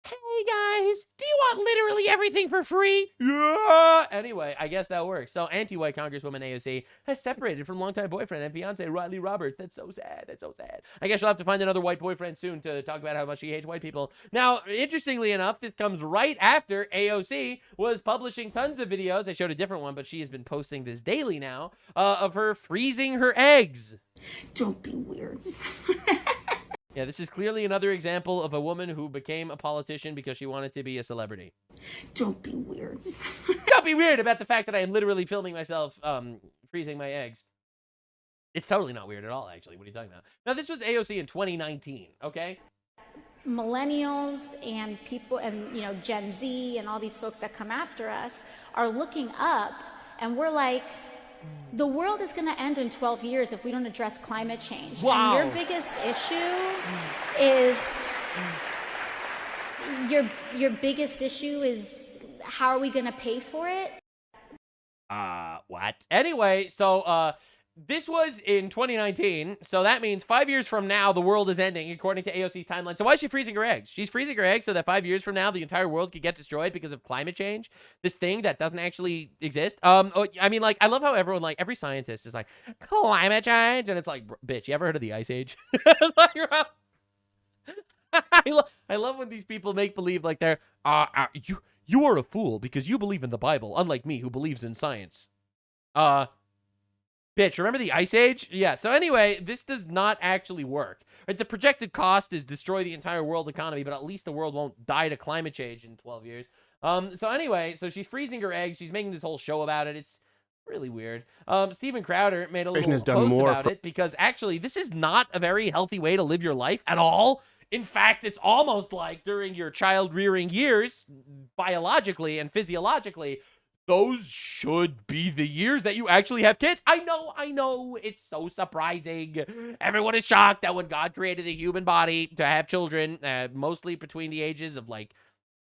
hey guys, do you want literally everything for free? Yeah. Anyway, I guess that works. So anti-white Congresswoman AOC has separated from longtime boyfriend and fiance Riley Roberts. That's so sad. That's so sad. I guess she'll have to find another white boyfriend soon to talk about how much she hates white people. Now, interestingly enough, this comes right after AOC was publishing tons of videos. I showed a different one, but she has been posting this daily now of her freezing her eggs. Don't be weird. Yeah, this is clearly another example of a woman who became a politician because she wanted to be a celebrity. Don't be weird. Don't be weird about the fact that I am literally filming myself freezing my eggs. It's totally not weird at all, actually. What are you talking about? Now, this was AOC in 2019, okay? Millennials and people and Gen Z and all these folks that come after us are looking up, and we're like, the world is going to end in 12 years if we don't address climate change. Wow. And your biggest issue is your biggest issue is how are we going to pay for it? What? Anyway, so this was in 2019, so that means 5 years from now, the world is ending, according to AOC's timeline. So why is she freezing her eggs? She's freezing her eggs so that 5 years from now, the entire world could get destroyed because of climate change, this thing that doesn't actually exist. I mean, like, I love how everyone, like, every scientist is like, climate change, and it's like, bitch, you ever heard of the Ice Age? I love when these people make believe like they're, you are a fool because you believe in the Bible, unlike me who believes in science. Bitch, remember the Ice Age? Yeah, so anyway, this does not actually work. Right, the projected cost is destroy the entire world economy, but at least the world won't die to climate change in 12 years. So anyway, so she's freezing her eggs. She's making this whole show about it. It's really weird. Steven Crowder made a little Has done post more about it because actually this is not a very healthy way to live your life at all. In fact, it's almost like during your child-rearing years, biologically and physiologically, those should be the years that you actually have kids. I know, it's so surprising. Everyone is shocked that when God created the human body to have children, mostly between the ages of like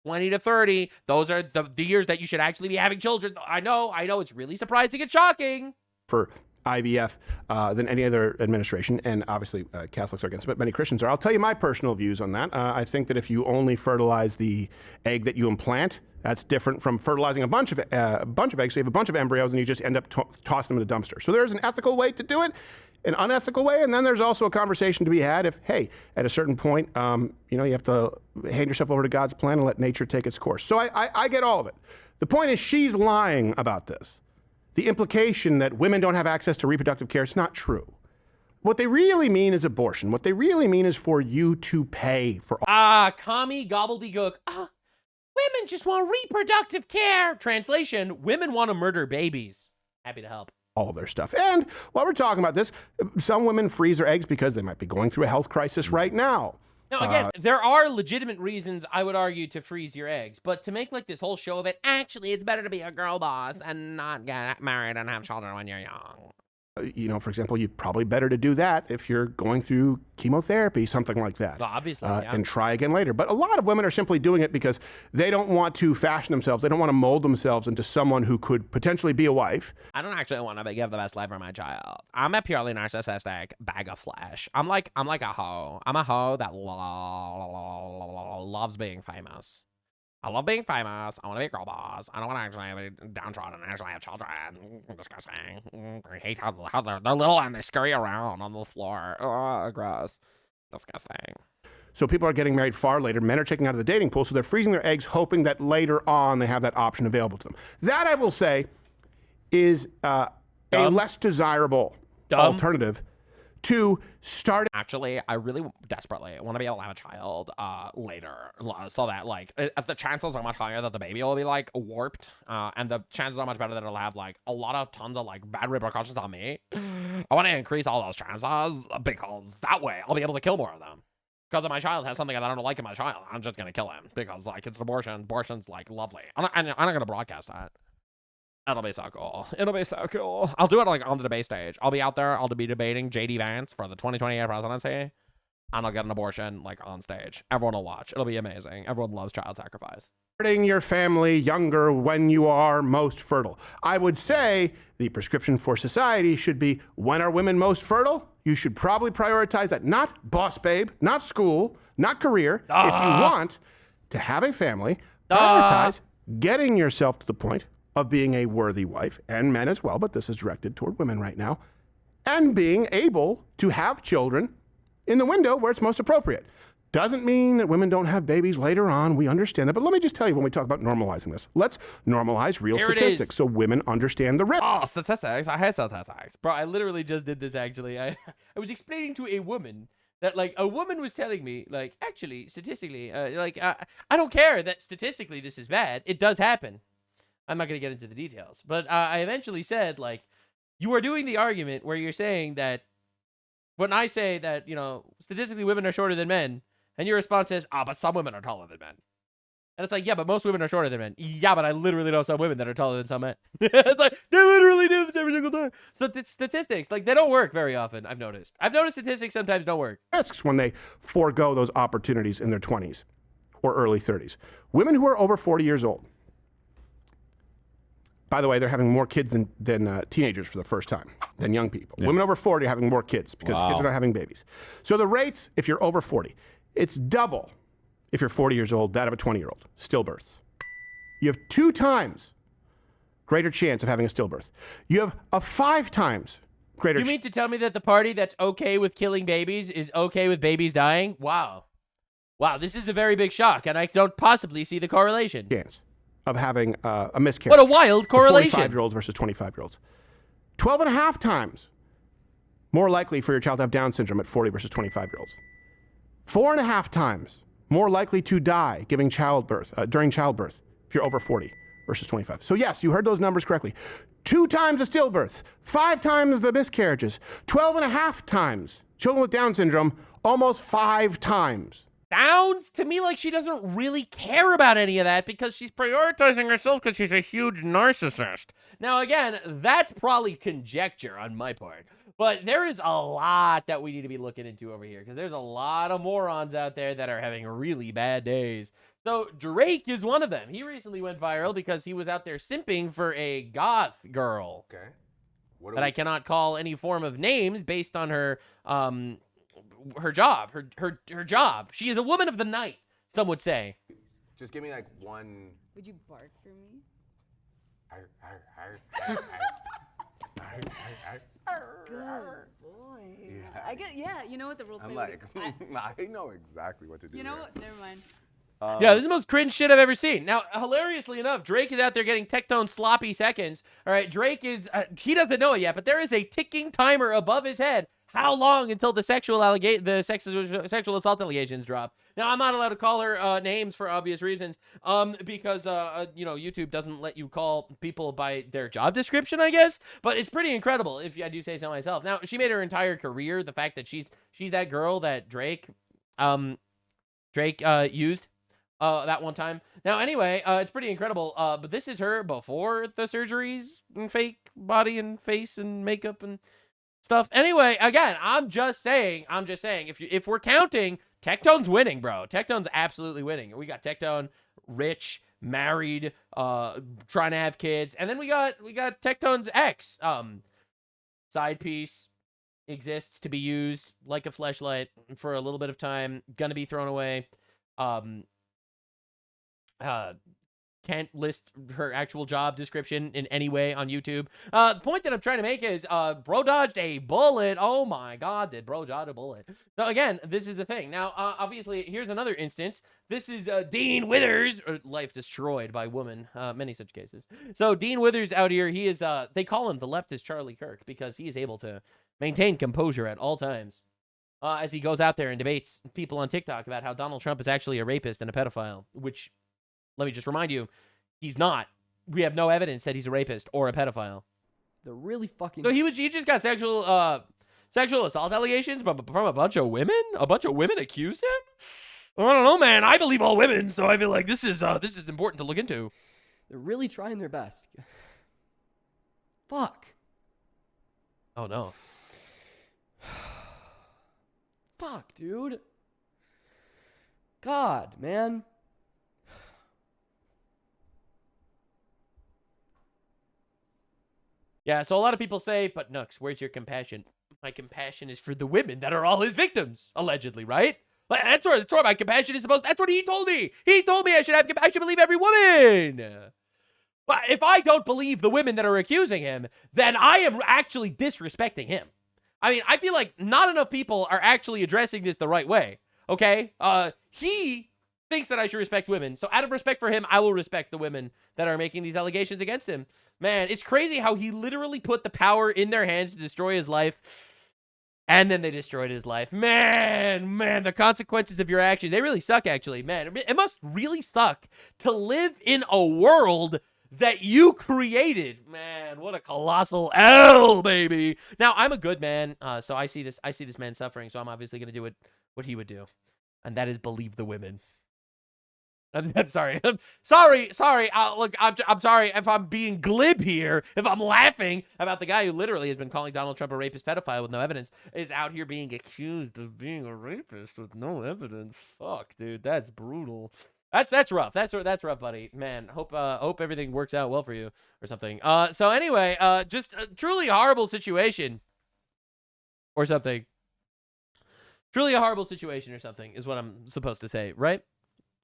20 to 30, those are the years that you should actually be having children. I know, it's really surprising and shocking. For IVF than any other administration, and obviously Catholics are against it, but many Christians are. I'll tell you my personal views on that. I think that if you only fertilize the egg that you implant, that's different from fertilizing a bunch of eggs. So you have a bunch of embryos and you just end up tossing them in a dumpster. So there's an ethical way to do it, an unethical way, and then there's also a conversation to be had if, hey, at a certain point, you have to hand yourself over to God's plan and let nature take its course. So I get all of it. The point is she's lying about this. The implication that women don't have access to reproductive care is not true. What they really mean is abortion. What they really mean is for you to pay for all. Commie gobbledygook. Women just want reproductive care. Translation, women want to murder babies. Happy to help. All of their stuff. And while we're talking about this, some women freeze their eggs because they might be going through a health crisis right now. Now, again, there are legitimate reasons, I would argue, to freeze your eggs. But to make like this whole show of it, actually, it's better to be a girl boss and not get married and have children when you're young. For example, you'd probably better to do that if you're going through chemotherapy, something like that. Well, obviously, yeah. And try again later. But a lot of women are simply doing it because they don't want to fashion themselves. They don't want to mold themselves into someone who could potentially be a wife. I don't actually want to give the best life for my child. I'm a purely narcissistic bag of flesh. I'm like a hoe. I'm a hoe that loves being famous. I love being famous. I want to be a girl boss. I don't want to actually be downtrodden and actually have children. Disgusting. I hate how they're little and they scurry around on the floor. Gross. Disgusting. So people are getting married far later. Men are checking out of the dating pool, so they're freezing their eggs, hoping that later on they have that option available to them. That, I will say, is a less desirable alternative to start. Actually, I really desperately want to be able to have a child later, so that like the chances are much higher that the baby will be like warped, and the chances are much better that it'll have like a lot of tons of like bad repercussions on me. I want to increase all those chances because that way I'll be able to kill more of them. Because if my child has something that I don't like in my child, I'm just gonna kill him because like it's abortion. Abortion's like lovely. I'm not gonna broadcast that. It'll be so cool. It'll be so cool. I'll do it like on the debate stage. I'll be out there. I'll be debating J.D. Vance for the 2028 presidency. And I'll get an abortion like on stage. Everyone will watch. It'll be amazing. Everyone loves child sacrifice. Starting your family younger when you are most fertile. I would say the prescription for society should be, when are women most fertile? You should probably prioritize that. Not boss babe, not school, not career. If you want to have a family, prioritize getting yourself to the point of being a worthy wife, and men as well, but this is directed toward women right now, and being able to have children in the window where it's most appropriate. Doesn't mean that women don't have babies later on. We understand that. But let me just tell you, when we talk about normalizing this, let's normalize real statistics so women understand the risk. Oh, statistics. I hate statistics. Bro, I literally just did this actually. I was explaining to a woman that like a woman was telling me like, actually, statistically, I don't care that statistically this is bad. It does happen. I'm not going to get into the details, but I eventually said, like, you are doing the argument where you're saying that when I say that, statistically women are shorter than men, and your response is, but some women are taller than men. And it's like, yeah, but most women are shorter than men. Yeah, but I literally know some women that are taller than some men. It's like, they literally do this every single time. So statistics, like, they don't work very often, I've noticed. I've noticed statistics sometimes don't work. Risks when they forego those opportunities in their 20s or early 30s. Women who are over 40 years old, by the way, they're having more kids than teenagers for the first time, than young people. Yeah. Women over 40 are having more kids because kids are not having babies. So the rates, if you're over 40, it's double if you're 40 years old, that of a 20-year-old, stillbirth. You have 2 times greater chance of having a stillbirth. You have a 5 times greater You mean to tell me that the party that's okay with killing babies is okay with babies dying? Wow. Wow, this is a very big shock, and I don't possibly see the correlation. Chance of having a miscarriage. What a wild correlation. 45-year-olds versus 25-year-olds. 12.5 times more likely for your child to have Down syndrome at 40 versus 25-year-olds. 4.5 times more likely to die during childbirth if you're over 40 versus 25. So yes, you heard those numbers correctly. 2 times the stillbirths, 5 times the miscarriages, 12.5 times children with Down syndrome, almost 5 times. Sounds to me like she doesn't really care about any of that because she's prioritizing herself because she's a huge narcissist. Now, again, that's probably conjecture on my part. But there is a lot that we need to be looking into over here because there's a lot of morons out there that are having really bad days. So Drake is one of them. He recently went viral because he was out there simping for a goth girl. Okay. But I cannot call any form of names based on her job. Her job. She is a woman of the night, some would say. Just give me like one. Would you bark for me? Good boy. Yeah. You know what the role play I'm like, I know exactly what to do. You know what? Never mind. Yeah, this is the most cringe shit I've ever seen. Now, hilariously enough, Drake is out there getting Tectone sloppy seconds. All right, Drake is, he doesn't know it yet, but there is a ticking timer above his head. How long until the sexual assault allegations drop? Now, I'm not allowed to call her names for obvious reasons, because YouTube doesn't let you call people by their job description, I guess. But it's pretty incredible, if I do say so myself. Now, she made her entire career the fact that she's that girl that Drake used that one time. Now, anyway, it's pretty incredible. But this is her before the surgeries and fake body and face and makeup and stuff. Anyway, again, I'm just saying, if we're counting, Tectone's winning, bro. Tectone's absolutely winning. We got Tectone, rich, married, trying to have kids, and then we got Tectone's ex, side piece, exists to be used like a fleshlight for a little bit of time, gonna be thrown away. Can't list her actual job description in any way on YouTube. The point that I'm trying to make is, bro dodged a bullet. Oh my God, did bro dodge a bullet? So again, this is the thing. Now, obviously, here's another instance. This is Dean Withers, or life destroyed by woman. Many such cases. So Dean Withers out here, he is. They call him the leftist Charlie Kirk because he is able to maintain composure at all times. As he goes out there and debates people on TikTok about how Donald Trump is actually a rapist and a pedophile, which, let me just remind you, he's not. We have no evidence that he's a rapist or a pedophile. They're really fucking... So he just got sexual assault allegations from a bunch of women? A bunch of women accused him? I don't know, man. I believe all women, so I feel like this is important to look into. They're really trying their best. Fuck. Oh, no. Fuck, dude. God, man. Yeah, so a lot of people say, but Nux, where's your compassion? My compassion is for the women that are all his victims, allegedly, right? Like, that's where my compassion is supposed. That's what he told me. He told me I should believe every woman. But if I don't believe the women that are accusing him, then I am actually disrespecting him. I mean, I feel like not enough people are actually addressing this the right way. Okay? He thinks that I should respect women. So out of respect for him, I will respect the women that are making these allegations against him. Man, it's crazy how he literally put the power in their hands to destroy his life, and then they destroyed his life. Man, the consequences of your actions, they really suck, actually. Man, it must really suck to live in a world that you created. Man, what a colossal L, baby. Now, I'm a good man, so I see this man suffering, so I'm obviously going to do what he would do, and that is believe the women. I'm sorry. I'm sorry. Look, I'm sorry if I'm being glib here, if I'm laughing about the guy who literally has been calling Donald Trump a rapist pedophile with no evidence, is out here being accused of being a rapist with no evidence. Fuck, dude, that's brutal. That's rough. That's rough, buddy. Man, hope everything works out well for you or something. So anyway, just a truly horrible situation or something. Truly a horrible situation or something is what I'm supposed to say, right?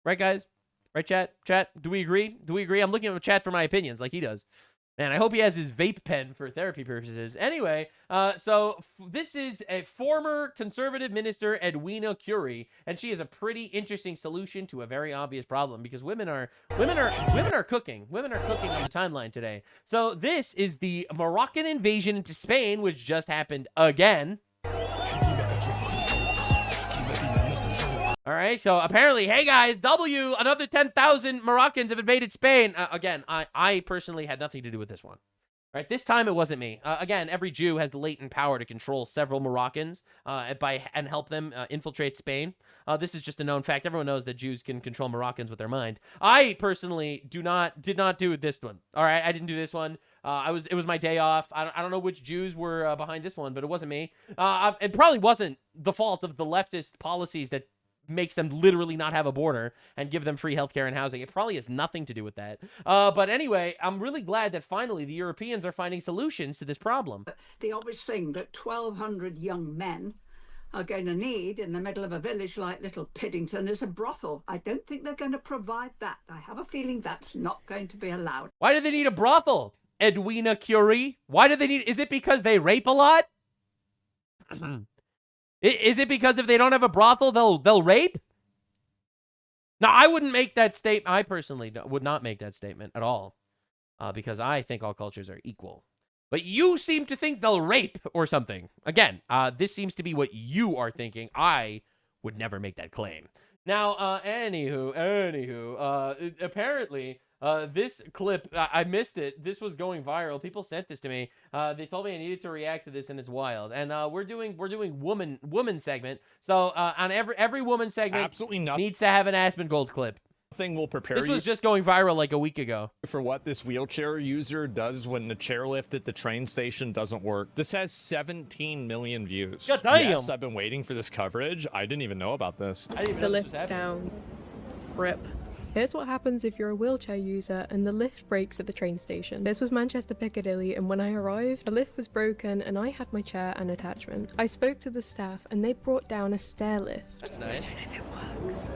Right, guys? Right, chat? Chat, do we agree? I'm looking at the chat for my opinions like he does. Man, I hope he has his vape pen for therapy purposes. Anyway, so this is a former conservative minister, Edwina Curie, and she has a pretty interesting solution to a very obvious problem because women are cooking. Women are cooking on the timeline today. So this is the Moroccan invasion into Spain, which just happened again. All right, so apparently, hey guys, another 10,000 Moroccans have invaded Spain. Again, I personally had nothing to do with this one. All right, this time it wasn't me. Again, every Jew has the latent power to control several Moroccans and help them infiltrate Spain. This is just a known fact. Everyone knows that Jews can control Moroccans with their mind. I personally did not do this one. All right, I didn't do this one. It was my day off. I don't know which Jews were behind this one, but it wasn't me. It probably wasn't the fault of the leftist policies that makes them literally not have a border and give them free healthcare and housing. It probably has nothing to do with that. But anyway, I'm really glad that finally the Europeans are finding solutions to this problem. The obvious thing that 1,200 young men are going to need in the middle of a village like Little Piddington is a brothel. I don't think they're going to provide that. I have a feeling that's not going to be allowed. Why do they need a brothel, Edwina Curie? Why do they need... Is it because they rape a lot? Is it because if they don't have a brothel, they'll rape? Now, I wouldn't make that statement. I personally would not make that statement at all, because I think all cultures are equal. But you seem to think they'll rape or something. Again, this seems to be what you are thinking. I would never make that claim. Now, anywho, apparently... this clip, I missed it. This was going viral. People sent this to me. They told me I needed to react to this, and it's wild. And we're doing woman segment. So on every woman segment, absolutely nothing needs to have an Aspen Gold clip. Nothing will prepare This you was just going viral like a week ago. for what this wheelchair user does when the chairlift at the train station doesn't work. This has 17 million views. God damn. Yes, I've been waiting for this coverage. I didn't even know about this. I didn't The know this was lift's happening. down. Rip. Here's what happens if you're a wheelchair user and the lift breaks at the train station. This was Manchester Piccadilly, and when I arrived, the lift was broken and I had my chair and attachment. I spoke to the staff and they brought down a stair lift. That's nice.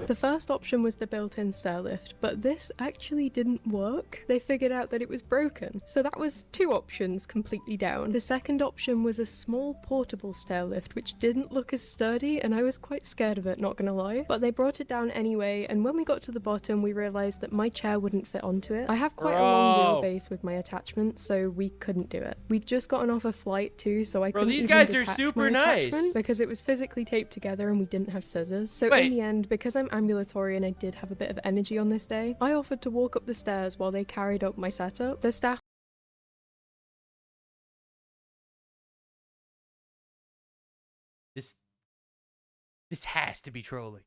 The first option was the built-in stair lift, but this actually didn't work. They figured out that it was broken, so that was two options completely down. The second option was a small portable stair lift, which didn't look as sturdy, and I was quite scared of it, not gonna lie. But they brought it down anyway, and when we got to the bottom, we realized that my chair wouldn't fit onto it. I have quite a long wheelbase with my attachment, so we couldn't do it. We'd just gotten off a flight too, so I couldn't these even guys are detach super my nice. attachment because it was physically taped together and we didn't have scissors. So Wait. in the end, because I'm ambulatory and I did have a bit of energy on this day, I offered to walk up the stairs while they carried up my setup. The staff This has to be trolling.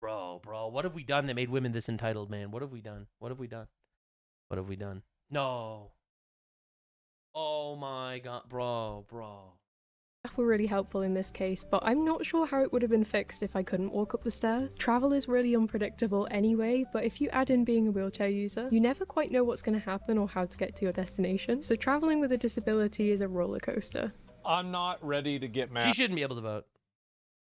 Bro, what have we done that made women this entitled, man? What have we done? No. Oh my god, bro. were really helpful in this case, but I'm not sure how it would have been fixed if I couldn't walk up the stairs. Travel is really unpredictable anyway, but if you add in being a wheelchair user, you never quite know what's going to happen or how to get to your destination. So traveling with a disability is a roller coaster. I'm not ready to get mad. She shouldn't be able to vote.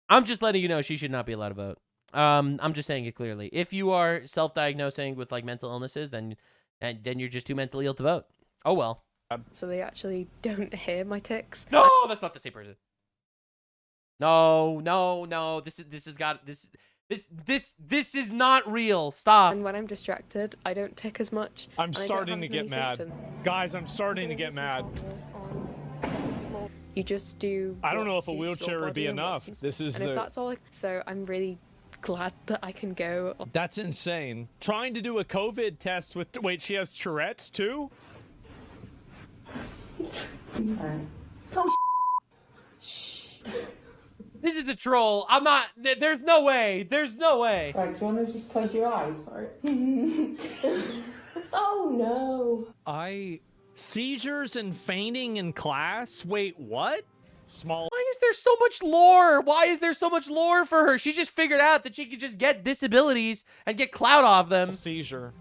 I'm just letting you know she should not be allowed to vote. I'm just saying it clearly. If you are self-diagnosing with like mental illnesses, then you're just too mentally ill to vote. Oh well. So they actually don't hear my tics. No, that's not the same person. No. This is not real. Stop. And when I'm distracted, I don't tick as much. I'm starting to get mad. Guys, I'm starting to get mad. You just do. I don't know what if a suits your wheelchair would be body and what enough. suits- This is and if the- that's all. So I'm really glad that I can go. That's insane. Trying to do a COVID test with, wait, she has Tourette's too? This is the troll. I'm not. There's no way. There's no way. Right, do you want to just close your eyes? Sorry. Oh no. Seizures and fainting in class? Wait, what? Small. Why is there so much lore? Why is there so much lore for her? She just figured out that she could just get disabilities and get clout off them. Seizure.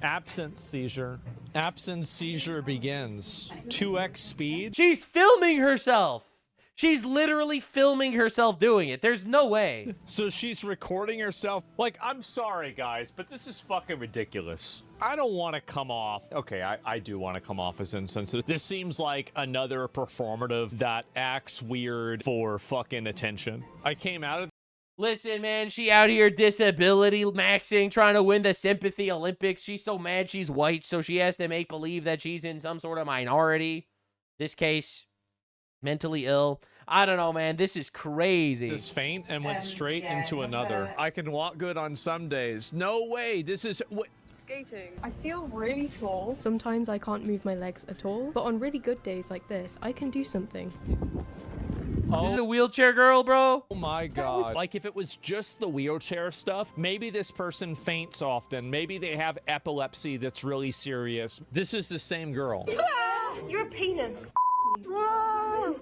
Absent seizure. Absent seizure begins. 2x speed. She's filming herself. She's literally filming herself doing it. There's no way. So she's recording herself. Like, I'm sorry, guys, but this is fucking ridiculous. I don't want to come off. Okay, I do want to come off as insensitive. This seems like another performative that acts weird for fucking attention. I came out of. Listen, man, she out here disability maxing, trying to win the sympathy Olympics. She's so mad she's white, so she has to make believe that she's in some sort of minority. This case, mentally ill. I don't know, man. This is crazy. This faint and went straight into another. I can walk good on some days. No way. This is. Skating. I feel really tall. Sometimes I can't move my legs at all, but on really good days like this, I can do something. This is the wheelchair girl, bro. Oh my god. Like, if it was just the wheelchair stuff, maybe this person faints often. Maybe they have epilepsy that's really serious. This is the same girl. You're a penis. Whoa,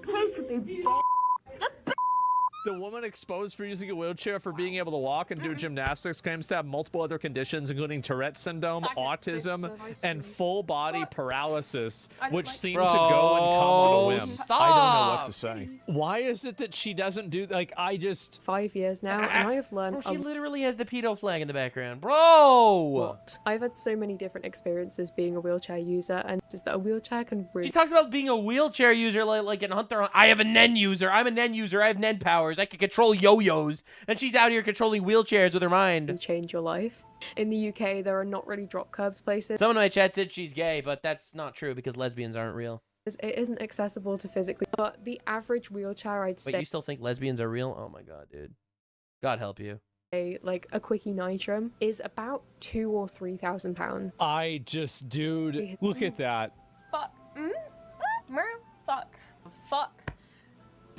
The woman exposed for using a wheelchair for being able to walk and do gymnastics claims to have multiple other conditions, including Tourette's syndrome, autism, and full body paralysis, which seem to go and come on a whim. I don't know what to say. Why is it that she doesn't do, like, 5 years now, and I have learned. Bro, she literally has the pedo flag in the background, bro. I've had so many different experiences being a wheelchair user, and just that a wheelchair can really. She talks about being a wheelchair user like in Hunter. I have a Nen user. I'm a Nen user. I have Nen powers. I can control yo-yos, and she's out here controlling wheelchairs with her mind. Change your life. In the UK, there are not really drop curbs places. Someone in my chat said she's gay, but that's not true because lesbians aren't real. It isn't accessible to physically, but the average wheelchair, I'd say. Wait, you still think lesbians are real? Oh my god, dude. God help you. Like a quickie nitrum is about £2,000 or £3,000. I just, dude, look at that. Fuck. Fuck. Fuck.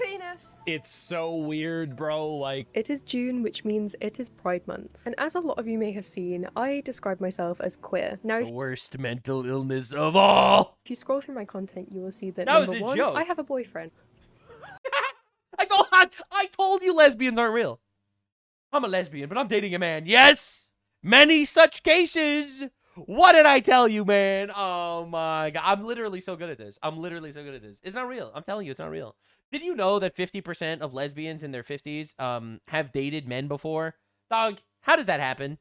Penis. It's so weird, bro. Like, it is June, which means it is Pride Month. And as a lot of you may have seen, I describe myself as queer. Now, the worst mental illness of all. If you scroll through my content, you will see that was number a one, joke. I have a boyfriend. I told you lesbians aren't real. I'm a lesbian, but I'm dating a man. Yes, many such cases. What did I tell you, man? Oh my god, I'm literally so good at this. It's not real. I'm telling you, it's not real. Did you know that 50% of lesbians in their 50s have dated men before? Dog, how does that happen?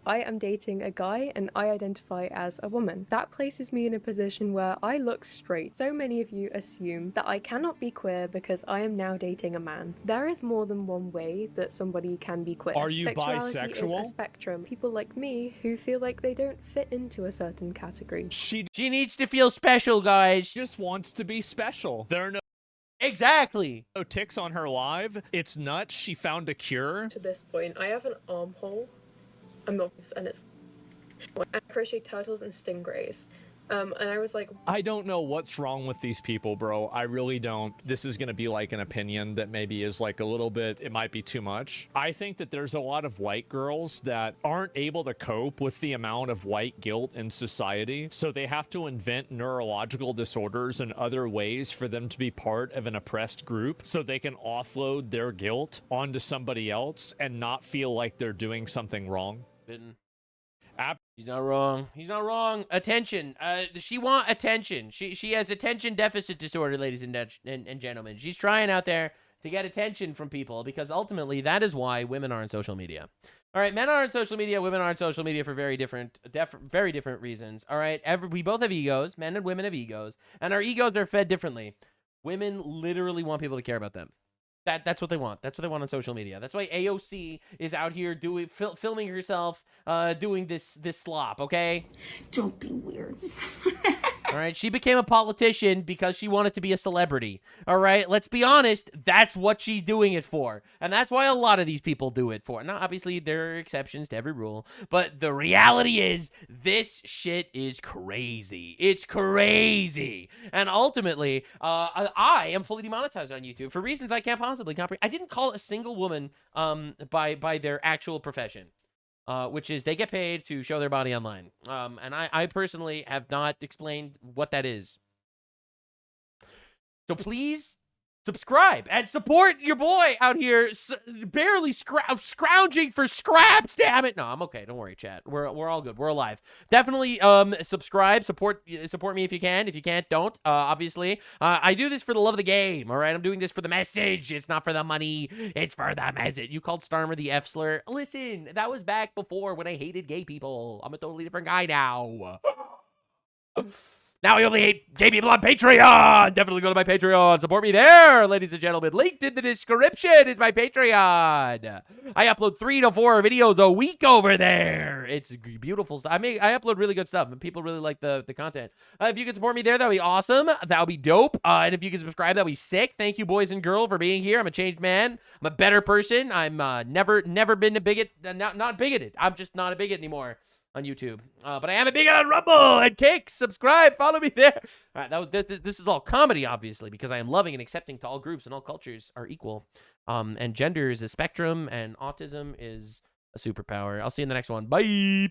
I am dating a guy and I identify as a woman. That places me in a position where I look straight. So many of you assume that I cannot be queer because I am now dating a man. There is more than one way that somebody can be queer. Are you Sexuality bisexual? is a spectrum. People like me who feel like they don't fit into a certain category. She needs to feel special, guys. Just wants to be special. There are no exactly no ticks on her live. It's nuts. She found a cure. To this point, I have an armhole. And it's I crochet turtles and stingrays. And I was like, I don't know what's wrong with these people, bro. I really don't. This is going to be like an opinion that maybe is like a little bit, it might be too much. I think that there's a lot of white girls that aren't able to cope with the amount of white guilt in society. So they have to invent neurological disorders and other ways for them to be part of an oppressed group so they can offload their guilt onto somebody else and not feel like they're doing something wrong. He's not wrong. He's not wrong. Attention. She want attention. She has attention deficit disorder, ladies and gentlemen. She's trying out there to get attention from people because ultimately that is why women are on social media. All right, men are on social media. Women are on social media for very different reasons. All right, we both have egos. Men and women have egos, and our egos are fed differently. Women literally want people to care about them. That's what they want. That's what they want on social media. That's why AOC is out here filming herself doing this slop, okay? Don't be weird. All right, she became a politician because she wanted to be a celebrity. All right, let's be honest, that's what she's doing it for. And that's why a lot of these people do it for. Now, obviously, there are exceptions to every rule, but the reality is this shit is crazy. It's crazy. And ultimately, I am fully demonetized on YouTube for reasons I can't possibly comprehend. I didn't call a single woman by their actual profession. Which is they get paid to show their body online. And I personally have not explained what that is. So please subscribe and support your boy out here barely scrounging for scraps, damn it. No, I'm okay. Don't worry, chat. We're all good. We're alive. Definitely subscribe, support me if you can. If you can't, don't. Obviously. I do this for the love of the game, all right? I'm doing this for the message. It's not for the money. It's for the message. You called Starmer the F slur. Listen, that was back before when I hated gay people. I'm a totally different guy now. Now I only hate gay people on Patreon. Definitely go to my Patreon. Support me there, ladies and gentlemen. Linked in the description is my Patreon. I upload 3 to 4 videos a week over there. It's beautiful stuff. I upload really good stuff, and people really like the content. If you can support me there, that would be awesome. That would be dope. And if you can subscribe, that would be sick. Thank you, boys and girls, for being here. I'm a changed man. I'm a better person. I'm never been a bigot. Not bigoted. I'm just not a bigot anymore on YouTube, but I am a bigot on Rumble and Kick. Subscribe, follow me there. All right, this is all comedy, obviously, because I am loving and accepting to all groups and all cultures are equal. And gender is a spectrum, and autism is a superpower. I'll see you in the next one. Bye.